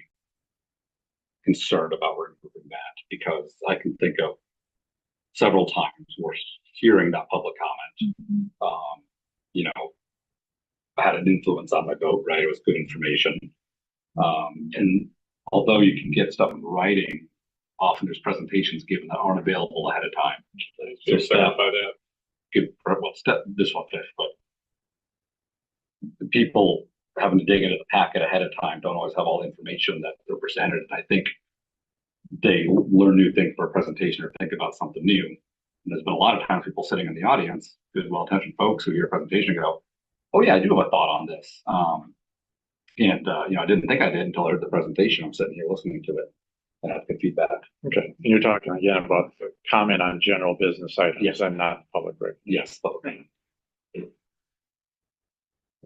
concerned about removing that because I can think of several times where hearing that public comment, you know, had an influence on my vote, right? It was good information. And although you can get stuff in writing, often there's presentations given that aren't available ahead of time. So staff could, well, this one fifth, but the people having to dig into the packet ahead of time don't always have all the information that they're presented. And I think they learn new things for a presentation or think about something new. And there's been a lot of times people sitting in the audience, good, well-intentioned folks who hear a presentation and go, oh yeah, I do have a thought on this. You know, I didn't think I did until I heard the presentation. I'm sitting here listening to it and have good feedback. Okay, and you're talking again about the comment on general business items. Yes. I'm not public record. Yes, public.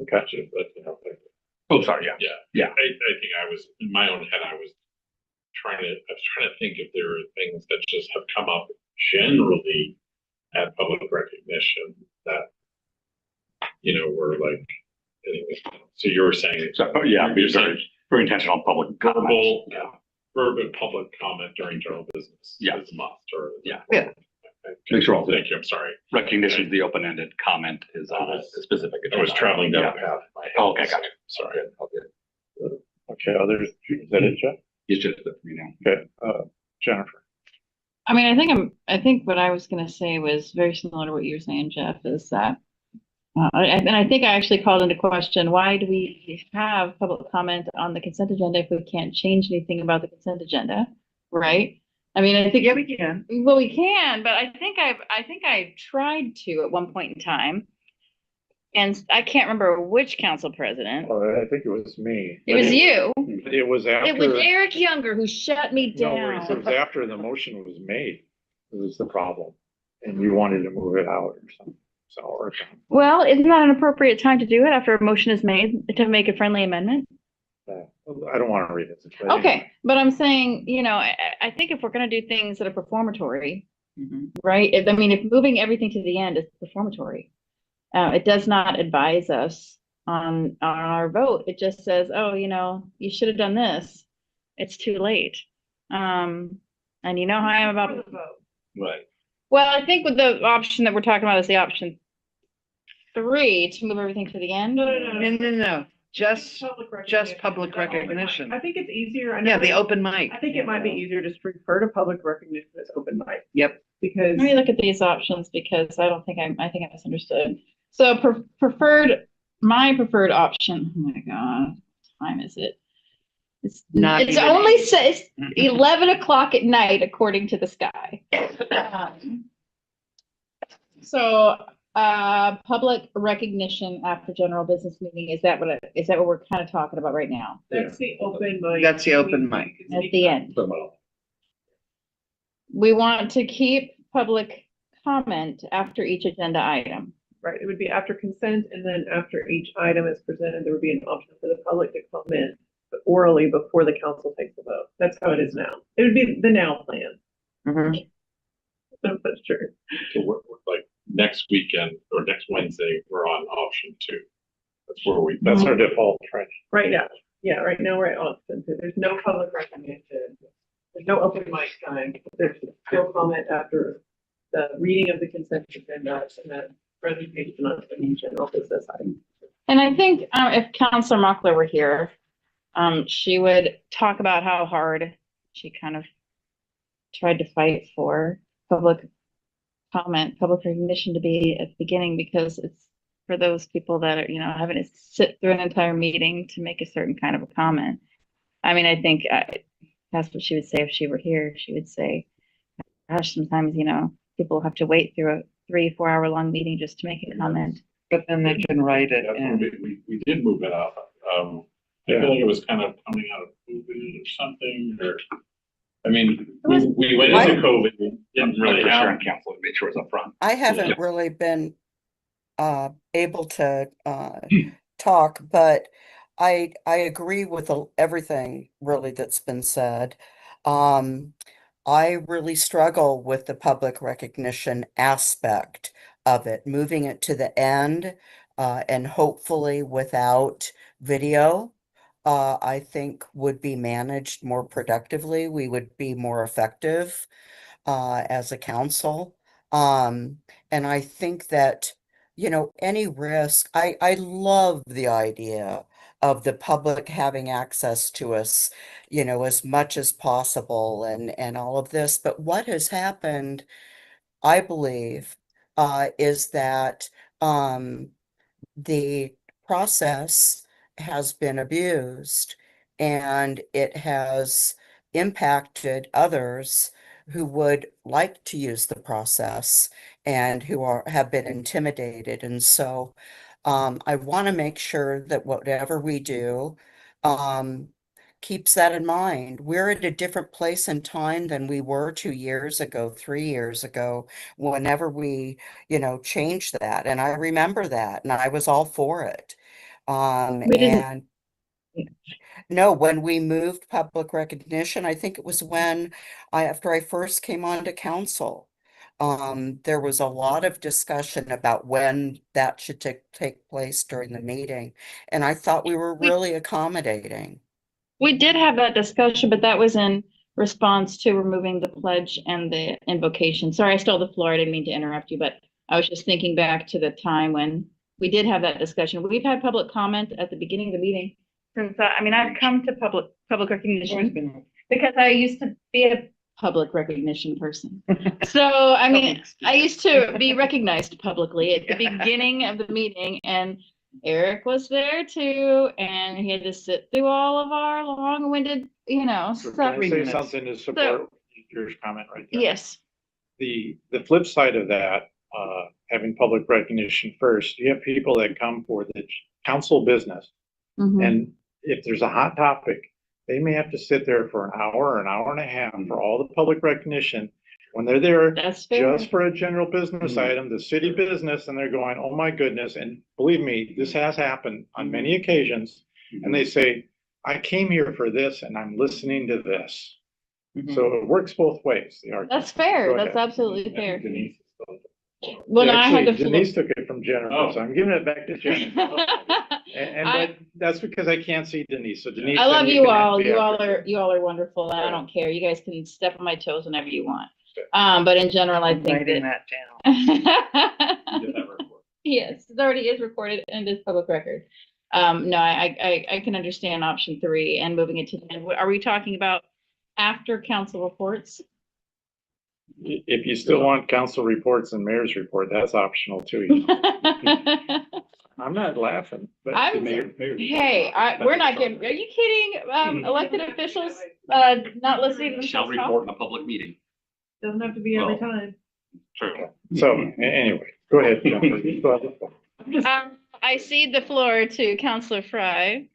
Okay. Oh, sorry, yeah. Yeah. I think I was, in my own head, I was trying to think if there are things that just have come up generally at public recognition that, you know, were like, anyway, so you were saying. So, yeah, you're saying very intentional public verbal, comment. verbal public comment during general business. Yeah. Is a must, or. Yeah. Yeah. Make sure all Thank you, I'm sorry. recognition of the open-ended comment is on a specific. I was traveling down Yeah. the path. in my head. Oh, okay, got it. Sorry. Okay, others, is that it, Jeff? It's just that for me now. Okay, Jennifer. I mean, I think what I was gonna say was very similar to what you were saying, Jeff, is that and I think I actually called into question, why do we have public comment on the consent agenda if we can't change anything about the consent agenda, right? I mean, I think. Yeah, we can. Well, we can, but I think I tried to at one point in time. And I can't remember which council president. Oh, I think it was me. It was you. It was after. It was Eric Younger who shut me No down. worries, it was after the motion was made. It was the problem. And you wanted to move it out or something. So, or Well, isn't that an appropriate time to do it after a motion is made to make a friendly amendment? I don't want to read it. Okay, but I'm saying, you know, I think if we're gonna do things that are performatory, right? I mean, if moving everything to the end is performatory, it does not advise us on our vote. It just says, oh, you know, you should have done this. It's too late. And you know how I am about the vote. Right. Well, I think with the option that we're talking about is the option 3 to move everything to the end. No. Just public recognition. I think it's easier. Yeah, the open mic. I think it might be easier just to refer to public recognition as open mic. Yep. Because. Let me look at these options because I think I misunderstood. So my preferred option, oh my God, what time is it? It's only says 11 o'clock at night, according to the sky. So public recognition after general business meeting, is that what we're kind of talking about right now? That's the open mic. That's the open mic. At the end. we want to keep public comment after each agenda item. Right, it would be after consent, and then after each item is presented, there would be an option for the public to comment orally before the council takes the vote. That's how it is now. It would be the now plan. But sure. So we're like next weekend or next Wednesday, we're on option 2. That's where that's our default, right? Right now, yeah, right now we're at option 2. There's no public recognition. There's no open mic time. There's still comment after the reading of the consent agenda and then presentation on the general business item. And I think if Councilor Mockler were here, she would talk about how hard she kind of tried to fight for public comment, public recognition to be at the beginning, because it's for those people that are, having to sit through an entire meeting to make a certain kind of a comment. I mean, I think that's what she would say if she were here. She would say, gosh, sometimes, people have to wait through a 3-4 hour long meeting just to make a comment. But then they can write it. And We did move it up. I feel like it was kind of coming out of COVID or something, or, I mean, we went into COVID, we didn't really have. Council to make sure it's up front. I haven't really been able to talk, but I agree with everything really that's been said. I really struggle with the public recognition aspect of it, moving it to the end, and hopefully without video, I think would be managed more productively. We would be more effective as a council. And I think that, any risk, I love the idea of the public having access to us, as much as possible and all of this. But what has happened, I believe, is that the process has been abused and it has impacted others who would like to use the process and who have been intimidated. And so I want to make sure that whatever we do keeps that in mind. We're at a different place in time than we were 2 years ago, 3 years ago, whenever we, changed that. And I remember that, and I was all for it. And no, when we moved public recognition, I think it was after I first came on to council, there was a lot of discussion about when that should take place during the meeting. And I thought we were really accommodating. We did have that discussion, but that was in response to removing the pledge and the invocation. Sorry, I stole the floor. I didn't mean to interrupt you, but I was just thinking back to the time when we did have that discussion. We've had public comment at the beginning of the meeting since, I've come to public recognition because I used to be a public recognition person. So, I used to be recognized publicly at the beginning of the meeting, and Eric was there too, and he had to sit through all of our long-winded, stuff. Can I say something to support your comment right there? Yes. The flip side of that, having public recognition first, you have people that come for the council business. And if there's a hot topic, they may have to sit there for an hour or an hour and a half for all the public recognition. When they're there just for a general business item, the city business, and they're going, oh my goodness. And believe me, this has happened on many occasions. And they say, I came here for this and I'm listening to this. So it works both ways. That's fair. That's absolutely fair. Well, actually, Denise took it from Jennifer, so I'm giving it back to Jennifer. But that's because I can't see Denise. So Denise, I love you all. You all are wonderful. I don't care. You guys can step on my toes whenever you want. But in general, I think that down. Yes, it already is recorded and it is public record. No, I can understand option 3 and moving it to the end. Are we talking about after council reports? If you still want council reports and mayor's report, that's optional too. I'm not laughing, but we're not getting. Are you kidding? Elected officials not listening to themselves Shall report in a public meeting. Doesn't have to be every time. True. So anyway, go ahead, Jennifer. I cede the floor to Councilor Fry.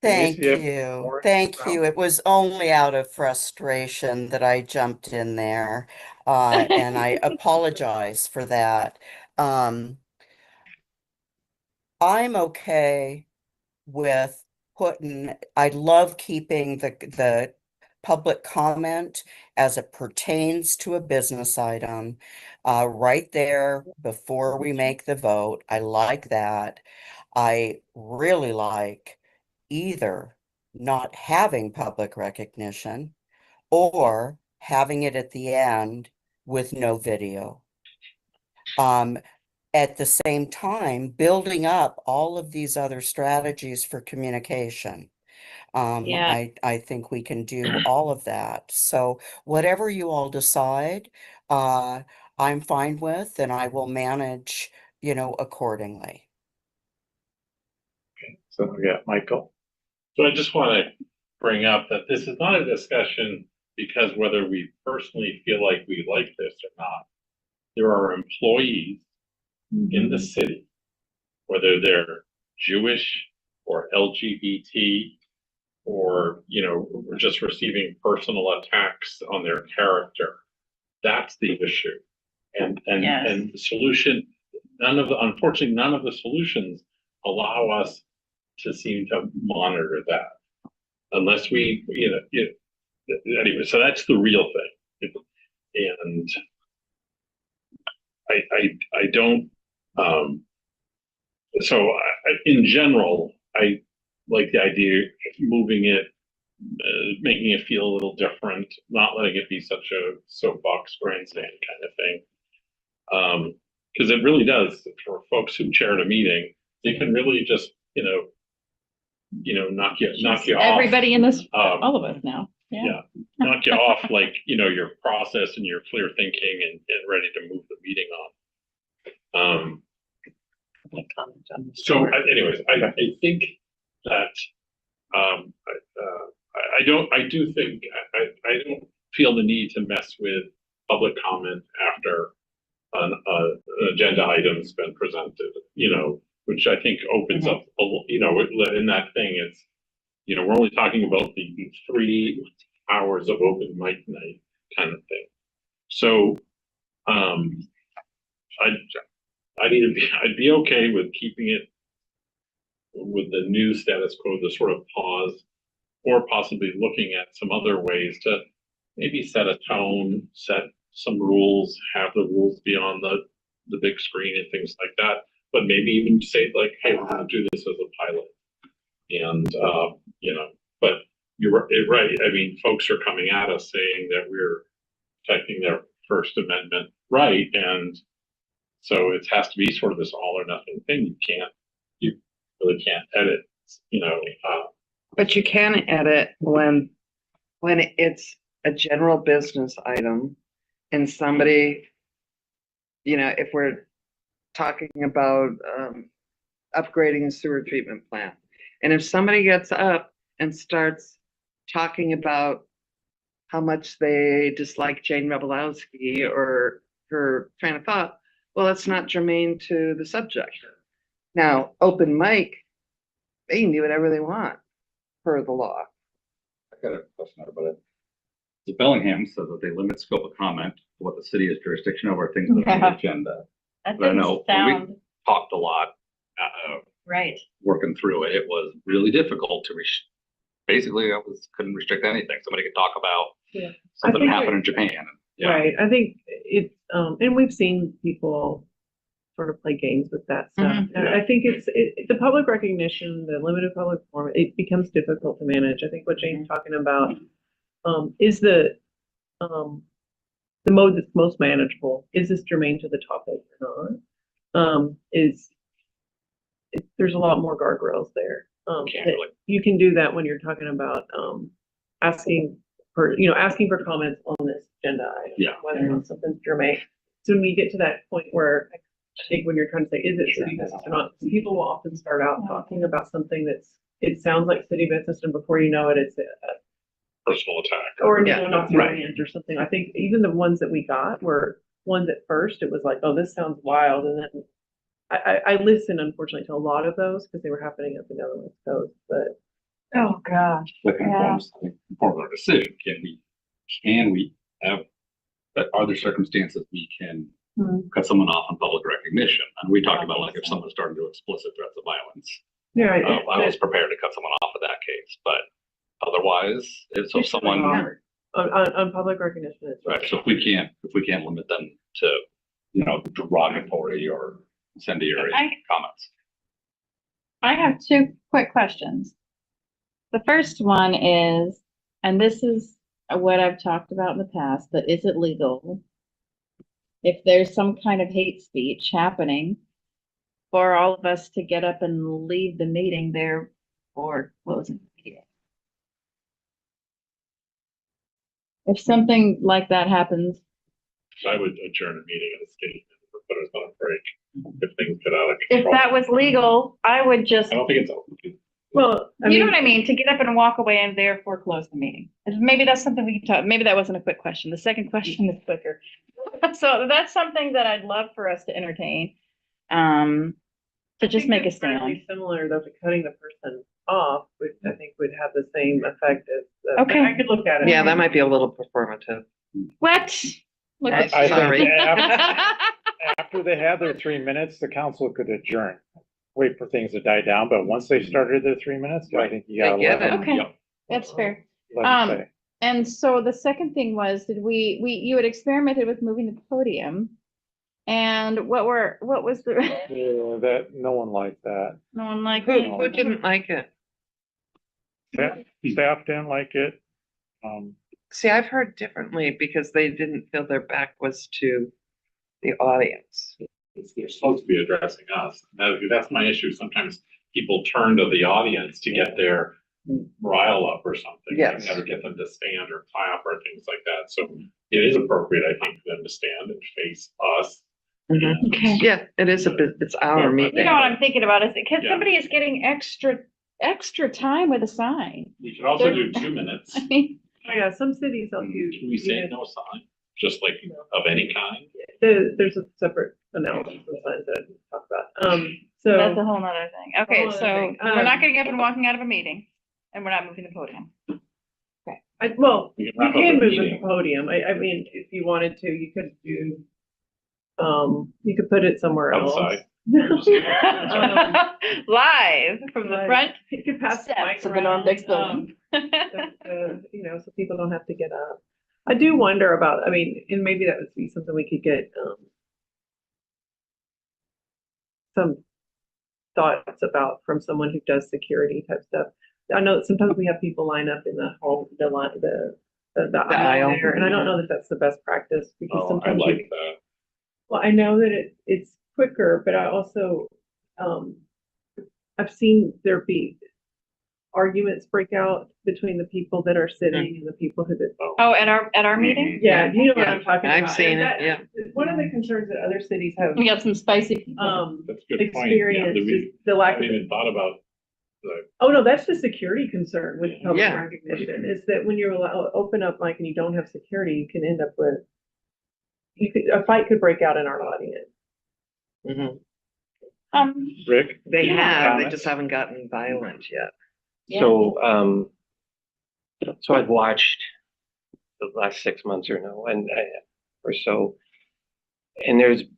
Thank Denise, you have you. more? Thank you. It was only out of frustration that I jumped in there. And I apologize for that. Um, I'm okay with I love keeping the public comment as it pertains to a business item right there before we make the vote. I like that. I really like either not having public recognition or having it at the end with no video. At the same time, building up all of these other strategies for communication. Yeah. I think we can do all of that. So whatever you all decide, uh, I'm fine with, and I will manage, accordingly. So, yeah, Michael. So I just want to bring up that this is not a discussion because whether we personally feel like we like this or not. There are employees in the city, whether they're Jewish or LGBT or, we're just receiving personal attacks on their character. That's the issue. And the solution, unfortunately, none of the solutions allow us to seem to monitor that unless we, anyway, so that's the real thing. And I don't, in general, I like the idea of moving it, making it feel a little different, not letting it be such a soapbox grandstand kind of thing. Because it really does, for folks who chaired a meeting, they can really just, knock you off. Everybody in this, all of us now. Yeah, knock you off like, your process and your clear thinking and ready to move the meeting on. So anyways, I think that, I don't feel the need to mess with public comment after an agenda item's been presented, which I think opens up, in that thing, it's, we're only talking about the 3 hours of open mic night kind of thing. So, I'd be okay with keeping it with the new status quo, the sort of pause, or possibly looking at some other ways to maybe set a tone, set some rules, have the rules be on the big screen and things like that. But maybe even say like, hey, we're going to do this as a pilot. And, but you're right. I mean, folks are coming at us saying that we're protecting their First Amendment right. And so it has to be sort of this all or nothing thing. You really can't edit, But you can edit when it's a general business item and somebody, if we're talking about upgrading a sewer treatment plant, and if somebody gets up and starts talking about how much they dislike Jane Rebelowski or her train of thought, well, that's not germane to the subject. Now, open mic, they can do whatever they want per the law. I got a question about it. The Bellingham says that they limit scope of comment to what the city has jurisdiction over, things that are on the agenda. That But I doesn't know when we sound talked a lot, right. working through it, it was really difficult to basically couldn't restrict anything. Somebody could talk about something that happened in Japan. Yeah. Right. I think it's, and we've seen people sort of play games with that stuff. And I think it's the public recognition, the limited public forum, it becomes difficult to manage. I think what Jane's talking about is the mode that's most manageable. Is this germane to the topic or not? There's a lot more guardrails there. You can do that when you're talking about asking for comments on this agenda item, whether or not something's germane. So when we get to that point where I think when you're trying to say, is it city business or not, people will often start out talking about something it sounds like city business, and before you know it, it's a personal attack or Nazi rant or something. I think even the ones that we got were ones at first, it was like, oh, this sounds wild, and then I listened, unfortunately, to a lot of those because they were happening up in the West Coast, but Oh, gosh. That informs our decision. Can we have, are there circumstances we can cut someone off on public recognition? And we talked about, like, if someone started to explicit threats of violence. Yeah, I was prepared to cut someone off of that case, but otherwise, if someone, on public recognition, it's right, so if we can't limit them to, you know, derogatory or incendiary comments. I have two quick questions. The first one is, and this is what I've talked about in the past, but is it legal if there's some kind of hate speech happening for all of us to get up and leave the meeting there for closing the meeting? If something like that happens, I would adjourn a meeting in the state and put us on a break if things get out of if control. that was legal, I would just, I don't think it's open. well, you know what I mean, to get up and walk away and therefore close the meeting. And maybe that's something we can talk, maybe that wasn't a quick question. The second question is quicker. So that's something that I'd love for us to entertain. To just make a stand. Similar though to cutting the person off, which I think would have the same effect as. Okay. I could look at it. Yeah, that might be a little performative. What? Look I- at I you. sorry. After they had their 3 minutes, the council could adjourn, wait for things to die down, but once they started their 3 minutes, I think you gotta let them. Okay, that's fair. Let them say. And so the second thing was, did you had experimented with moving the podium. And what was the, Yeah, that, no one liked that. no one liked Who it? didn't like it? Staff didn't like it. See, I've heard differently because they didn't feel their back was to the audience. They're supposed to be addressing us. That's my issue. Sometimes people turn to the audience to get their rile up or something. Yes. You never get them to stand or clap or things like that. So it is appropriate, I think, for them to stand and face us. Mhm. Okay. Yeah, it is it's our meeting. You know what I'm thinking about is because Yeah. somebody is getting extra time with a sign. You can also do 2 minutes. I mean, Oh, yeah, some cities don't do. Can we say no sign? Just like of any kind? There's a separate analysis of signs that I didn't talk about. So. that's a whole nother thing. Okay, Whole other so thing. we're not getting up and walking out of a meeting, and we're not moving the podium. Well, We you can wrap up can the move the meeting. podium. I mean, if you wanted to, you could do, you could put it somewhere else. Outside. Live from the Live. front You could pass the mic steps of the Norm around, Dix building. you know, so people don't have to get up. I do wonder about, I mean, and maybe that would be something we could get, some thoughts about from someone who does security type stuff. I know that sometimes we have people line up in the hall, the aisle there, and I don't know that that's the best practice because Oh, I sometimes we. like that. Well, I know that it's quicker, but I also, I've seen there be arguments break out between the people that are sitting and the people who did. Oh, at our meeting? Yeah, you know what I'm talking about. I've seen And it, yeah. One of the concerns that other cities have, We got some spicy people. That's a good point. Yeah, experienced we- is the I lack of. haven't even thought about the, Oh, no, that's the security concern with public Yeah. recognition, is that when you're open up mic and you don't have security, you can end up with, a fight could break out in our audience. Mhm. Rick? They have, they Comments? just haven't gotten violent yet. So, so I've watched the last 6 months or no, or so. And I don't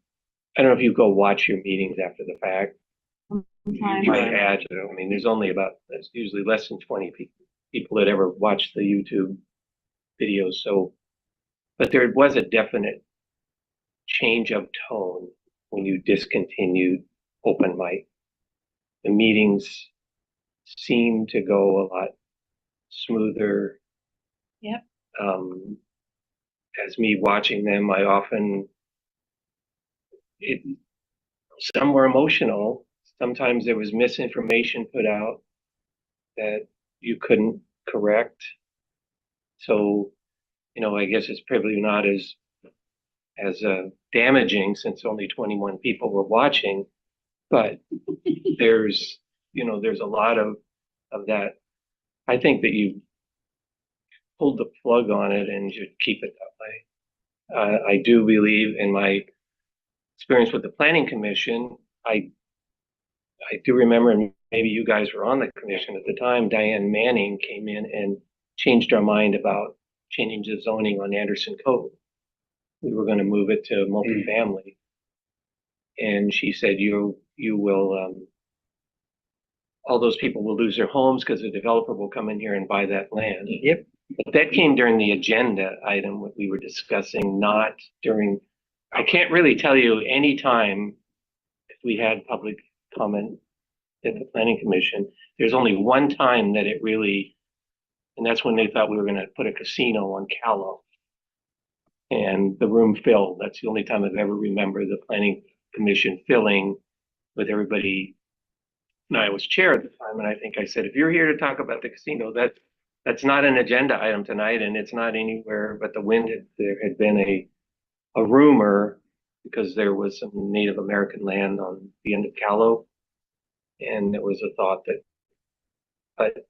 know if you go watch your meetings after the fact. You might add to it. I mean, there's usually less than 20 people that ever watch the YouTube videos. So, but there was a definite change of tone when you discontinued open mic. The meetings seem to go a lot smoother. Yep. As me watching them, some were emotional. Sometimes there was misinformation put out that you couldn't correct. So, you know, I guess it's probably not as damaging since only 21 people were watching, but there's a lot of that. I think that you pulled the plug on it and should keep it that way. I do believe, in my experience with the planning commission, I do remember in maybe you guys were on the commission at the time, Diane Manning came in and changed our mind about changing the zoning on Anderson Cove. We were going to move it to multifamily. And she said, you will, all those people will lose their homes because the developer will come in here and buy that land. Yep. But that came during the agenda item, what we were discussing, not during, I can't really tell you any time if we had public comment at the planning commission. There's only one time that it really, and that's when they thought we were going to put a casino on Callow. And the room filled. That's the only time I've ever remembered the planning commission filling with everybody. And I was chair at the time, and I think I said, if you're here to talk about the casino, that's not an agenda item tonight, and it's not anywhere but the wind. There had been a rumor because there was some Native American land on the end of Callow, and there was a thought that, but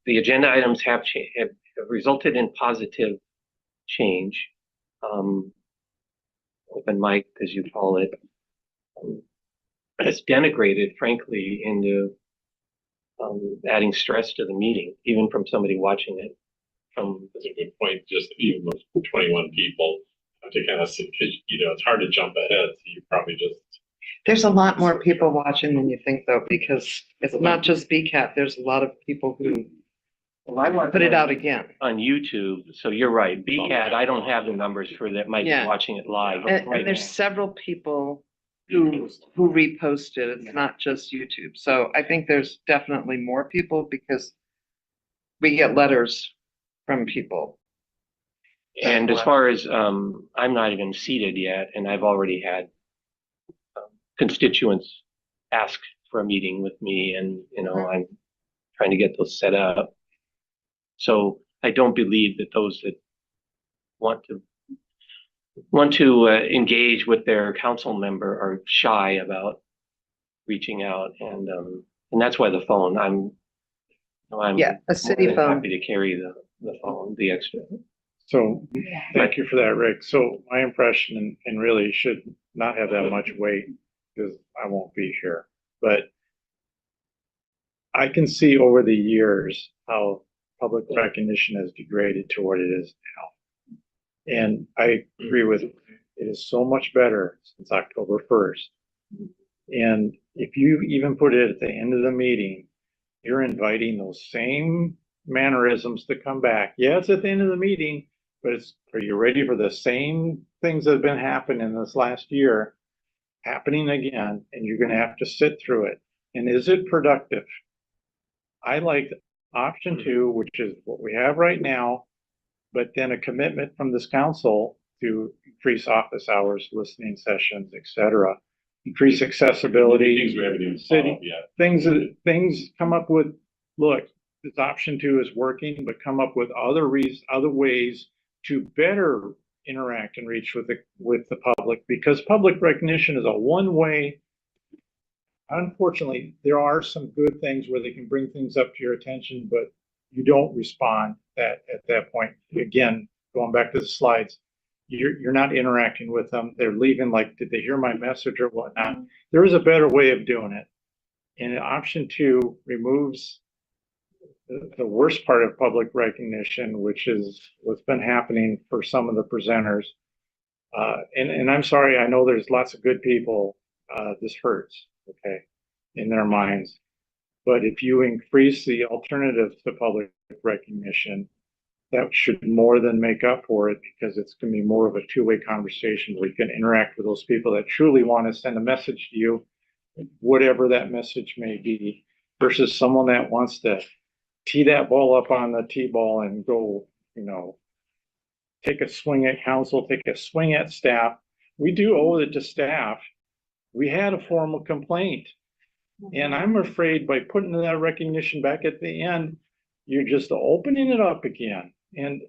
the agenda items have resulted in positive change. Open mic, as you call it, has denigrated, frankly, into adding stress to the meeting, even from somebody watching it. That's a good point. Just even those 21 people to kind of, it's hard to jump ahead. So you probably just. There's a lot more people watching than you think, though, because it's not just BCAT. There's a lot of people who put it out again on YouTube. So you're right. BCAT, I don't have the numbers for that might be watching it live. And there's several people who reposted. It's not just YouTube. So I think there's definitely more people because we get letters from people. And as far as I'm not even seated yet, and I've already had constituents ask for a meeting with me, and I'm trying to get those set up. So I don't believe that those that want to engage with their council member are shy about reaching out, and that's why the phone. I'm a city more than phone. happy to carry the phone, the extra. So thank you for that, Rick. So my impression, and really should not have that much weight because I won't be here, but I can see over the years how public recognition has degraded to what it is now. And I agree with it. It is so much better since October 1st. And if you even put it at the end of the meeting, you're inviting those same mannerisms to come back. Yeah, it's at the end of the meeting, but are you ready for the same things that have been happening this last year happening again? And you're going to have to sit through it. And is it productive? I like option 2, which is what we have right now, but then a commitment from this council to increase office hours, listening sessions, etc. Increase accessibility. Things we haven't even followed yet. Things come up with, look, this option 2 is working, but come up with other ways to better interact and reach with the public, because public recognition is a one-way. Unfortunately, there are some good things where they can bring things up to your attention, but you don't respond at that point. Again, going back to the slides, you're not interacting with them. They're leaving like, did they hear my message or whatnot? There is a better way of doing it. And option 2 removes the worst part of public recognition, which is what's been happening for some of the presenters. And I'm sorry, I know there's lots of good people. This hurts, okay, in their minds. But if you increase the alternatives to public recognition, that should more than make up for it, because it's going to be more of a two-way conversation where you can interact with those people that truly want to send a message to you, whatever that message may be, versus someone that wants to tee that ball up on the tee-ball and go, take a swing at council, take a swing at staff. We do owe it to staff. We had a formal complaint. And I'm afraid by putting that recognition back at the end, you're just opening it up again. And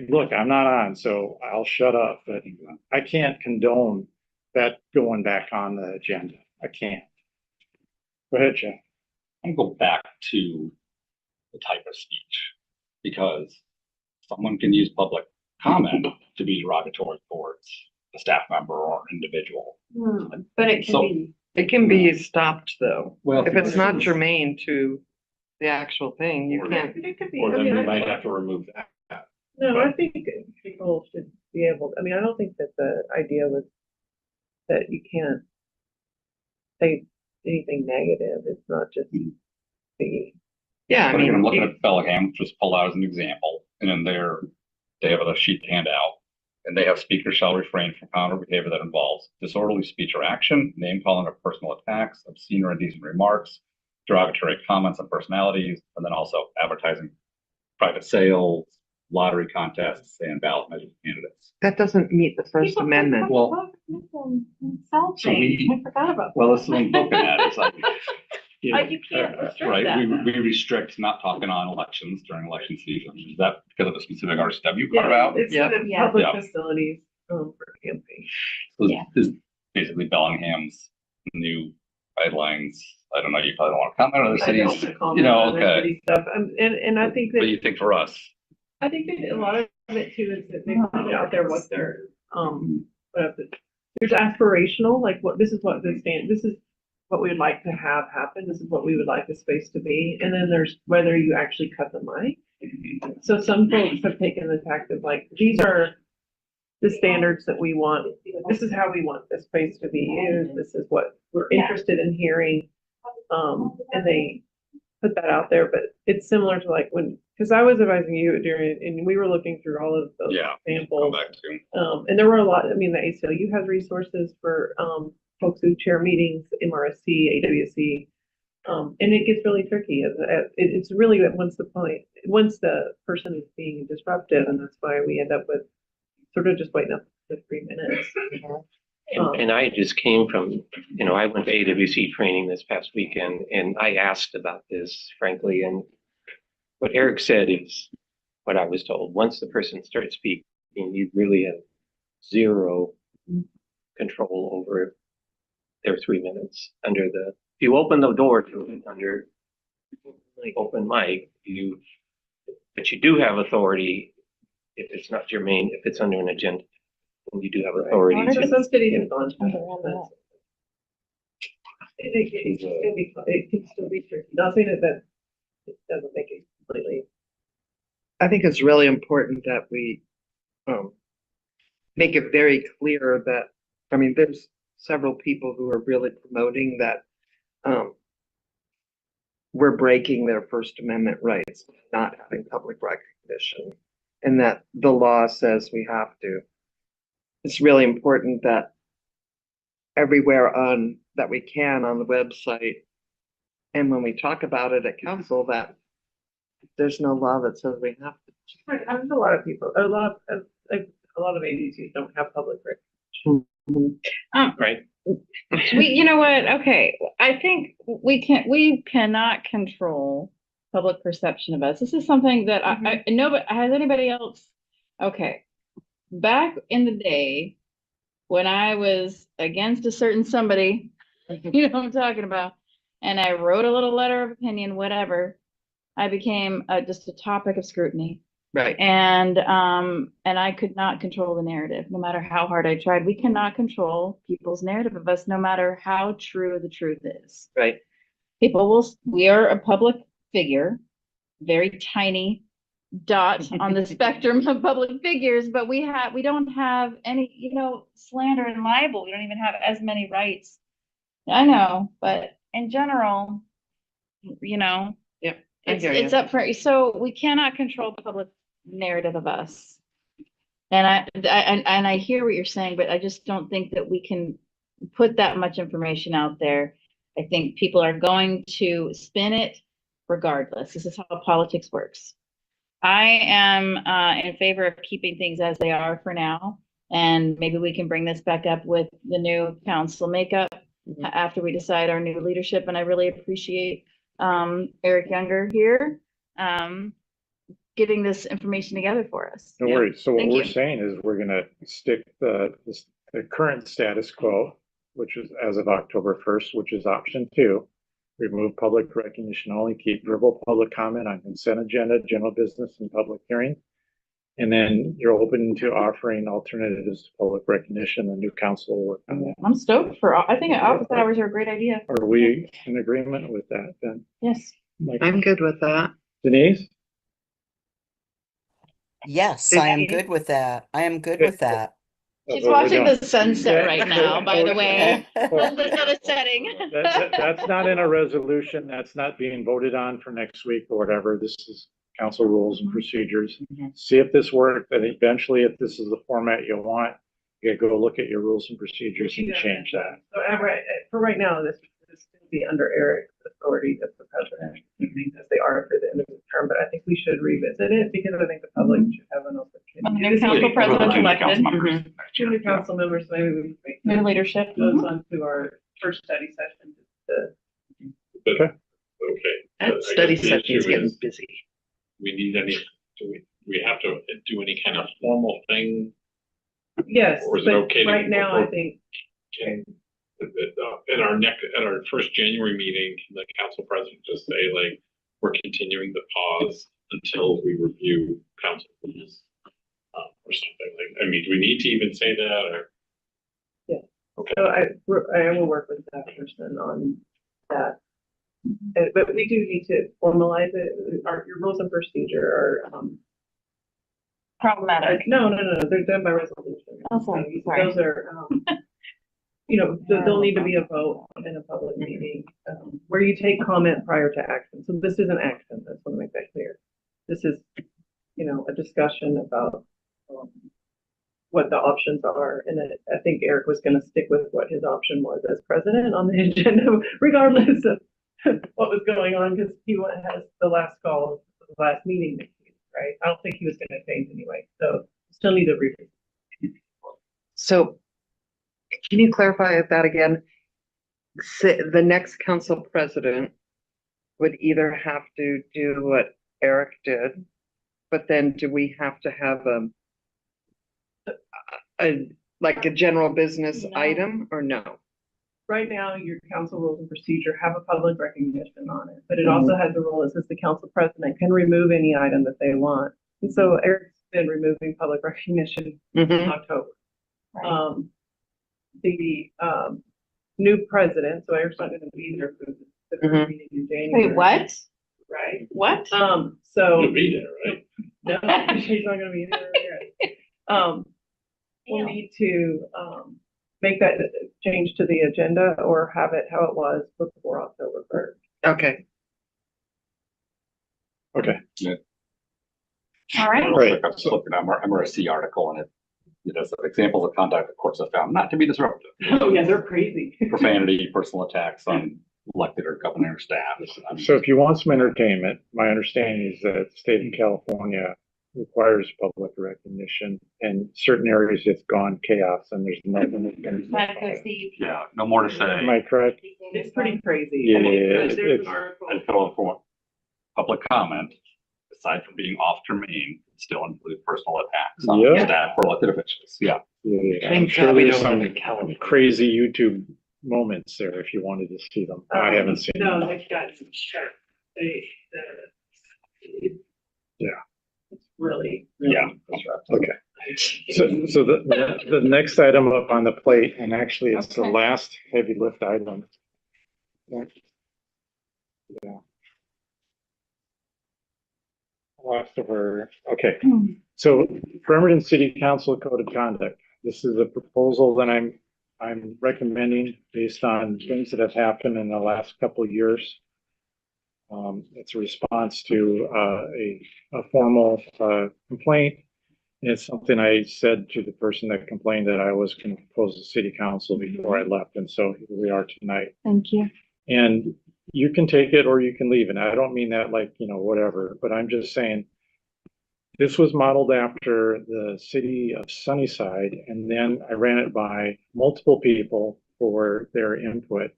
look, I'm not on, so I'll shut up, but I can't condone that going back on the agenda. I can't. Go ahead, Jeff. I'm gonna go back to the type of speech, because someone can use public comment to be derogatory towards a staff member or individual. But it can be It can be stopped though. Well, If it's not germane to the actual thing, you can't. It could be, Or I then mean, we I might think- have to remove that. No, I think people should be able, I mean, I don't think that the idea was that you can't say anything negative. It's not just the. Yeah, I But again, I'm mean, looking at Bellingham, just pull out as an example, and in there, they have a sheet to hand out. And they have speakers shall refrain from conduct or behavior that involves disorderly speech or action, name calling or personal attacks, obscene or indecent remarks, derogatory comments on personalities, and then also advertising private sales, lottery contests, and ballot measure candidates. that doesn't meet the First Amendment. Well, so we, I forgot about. well, this is what I'm looking at, it's like, You can't restrict right, that. we restrict not talking on elections during election season. Is that because of the specific RCW Yeah, carve out? it's Yeah. the Yeah. public Yeah. facilities, for campaign. So Yeah. this is basically Bellingham's new guidelines. I don't know, you probably don't want to comment on other I cities, don't you comment know, on other okay. city stuff, and I think But that, you think for us, I think that a lot of it too is that they put out there what they're, there's aspirational, like this is what this is what we would like to have happen, this is what we would like the space to be, and then there's whether you actually cut the mic. So some folks have taken the tact of like, these are the standards that we want, this is how we want the space to be used, this is what we're interested in hearing. And they put that out there, but it's similar to like when, because I was advising you during, and we were looking through all of those yeah, go samples. back to. And there were a lot, I mean, the ACLU has resources for, folks who chair meetings, MRSC, AWC. And it gets really tricky. It's really at once the person is being disruptive, and that's why we end up with sort of just waiting up the 3 minutes. And I just came from, I went to AWC training this past weekend and I asked about this frankly, and what Eric said is what I was told. Once the person starts speaking, you really have zero control over their 3 minutes if you open the door to it under like open mic, but you do have authority if it's not germane, if it's under an agenda. And you do have authority So to. some cities have gone to that. It can still be tricky. Not saying that it doesn't make it completely. I think it's really important that we make it very clear that, I mean, there's several people who are really promoting that we're breaking their First Amendment rights, not having public recognition, and that the law says we have to. It's really important that everywhere that we can on the website, and when we talk about it at council, that there's no law that says we have to. There's a lot of people, a lot of agencies don't have public records. Right. You know what? Okay, I think we cannot control public perception of us. This is something that I know, but has anybody else? Okay, back in the day when I was against a certain somebody, you know what I'm talking about, and I wrote a little letter of opinion, whatever, I became just a topic of scrutiny. Right. And I could not control the narrative, no matter how hard I tried. We cannot control people's narrative of us, no matter how true the truth is. Right. We are a public figure, very tiny dot on the spectrum of public figures, but we don't have any, slander and libel. We don't even have as many rights. I know, but in general, Yeah. it's up for, so we cannot control the public narrative of us. And I hear what you're saying, but I just don't think that we can put that much information out there. I think people are going to spin it regardless. This is how politics works. I am in favor of keeping things as they are for now. And maybe we can bring this back up with the new council makeup after we decide our new leadership. And I really appreciate Eric Younger here getting this information together for us. No worries. So what Thank we're you. saying is we're gonna stick the current status quo, which is as of October 1st, which is option 2. Remove public recognition only, keep verbal public comment on consent agenda, general business and public hearing. And then you're open to offering alternatives to public recognition. The new council will work on that. I'm stoked for, I think office hours are a great idea. Are we in agreement with that then? Yes. I'm good with that. Denise? Yes, I am good with that. I am good with that. She's watching the sunset right now, by the way. Well, The sun is setting. That's not in a resolution. That's not being voted on for next week or whatever. This is council rules and procedures. See if this works, and eventually, if this is the format you want, you gotta go look at your rules and procedures and change that. So for right now, this will be under Eric's authority as the president, because they are for the end of the term, but I think we should revisit it because I think the public should have an When the opportunity. new council president elected. Two new council members, maybe we make New leadership. those onto our first study session. Okay. That study session is getting busy. We need do we have to do any kind of formal thing? Yes, Or is it but okay to- right now, I think, At our first January meeting, can the council president just say like, we're continuing the pause until we review council rules? Or something like, I mean, do we need to even say that or? Yeah. Okay. So I will work with that person on that. But we do need to formalize it. Your rules and procedure are, Problematic. no, they're done by resolution. Oh, sorry. Sorry. Those are, there'll need to be a vote in a public meeting, where you take comment prior to action. So this isn't action. I just want to make that clear. This is, a discussion about, what the options are. And I think Eric was going to stick with what his option was as president on the agenda, regardless of what was going on, because he has the last call, the last meeting, right? I don't think he was going to change anyway. So still need to revisit. So can you clarify that again? The next council president would either have to do what Eric did, but then do we have to have a general business item or no? Right now, your council rules and procedure have a public recognition on it, but it also has a rule that says the council president can remove any item that they want. And so Eric's been removing public recognition in October. The new president, so Eric's not going to be there for the first meeting in January. Wait, what? Right. What? So. You'll be there, right? No, she's not going to be there. We'll need to make that change to the agenda or have it how it was before October 1st. Okay. Okay. Yeah. All right. Right. I'm just looking at MRSC article and some examples of conduct the courts have found not to be disruptive. Oh yeah, they're crazy. Profanity, personal attacks on elected or governor staff. So if you want some entertainment, my understanding is that the state of California requires public recognition, and certain areas it's gone chaos and there's nothing that can. Yeah, no more to say. Am I correct? It's pretty crazy. Yeah, There's it's- an article. Until for public comment, aside from being off germane, still include personal attacks on Yeah. staff or elected officials. Yeah. Yeah, I'm sure there's some crazy YouTube moments there if you wanted to see them. I haven't seen No, them. they've got some sharp. Yeah. It's really Yeah. disruptive. Okay. So the next item up on the plate, and actually it's the last heavy lift item. Yeah. Last of our, okay. So Bremerton City Council Code of Conduct. This is a proposal that I'm recommending based on things that have happened in the last couple of years. It's a response to a formal complaint. It's something I said to the person that complained that I was going to propose to city council before I left, and so here we are tonight. Thank you. And you can take it or you can leave it. I don't mean that like, whatever, but I'm just saying this was modeled after the city of Sunnyside, and then I ran it by multiple people for their input.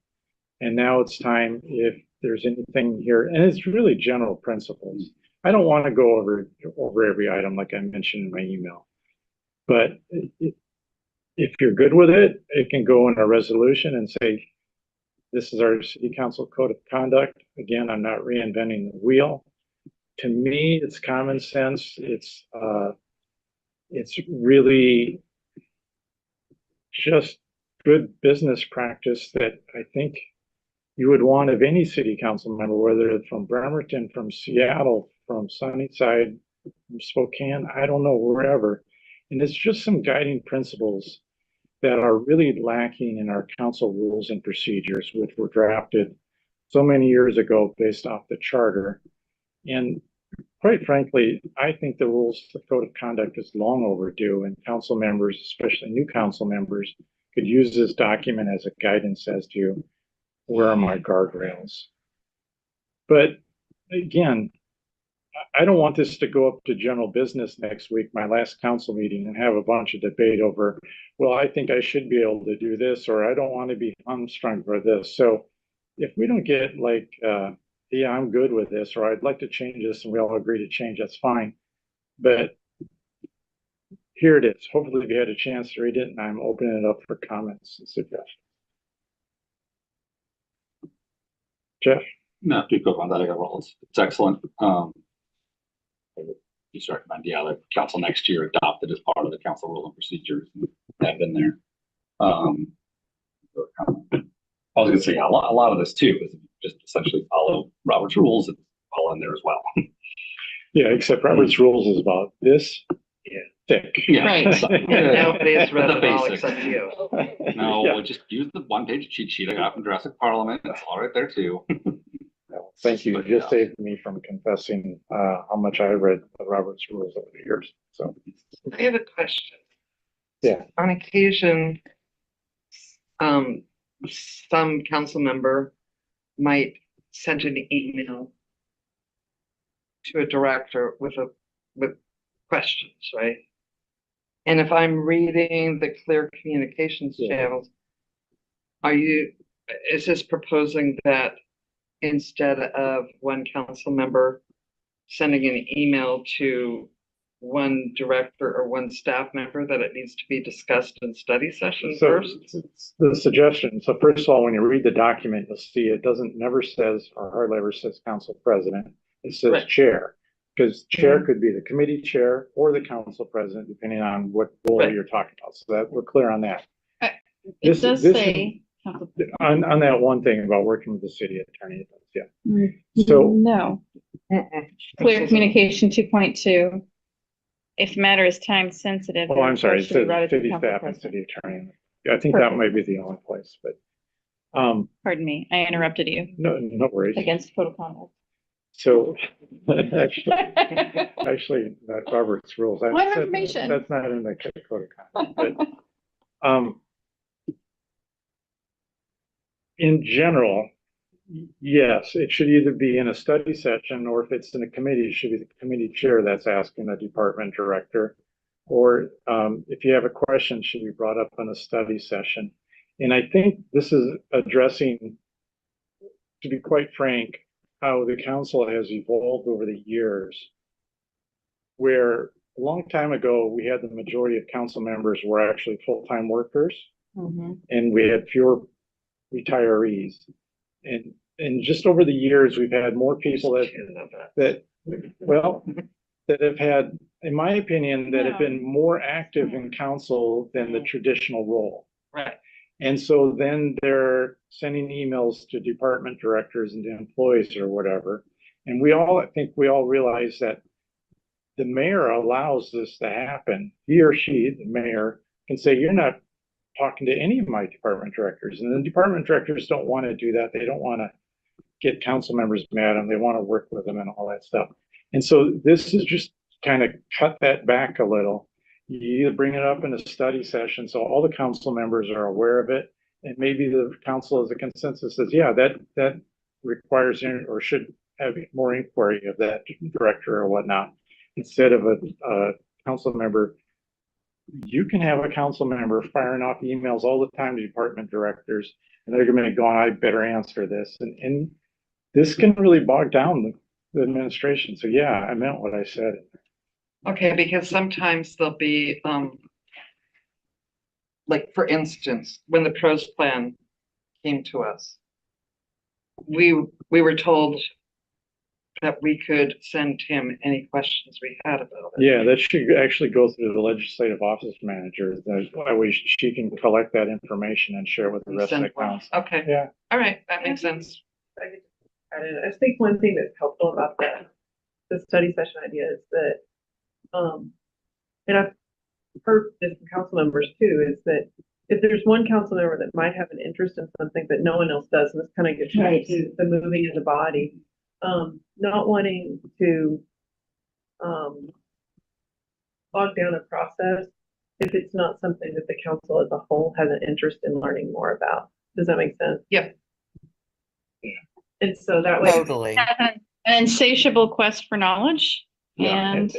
And now it's time, if there's anything here, and it's really general principles. I don't want to go over every item like I mentioned in my email, but if you're good with it, it can go in a resolution and say, this is our city council code of conduct. Again, I'm not reinventing the wheel. To me, it's common sense. It's it's really just good business practice that I think you would want of any city council member, whether it's from Bremerton, from Seattle, from Sunnyside, from Spokane, I don't know, wherever. And it's just some guiding principles that are really lacking in our council rules and procedures, which were drafted so many years ago based off the charter. And quite frankly, I think the rules, the code of conduct is long overdue, and council members, especially new council members, could use this document as a guidance as to where are my guardrails. But again, I don't want this to go up to general business next week, my last council meeting, and have a bunch of debate over, well, I think I should be able to do this, or I don't want to be hamstrung for this. So if we don't get like, yeah, I'm good with this, or I'd like to change this, and we all agree to change, that's fine. But here it is. Hopefully you had a chance to read it, and I'm opening it up for comments and suggestions. Jeff? No, do quick on that. I got well, it's excellent. Just recommend, yeah, the council next year adopt it as part of the council rule and procedures and have in there. I was gonna say, yeah, a lot of this too is just essentially follow Robert's rules and all in there as well. Yeah, except Robert's rules is about this thick. Yeah. Right. So, Nobody has read the it all basics. except you. No, Yeah. we'll just use the one-page cheat sheet I got from Jurassic Parliament. It's all right there too. Well, thank you. You just saved me from confessing how much I read the Robert's rules over the years. So I have a question. yeah. On occasion, some council member might send an email to a director with questions, right? And if I'm reading the clear communications channels, is this proposing that instead of one council member sending an email to one director or one staff member, that it needs to be discussed in study session So first? it's the suggestion. So first of all, when you read the document, you'll see it never says, or hardly ever says council president. It says Right. chair, because chair could be the committee chair or the council president, depending on what role Right. you're talking about. So that we're clear on that. It does say. On that one thing about working with the city attorney. Yeah. So No, clear communication 2.2. If the matter is time sensitive. Oh, I'm sorry, it should be says routed to city council staff and president. city attorney. I think that might be the only place, but Pardon me, I interrupted you. no worries. Against code of conduct. So actually, that Robert's rules. More information. That's not in the code of conduct. But in general, yes, it should either be in a study session, or if it's in a committee, it should be the committee chair that's asking the department director. Or if you have a question, it should be brought up in a study session. And I think this is addressing, to be quite frank, how the council has evolved over the years, where a long time ago, we had the majority of council members were actually full-time workers, and we had fewer retirees. And just over the years, we've had more people that have had, in my opinion, that have been more active in council than the traditional role. Right. And so then they're sending emails to department directors and to employees or whatever. And I think we all realize that the mayor allows this to happen. He or she, the mayor, can say, you're not talking to any of my department directors. And the department directors don't want to do that. They don't want to get council members mad, and they want to work with them and all that stuff. And so this is just kind of cut that back a little. You either bring it up in a study session so all the council members are aware of it, and maybe the council as a consensus says, yeah, that requires or should have more inquiry of that director or whatnot, instead of a council member. You can have a council member firing off emails all the time to department directors, and they're going to go, I better answer this. And this can really bog down the administration. So yeah, I meant what I said. Okay, because sometimes there'll be, like, for instance, when the pros plan came to us, we were told that we could send him any questions we had about it. Yeah, that should actually go through the legislative office manager. That way she can collect that information and share it with the rest of the Send one. council. Okay. Yeah. All right, that makes sense. I just think one thing that's helpful about the study session idea is that, and I've heard this from council members too, is that if there's one council member that might have an interest in something but no one else does, and this kind of gets back Right. to the moving of the body, not wanting to bog down a process if it's not something that the council as a whole has an interest in learning more about. Does that make sense? Yep. And so that way. Totally. An insatiable quest for knowledge. And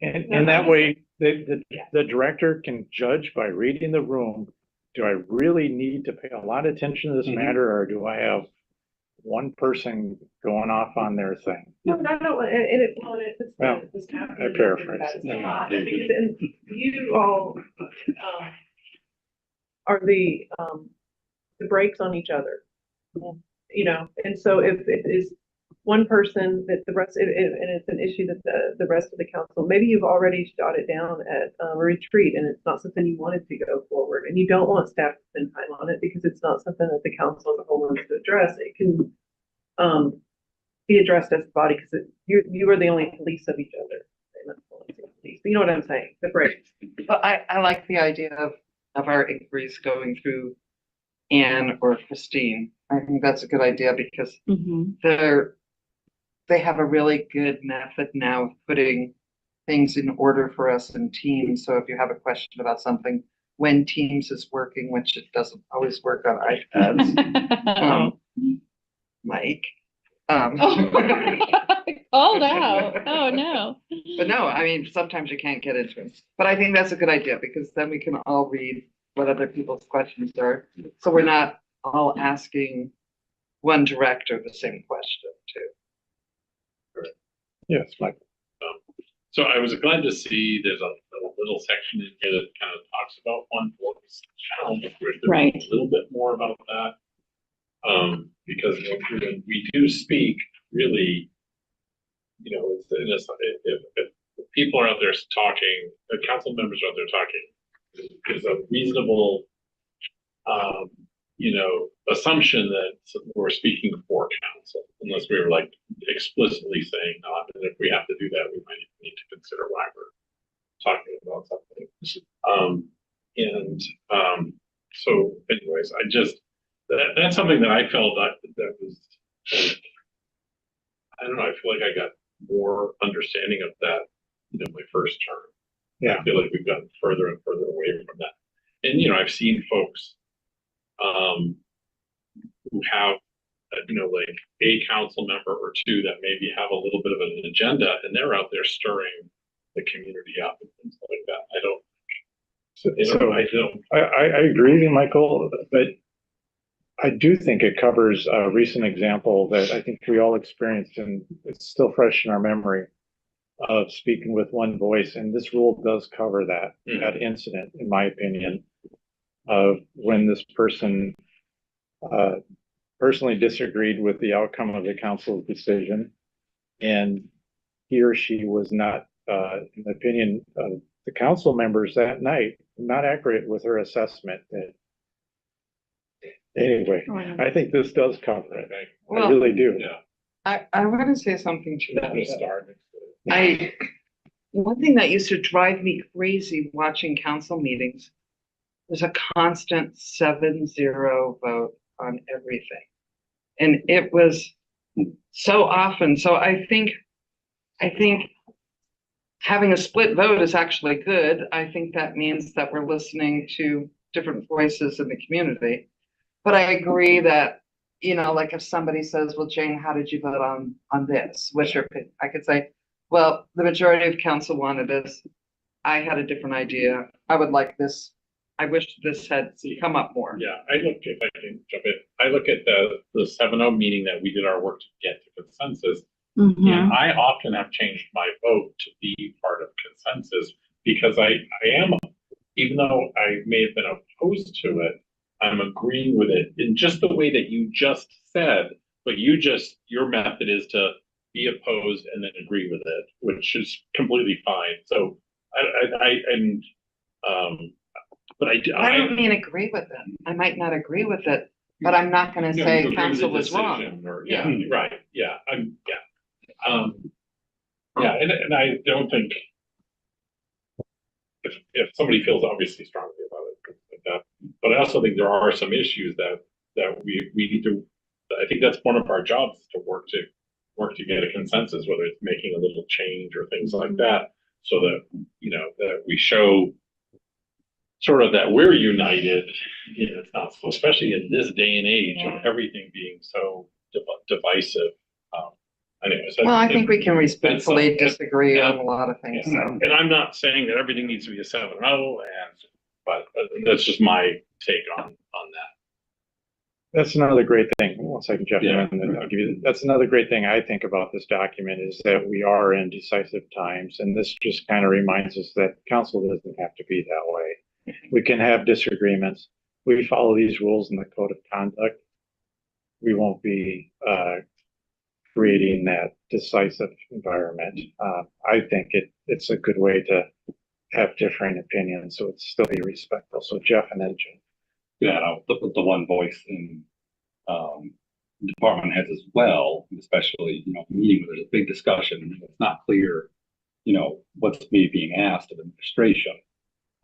And that way, the director can judge by reading the room, do I really need to pay a lot of attention to this matter, or do I have one person going off on their thing? No, but I don't want, and it, well, it's. Well, it's I paraphrase. And you all, are the brakes on each other. You know, and so if it is one person that the rest, and it's an issue that the rest of the council, maybe you've already shot it down at a retreat and it's not something you wanted to go forward, and you don't want staff to spend time on it because it's not something that the council as a whole wants to address. It can be addressed as a body because you are the only police of each other. You know what I'm saying? The brakes. But I like the idea of our inquiries going through Anne or Christine. I think that's a good idea because they have a really good method now of putting things in order for us in Teams. So if you have a question about something, when Teams is working, which it doesn't always work on iPads, Mike. Called out. Oh, no. But no, I mean, sometimes you can't get into it. But I think that's a good idea because then we can all read what other people's questions are. So we're not all asking one director the same question too. Yes, Mike. So I was glad to see there's a little section in here that kind of talks about one voice challenge. Right. A little bit more about that. Because when we do speak, really, you know, if people are out there talking, the council members are out there talking, there's a reasonable, you know, assumption that we're speaking for council, unless we were like explicitly saying not. And if we have to do that, we might need to consider why we're talking about something. So anyways, that's something that I felt that was, I don't know, I feel like I got more understanding of that in my first term. Yeah. I feel like we've gotten further and further away from that. And, you know, I've seen folks who have, you know, like a council member or two that maybe have a little bit of an agenda and they're out there stirring the community up and things like that. I agree with you, Michael, but I do think it covers a recent example that I think we all experienced, and it's still fresh in our memory, of speaking with one voice. And this rule does cover that incident, in my opinion, of when this person personally disagreed with the outcome of the council's decision, and he or she was not, in the opinion of the council members that night, not accurate with her assessment. Anyway, I think this does cover it. Well, I really do. I want to say something to that. One thing that used to drive me crazy watching council meetings was a constant 7-0 vote on everything. And it was so often. So I think having a split vote is actually good. I think that means that we're listening to different voices in the community. But I agree that, you know, like if somebody says, well, Jane, how did you vote on this? What's your opinion? I could say, well, the majority of council wanted this. I had a different idea. I would like this. I wish this had come up more. Yeah, if I can jump in, I look at the 7-0 meeting that we did our work to get to consensus. And I often have changed my vote to be part of consensus because I am, even though I may have been opposed to it, I'm agreeing with it in just the way that you just said, but your method is to be opposed and then agree with it, which is completely fine. So and but I don't mean agree with it. I might not agree with it, but I'm not gonna No, say you agree with council the was wrong. decision, or, yeah, right, yeah, yeah, and I don't think if somebody feels obviously strongly about it, like that, but I also think there are some issues that we need to, I think that's one of our jobs, to work to get a consensus, whether it's making a little change or things like that, so that, you know, that we show sort of that we're united. You know, it's not so, especially in this day and age of everything being so divisive. Anyways, Well, I think we can respectfully that's- disagree on a lot of things, yeah. so. And I'm not saying that everything needs to be a 7-0, but that's just my take on that. That's another great thing. One second, Jeff, Yeah. and then I'll give you, that's another great thing I think about this document is that we are in decisive times. And this just kind of reminds us that council doesn't have to be that way. We can have disagreements. We follow these rules in the code of conduct. We won't be creating that decisive environment. I think it's a good way to have differing opinions, so it's still be respectful. So Jeff and then Jim. Yeah, I'll put the one voice in department heads as well, especially, you know, meeting where there's a big discussion and it's not clear, you know, what's being asked of administration.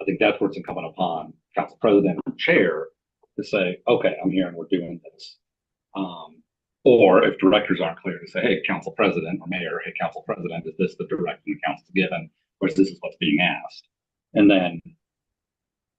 I think that's where it's incumbent upon council president and chair to say, okay, I'm here and we're doing this. Or if directors aren't clear, to say, hey, council president or mayor, hey, council president, is this the direction the council's given, or is this what's being asked? And then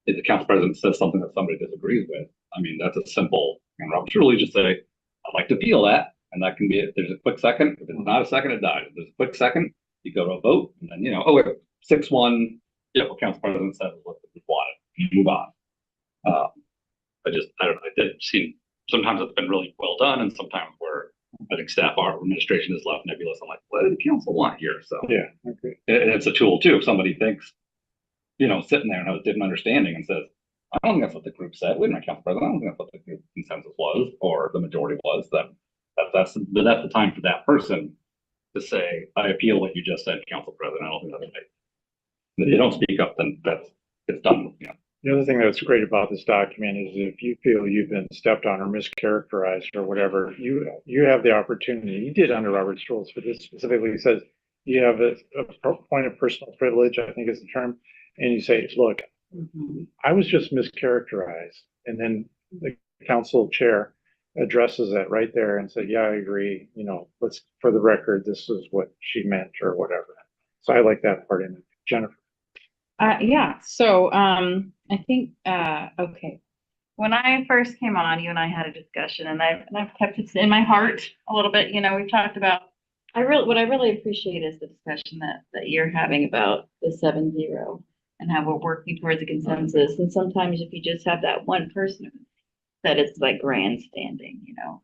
if the council president says something that somebody disagrees with, I mean, that's a simple, and Robert truly just say, I'd like to feel that. And that can be, if there's a quick second, if it's not a second, it dies. If there's a quick second, you go to a vote, and then, you know, oh, wait, 6-1, yeah, what council president says is what we wanted, you move on. I don't know, I've seen, sometimes it's been really well done, and sometimes where I think staff, our administration is left nebulous. I'm like, what did the council want here? So yeah, okay. It's a tool too. If somebody thinks, you know, sitting there and has a different understanding and says, I don't think that's what the group said. Wait a minute, council president, I don't think that's what the group consensus was, or the majority was, then that's the time for that person to say, I appeal what you just said, council president. I don't think that's right. If you don't speak up, then it's done. You know. The other thing that's great about this document is if you feel you've been stepped on or mischaracterized or whatever, you have the opportunity. You did under Robert's rules, but this specifically says you have a point of personal privilege, I think is the term, and you say, look, I was just mischaracterized. And then the council chair addresses that right there and said, yeah, I agree. You know, let's, for the record, this is what she meant or whatever. So I like that part in it. Jennifer. Yeah, so I think okay. When I first came on, you and I had a discussion, and I've kept it in my heart a little bit. You know, we've talked about what I really appreciate is the discussion that you're having about the 7-0 and how we're working towards a consensus. And sometimes if you just have that one person, that it's like grandstanding, you know.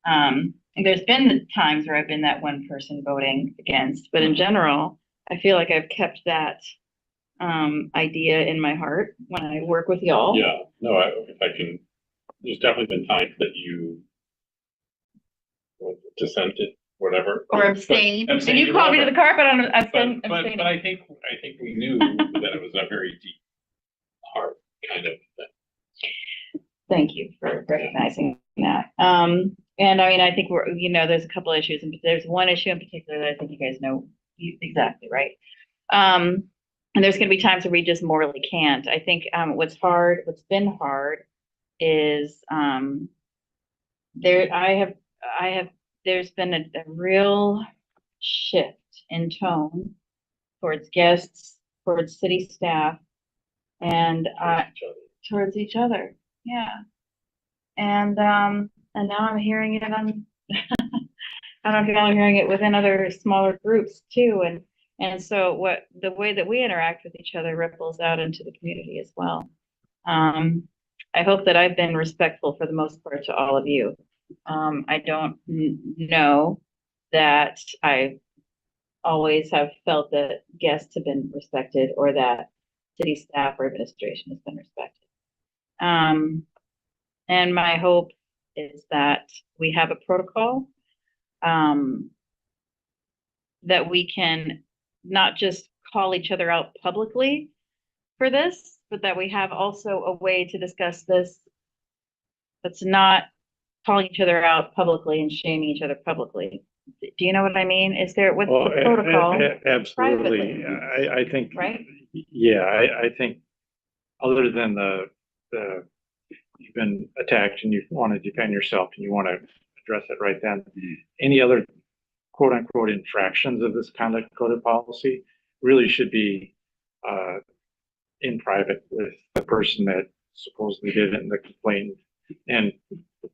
And there's been times where I've been that one person voting against, but in general, I feel like I've kept that idea in my heart when I work with y'all. Yeah, no, if I can, there's definitely been times that you dissented, whatever. Or abstained. And you called me to the carpet on abstaining. But I think we knew that it was a very deep heart kind of thing. Thank you for recognizing that. And I mean, I think there's a couple issues, and there's one issue in particular that I think you guys know exactly, right? And there's going to be times where we just morally can't. I think what's been hard is there's been a real shift in tone towards guests, towards city staff, and towards each other. Yeah. And now I'm hearing it on I don't know if y'all are hearing it within other smaller groups too. And so the way that we interact with each other ripples out into the community as well. I hope that I've been respectful for the most part to all of you. I don't know that I always have felt that guests have been respected or that city staff or administration has been respected. And my hope is that we have a protocol that we can not just call each other out publicly for this, but that we have also a way to discuss this that's not calling each other out publicly and shaming each other publicly. Do you know what I mean? Is there, what's Oh, the protocol? absolutely. privately? I think, Right? yeah, I think other than the, you've been attacked and you want to defend yourself and you want to address it right then, any other quote unquote infractions of this conduct code of policy really should be in private with the person that supposedly did it and the complainant and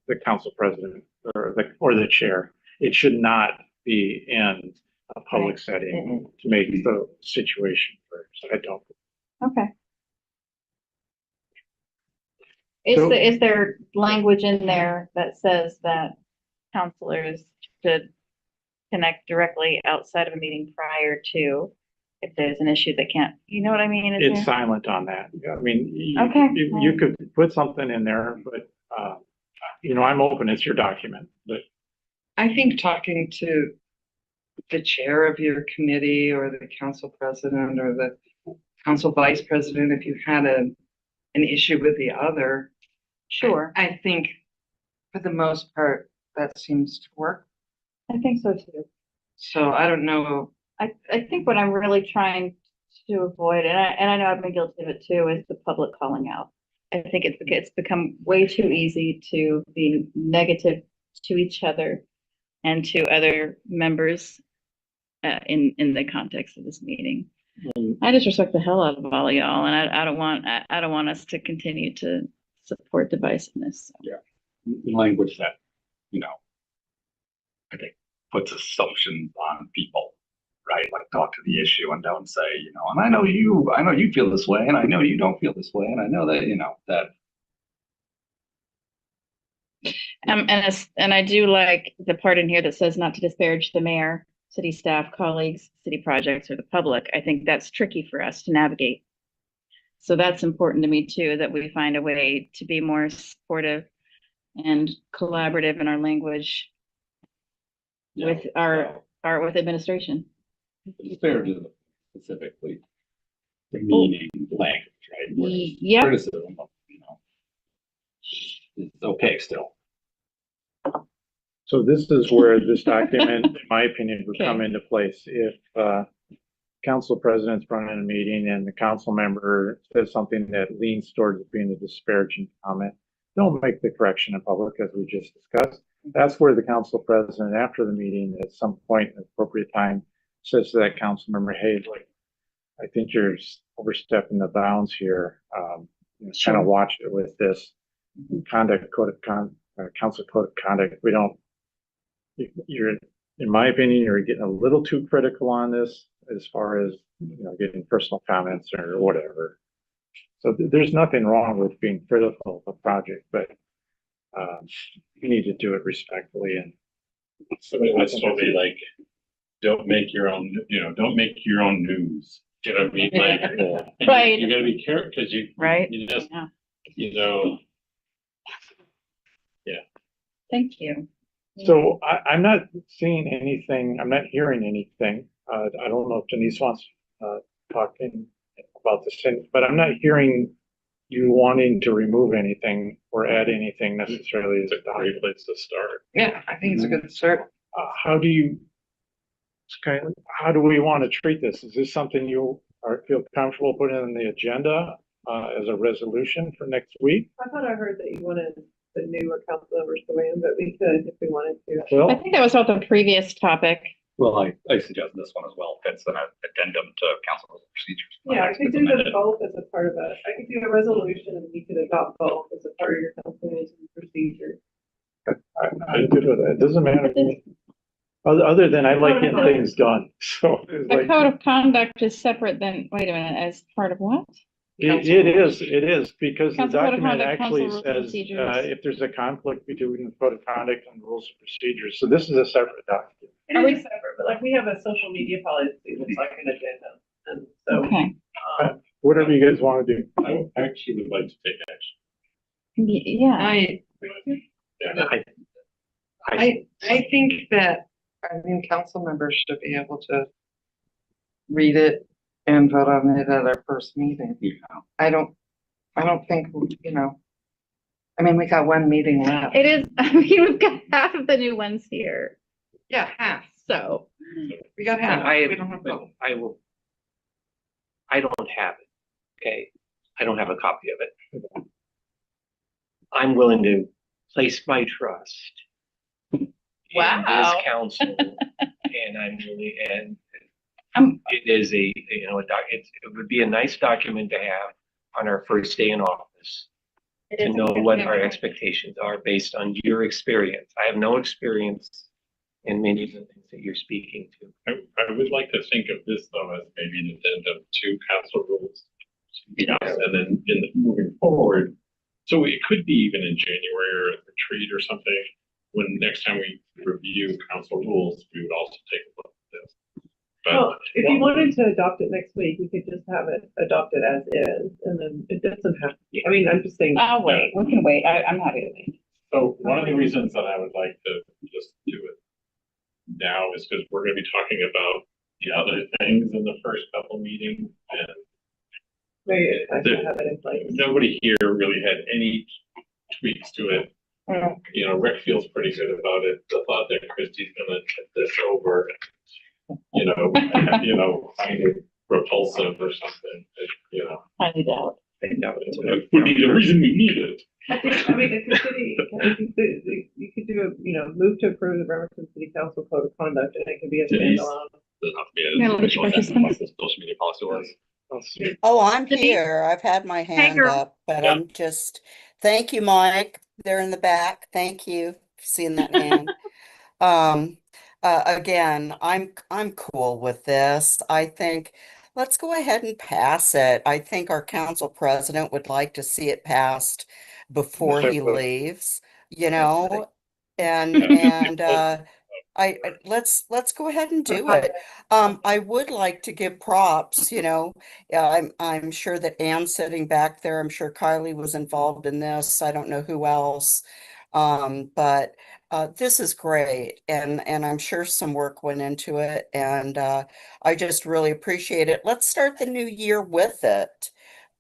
the council president or the chair. It should not be in a public setting to make the situation worse. I don't. Okay. So- Is there language in there that says that counselors should connect directly outside of a meeting prior to, if there's an issue that can't, you know what I mean? Is It's there- silent on that. I mean, Okay. you could put something in there, but, I'm open, it's your document, but I think talking to the chair of your committee or the council president or the council vice president, if you had an issue with the other. Sure. I think for the most part, that seems to work. I think so too. So I don't know. I think what I'm really trying to avoid, and I know I've been guilty of it too, is the public calling out. I think it's become way too easy to be negative to each other and to other members in the context of this meeting. I just respect the hell out of all of y'all, and I don't want us to continue to support divisiveness. Yeah, language that, I think puts assumptions on people, right? Like talk to the issue and don't say, and I know you feel this way, and I know you don't feel this way, and I know that, that. And I do like the part in here that says not to disparage the mayor, city staff, colleagues, city projects, or the public. I think that's tricky for us to navigate. So that's important to me too, that we find a way to be more supportive and collaborative in our language with with administration. Disparage specifically the meaning language, right? Whereas Yep. criticism, it's okay still. so this is where this document, in my opinion, would come into place. If council president's running a meeting and the council member says something that leans towards being a disparaging comment, don't make the correction in public, as we just discussed. That's where the council president, after the meeting, at some point in appropriate time, says to that council member, hey, like, I think you're overstepping the bounds here. Kind of watch it with this conduct code of council code of conduct. We don't, you're, in my opinion, you're getting a little too critical on this as far as, getting personal comments or whatever. So there's nothing wrong with being critical of a project, but you need to do it respectfully. And somebody would still be like, don't make your own, don't make your own news. You know what I mean? Like, Right. You gotta be careful because you just, yeah. Thank you. so I'm not seeing anything, I'm not hearing anything. I don't know if Denise wants talking about this, but I'm not hearing you wanting to remove anything or add anything necessarily. It's a great place to start. Yeah, I think it's a good start. How do we want to treat this? Is this something you feel comfortable putting on the agenda as a resolution for next week? I thought I heard that you wanted the newer council members to weigh in, but we could if we wanted to. Well, I think that was about the previous topic. Well, I suggest this one as well. It's an addendum to council procedures. Yeah, I could do them both as a part of it. I could do a resolution and we could adopt both as a part of your council meeting procedure. I'm good with it. It doesn't matter to me. Other than I like getting things done. So it's The like, code of conduct is separate than, wait a minute, as part of what? it is because the Council code of document conduct, actually council rules and says procedures. if there's a conflict between the code of conduct and the rules of procedures. So this is a separate document. It is separate, but like we have a social media policy that's like an agenda. And so, Okay. Whatever you guys want to do. I actually would like to take action. Yeah. I think that I mean, council members should be able to read it and vote on it at our first meeting. I don't think, you know, I mean, we got one meeting left. It is, I mean, we've got half of the new ones here, Yeah, half. so. We got half. I, We don't have both. I don't have it, okay? I don't have a copy of it. I'm willing to place my trust in this council, and I'm really, and it is a, you know, it would be a nice document to have on our first day in office, to know what our expectations are based on your experience. I have no experience in many of the things that you're speaking to. I would like to think of this though as maybe an addendum to council rules. Yes, and then moving forward, so it could be even in January or a retreat or something, when next time we review council rules, we would also take a look at this. Well, if you wanted to adopt it next week, we could just have it adopted as is, and then it doesn't have to be, I mean, I'm just saying. I'll wait, we can wait, I'm happy to wait. So one of the reasons that I would like to just do it now is because we're gonna be talking about the other things in the first couple meetings, and I should have it in place. nobody here really had any tweaks to it. You know, Rick feels pretty good about it. The thought that Christie's gonna get this over, you know, find it repulsive or something, you know. Highly doubt. I doubt it. Would be the reason we need it. I mean, if the city, I think you could do a, you know, move to approve the Bremerton City Council Code of Conduct, and it can be a standalone. Doesn't have to be an official social media policy was. Oh, I'm here. I've had my hand girl. up, but I'm just, thank you, Mike. They're in the back. Thank you for seeing that hand. Again, I'm cool with this. I think let's go ahead and pass it. I think our council president would like to see it passed before he leaves, you know, and let's go ahead and do it. I would like to give props, you know. I'm sure that Anne's sitting back there. I'm sure Kylie was involved in this. I don't know who else. But this is great, and I'm sure some work went into it, and I just really appreciate it. Let's start the new year with it,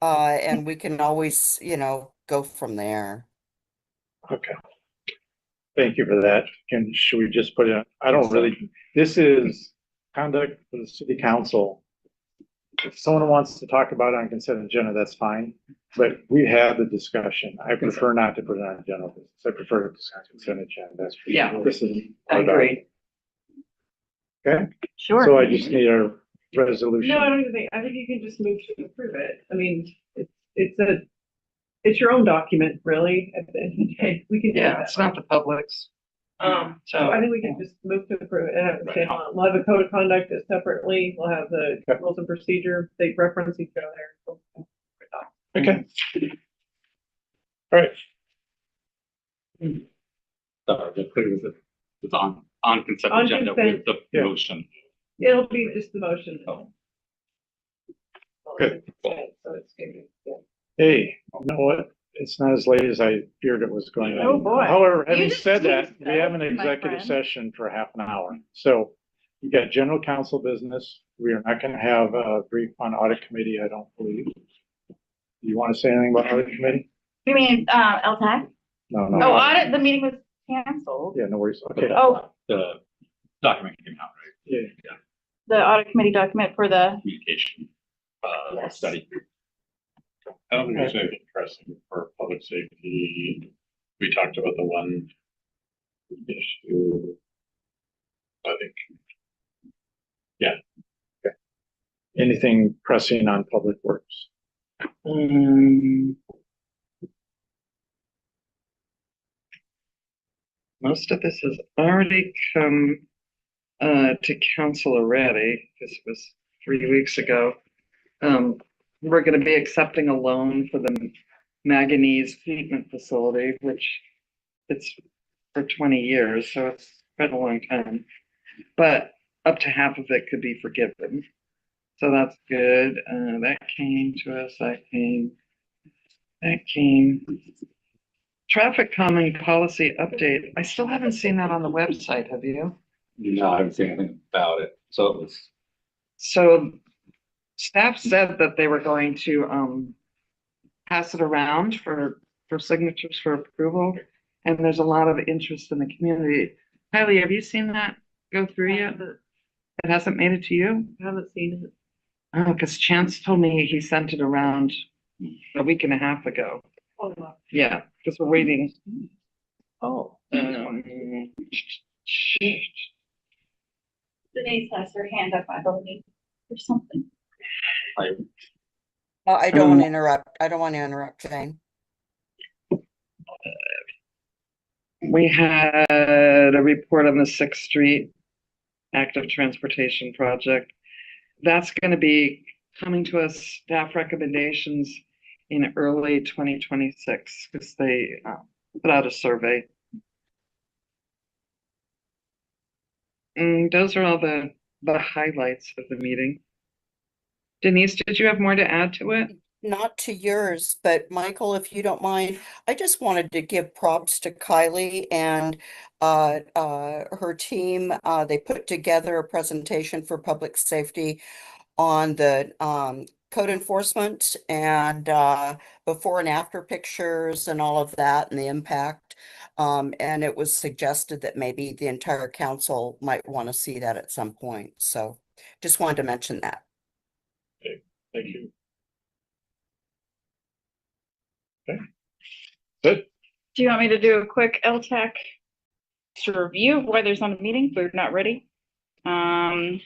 and we can always, you know, go from there. Okay. Thank you for that. And should we just put it, I don't really, this is conduct for the city council. If someone wants to talk about it on consent agenda, that's fine, but we had the discussion. I prefer not to put it on general business. I prefer to discuss consent agenda. That's for Yeah, sure. This is. I agree. Okay, Sure. so I just need a resolution. No, I don't even think, I think you can just move to approve it. I mean, it's your own document, really, at the end of the day. We can do Yeah, that. it's not the public's. So I think we can just move to approve it and have it stand on. We'll have a code of conduct separately. We'll have the rules and procedure. They reference each other. Okay. All right. It's on consent On agenda consent. with the motion. It'll be just the motion. Good. So it's gonna be, yeah. Hey, you know what? It's not as late as I feared it was going to be. Oh, boy. However, You having just said that, teased we have an us, my executive friend. session for half an hour. So you got general council business. We are not going to have a brief on audit committee, I don't believe. Do you want to say anything about audit committee? You mean, LTAC? No, Oh, no. audit, the meeting was canceled. Yeah, no worries. Okay. Oh, The document came out, right? Yeah. the audit committee document for the, Communication, Yes. study. I don't think there's anything pressing for public safety. We talked about the one issue. I think, Anything pressing on public works? Most of this has already come to council already. This was 3 weeks ago. We're going to be accepting a loan for the manganese treatment facility, which it's for 20 years, so it's been a long time. But up to half of it could be forgiven. So that's good. That came to us, that came. Traffic calming policy update. I still haven't seen that on the website, have you? No, I haven't seen anything about it. So it was, So staff said that they were going to pass it around for signatures for approval. And there's a lot of interest in the community. Kylie, have you seen that go through yet? It hasn't made it to you? I haven't seen it. Oh, because Chance told me he sent it around a week and a half ago. Oh, wow. Yeah, because we're waiting. Oh. Um, Denise has her hand up, I believe, or something. I don't want to interrupt. I don't want to interrupt, Jane. We had a report on the Sixth Street active transportation project. That's going to be coming to us, staff recommendations in early 2026 because they put out a survey. Those are all the highlights of the meeting. Denise, did you have more to add to it? Not to yours, but Michael, if you don't mind, I just wanted to give props to Kylie and her team. They put together a presentation for public safety on the code enforcement and before and after pictures and all of that and the impact. And it was suggested that maybe the entire council might want to see that at some point. So just wanted to mention that. Okay, thank you. Okay. Good. Do you want me to do a quick LTAC review of why there's not a meeting? We're not ready. And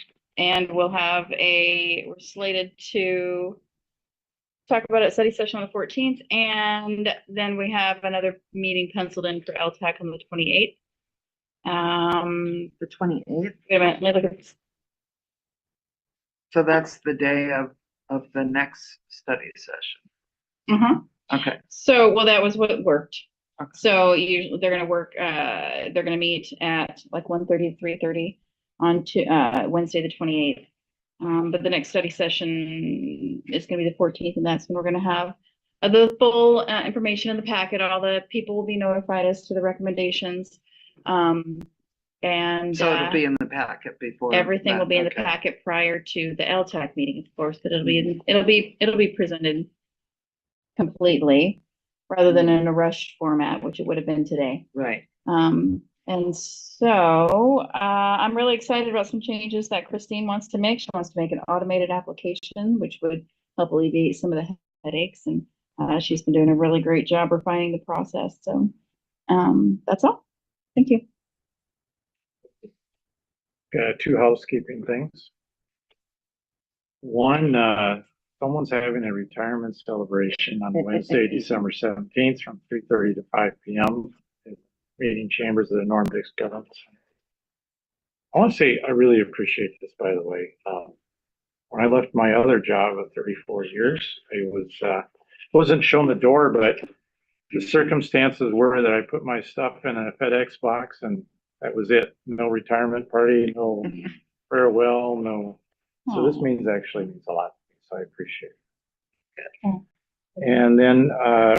we'll have we're slated to talk about it at study session on the 14th. And then we have another meeting penciled in for LTAC on the 28th. The 28th? Wait a minute, let me look at this. So that's the day of the next study session. Mm-hmm. Okay. So, well, that was what worked. Okay. So usually they're going to work, they're going to meet at like 1:30 to 3:30 on Wednesday, the 28th. But the next study session is going to be the 14th, and that's when we're going to have the full information in the packet. All the people will be notified as to the recommendations. And so it'll be in the packet before everything that. will be in the Okay. packet prior to the LTAC meeting, of course, but it'll be presented completely rather than in a rushed format, which it would have been today. Right. And so I'm really excited about some changes that Christine wants to make. She wants to make an automated application, which would help alleviate some of the headaches. And she's been doing a really great job refining the process. So that's all. Thank you. Two housekeeping things. One, someone's having a retirement celebration on Wednesday, December 17th from 3:30 to 5 p.m. at meeting chambers of the Norm Dix Government Center. I want to say I really appreciate this, by the way. When I left my other job of 34 years, I wasn't shown the door, but the circumstances were that I put my stuff in a FedEx box and that was it. No retirement party, no farewell, no. So this actually means a lot to me, so I appreciate it. Okay. And then a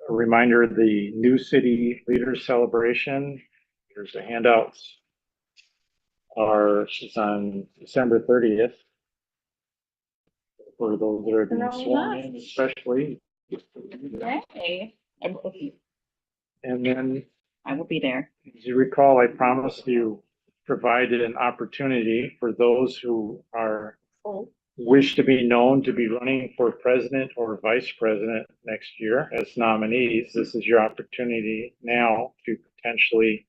reminder, the New City Leaders Celebration, here's the handouts, is on December 30th. For those that are being sworn in, especially. Yay. And then I will be there. as you recall, I promised you provided an opportunity for those who wish to be known to be running for president or vice president next year as nominees. This is your opportunity now to potentially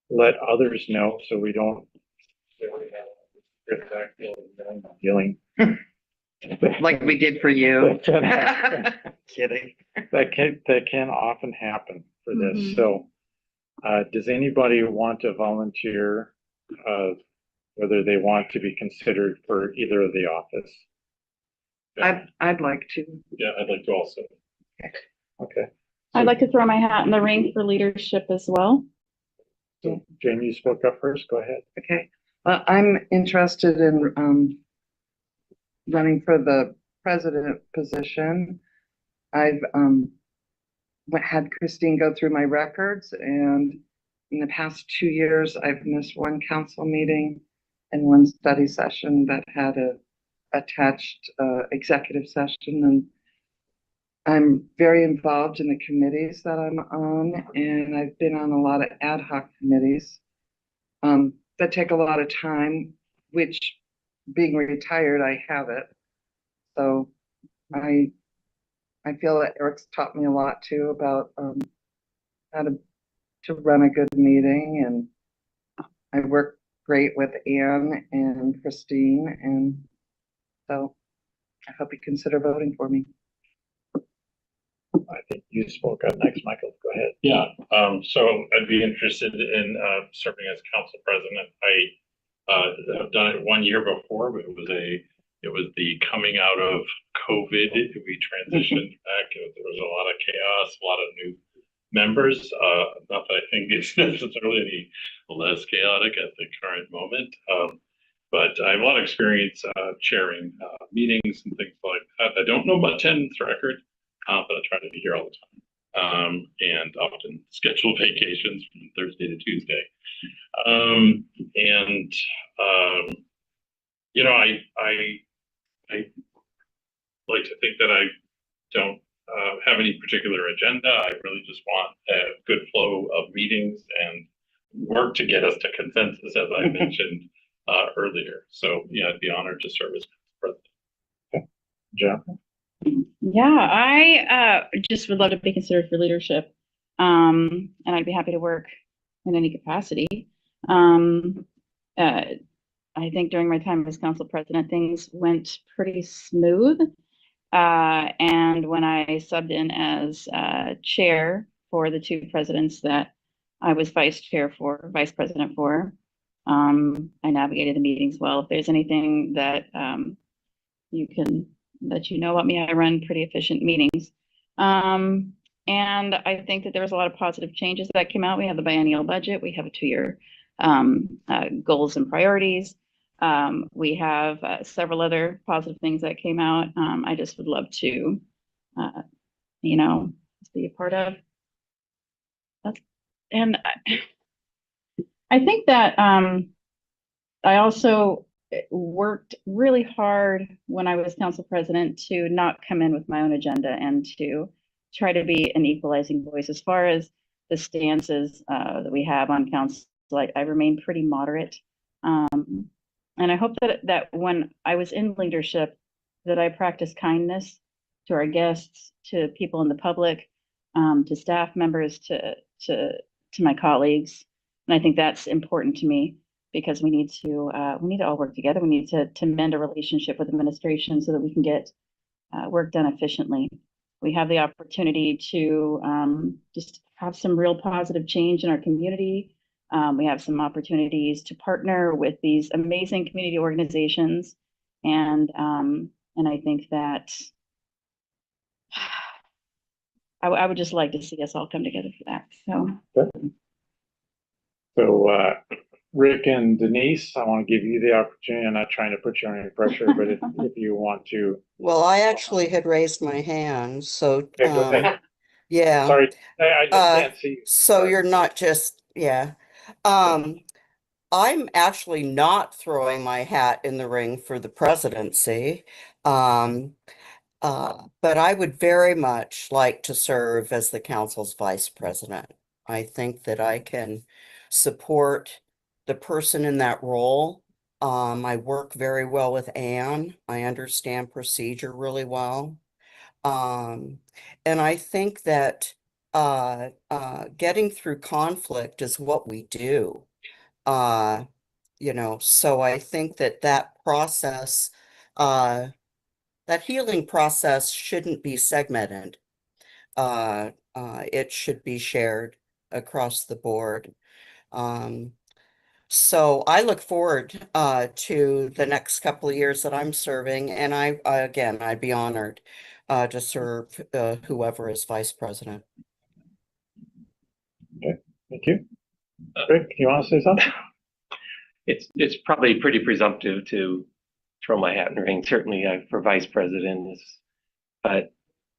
let others know so we don't dealing. Like we did for you. Kidding. That can often happen for this. So does anybody want to volunteer whether they want to be considered for either of the office? I'd like to. Yeah, I'd like to also. Okay. I'd like to throw my hat in the ring for leadership as well. So Jane, you spoke up first. Go ahead. Okay. I'm interested in running for the president position. I've had Christine go through my records, and in the past 2 years, I've missed one council meeting and one study session that had a attached executive session. And I'm very involved in the committees that I'm on, and I've been on a lot of ad hoc committees that take a lot of time, which being retired, I have it. So I feel that Eric's taught me a lot too about how to run a good meeting, and I work great with Anne and Christine, and so I hope you consider voting for me. I think you spoke up next, Michael. Go ahead. Yeah, so I'd be interested in serving as council president. I have done it 1 year before, but it was the coming out of COVID. We transitioned back. There was a lot of chaos, a lot of new members. Not that I think it's necessarily any less chaotic at the current moment. But I have a lot of experience chairing meetings and things like that. I don't know about attendance record, but I try to be here all the time, and often schedule vacations from Thursday to Tuesday. You know, I like to think that I don't have any particular agenda. I really just want a good flow of meetings and work to get us to consensus, as I mentioned earlier. So yeah, I'd be honored to serve as president. Okay. John? Yeah, I just would love to be considered for leadership. And I'd be happy to work in any capacity. I think during my time as council president, things went pretty smooth. And when I subbed in as chair for the two presidents that I was vice president for, I navigated the meetings well. If there's anything that you know about me, I run pretty efficient meetings. And I think that there was a lot of positive changes that came out. We have the biennial budget. We have a 2-year goals and priorities. We have several other positive things that came out. I just would love to, be a part of. And I think that I also worked really hard when I was council president to not come in with my own agenda and to try to be an equalizing voice as far as the stances that we have on council. I remain pretty moderate. And I hope that when I was in leadership, that I practiced kindness to our guests, to people in the public, to staff members, to my colleagues. And I think that's important to me because we need to all work together. We need to mend a relationship with administration so that we can get work done efficiently. We have the opportunity to just have some real positive change in our community. We have some opportunities to partner with these amazing community organizations, and I think that I would just like to see us all come together for that. So, Rick and Denise, I want to give you the opportunity. I'm not trying to put you under any pressure, but if you want to. Well, I actually had raised my hand, so Yeah, go ahead. yeah. Sorry, I just can't see you. So you're not just, yeah. I'm actually not throwing my hat in the ring for the presidency. But I would very much like to serve as the council's vice president. I think that I can support the person in that role. I work very well with Anne. I understand procedure really well. And I think that getting through conflict is what we do. So I think that process, that healing process shouldn't be segmented. It should be shared across the board. So I look forward to the next couple of years that I'm serving, and I'd be honored to serve whoever is vice president. Okay, thank you. Rick, you want to say something? It's probably pretty presumptive to throw my hat in the ring. Certainly for vice president, but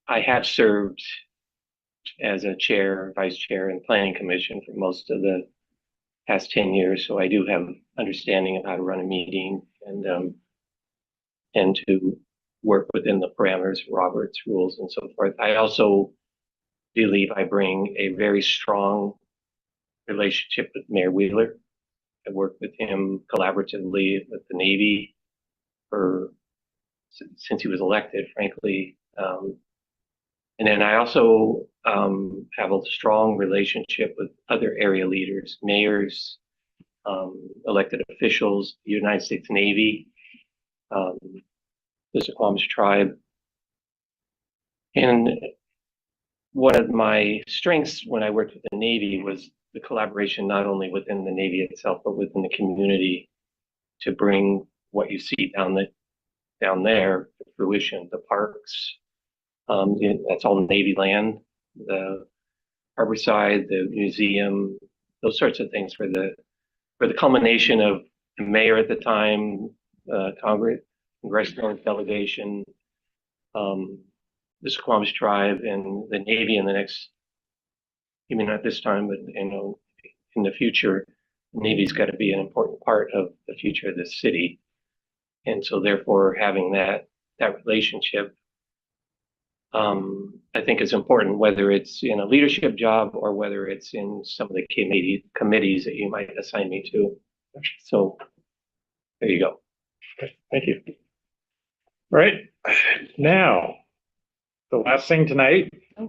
I have served as a chair, vice chair, and planning commission for most of the past 10 years, so I do have understanding of how to run a meeting and to work within the parameters of Robert's rules and so forth. I also believe I bring a very strong relationship with Mayor Wheeler. I worked with him collaboratively with the Navy since he was elected, frankly. And then I also have a strong relationship with other area leaders, mayors, elected officials, the United States Navy, the Suquamish tribe. And one of my strengths when I worked with the Navy was the collaboration, not only within the Navy itself, but within the community to bring what you see down there to fruition, the parks. That's all Navy land, the Harborside, the museum, those sorts of things for the culmination of the mayor at the time, congressional delegation, the Suquamish tribe, and the Navy in the next, even not this time, but in the future, the Navy's got to be an important part of the future of this city. And so therefore having that relationship, I think is important, whether it's in a leadership job or whether it's in some of the committees that you might assign me to. So there you go. Thank you. Right now, the last thing tonight is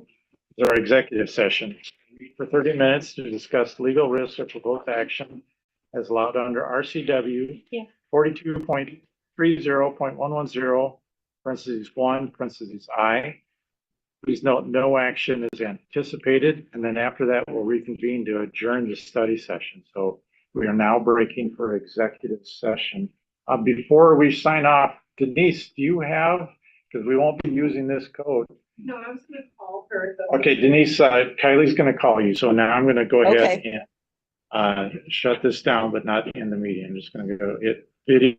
our executive session. We meet for 30 minutes to discuss legal risks or proposed action as allowed under RCW 42.30.110, parentheses 1, parentheses I. Please note no action is anticipated, and then after that, we'll reconvene to adjourn the study session. So we are now breaking for executive session. Before we sign off, Denise, do you have, because we won't be using this code. No, I was gonna call her. Okay, Denise, Kylie's gonna call you. So now I'm gonna go ahead and shut this down, but not end the meeting. I'm just gonna go hit video.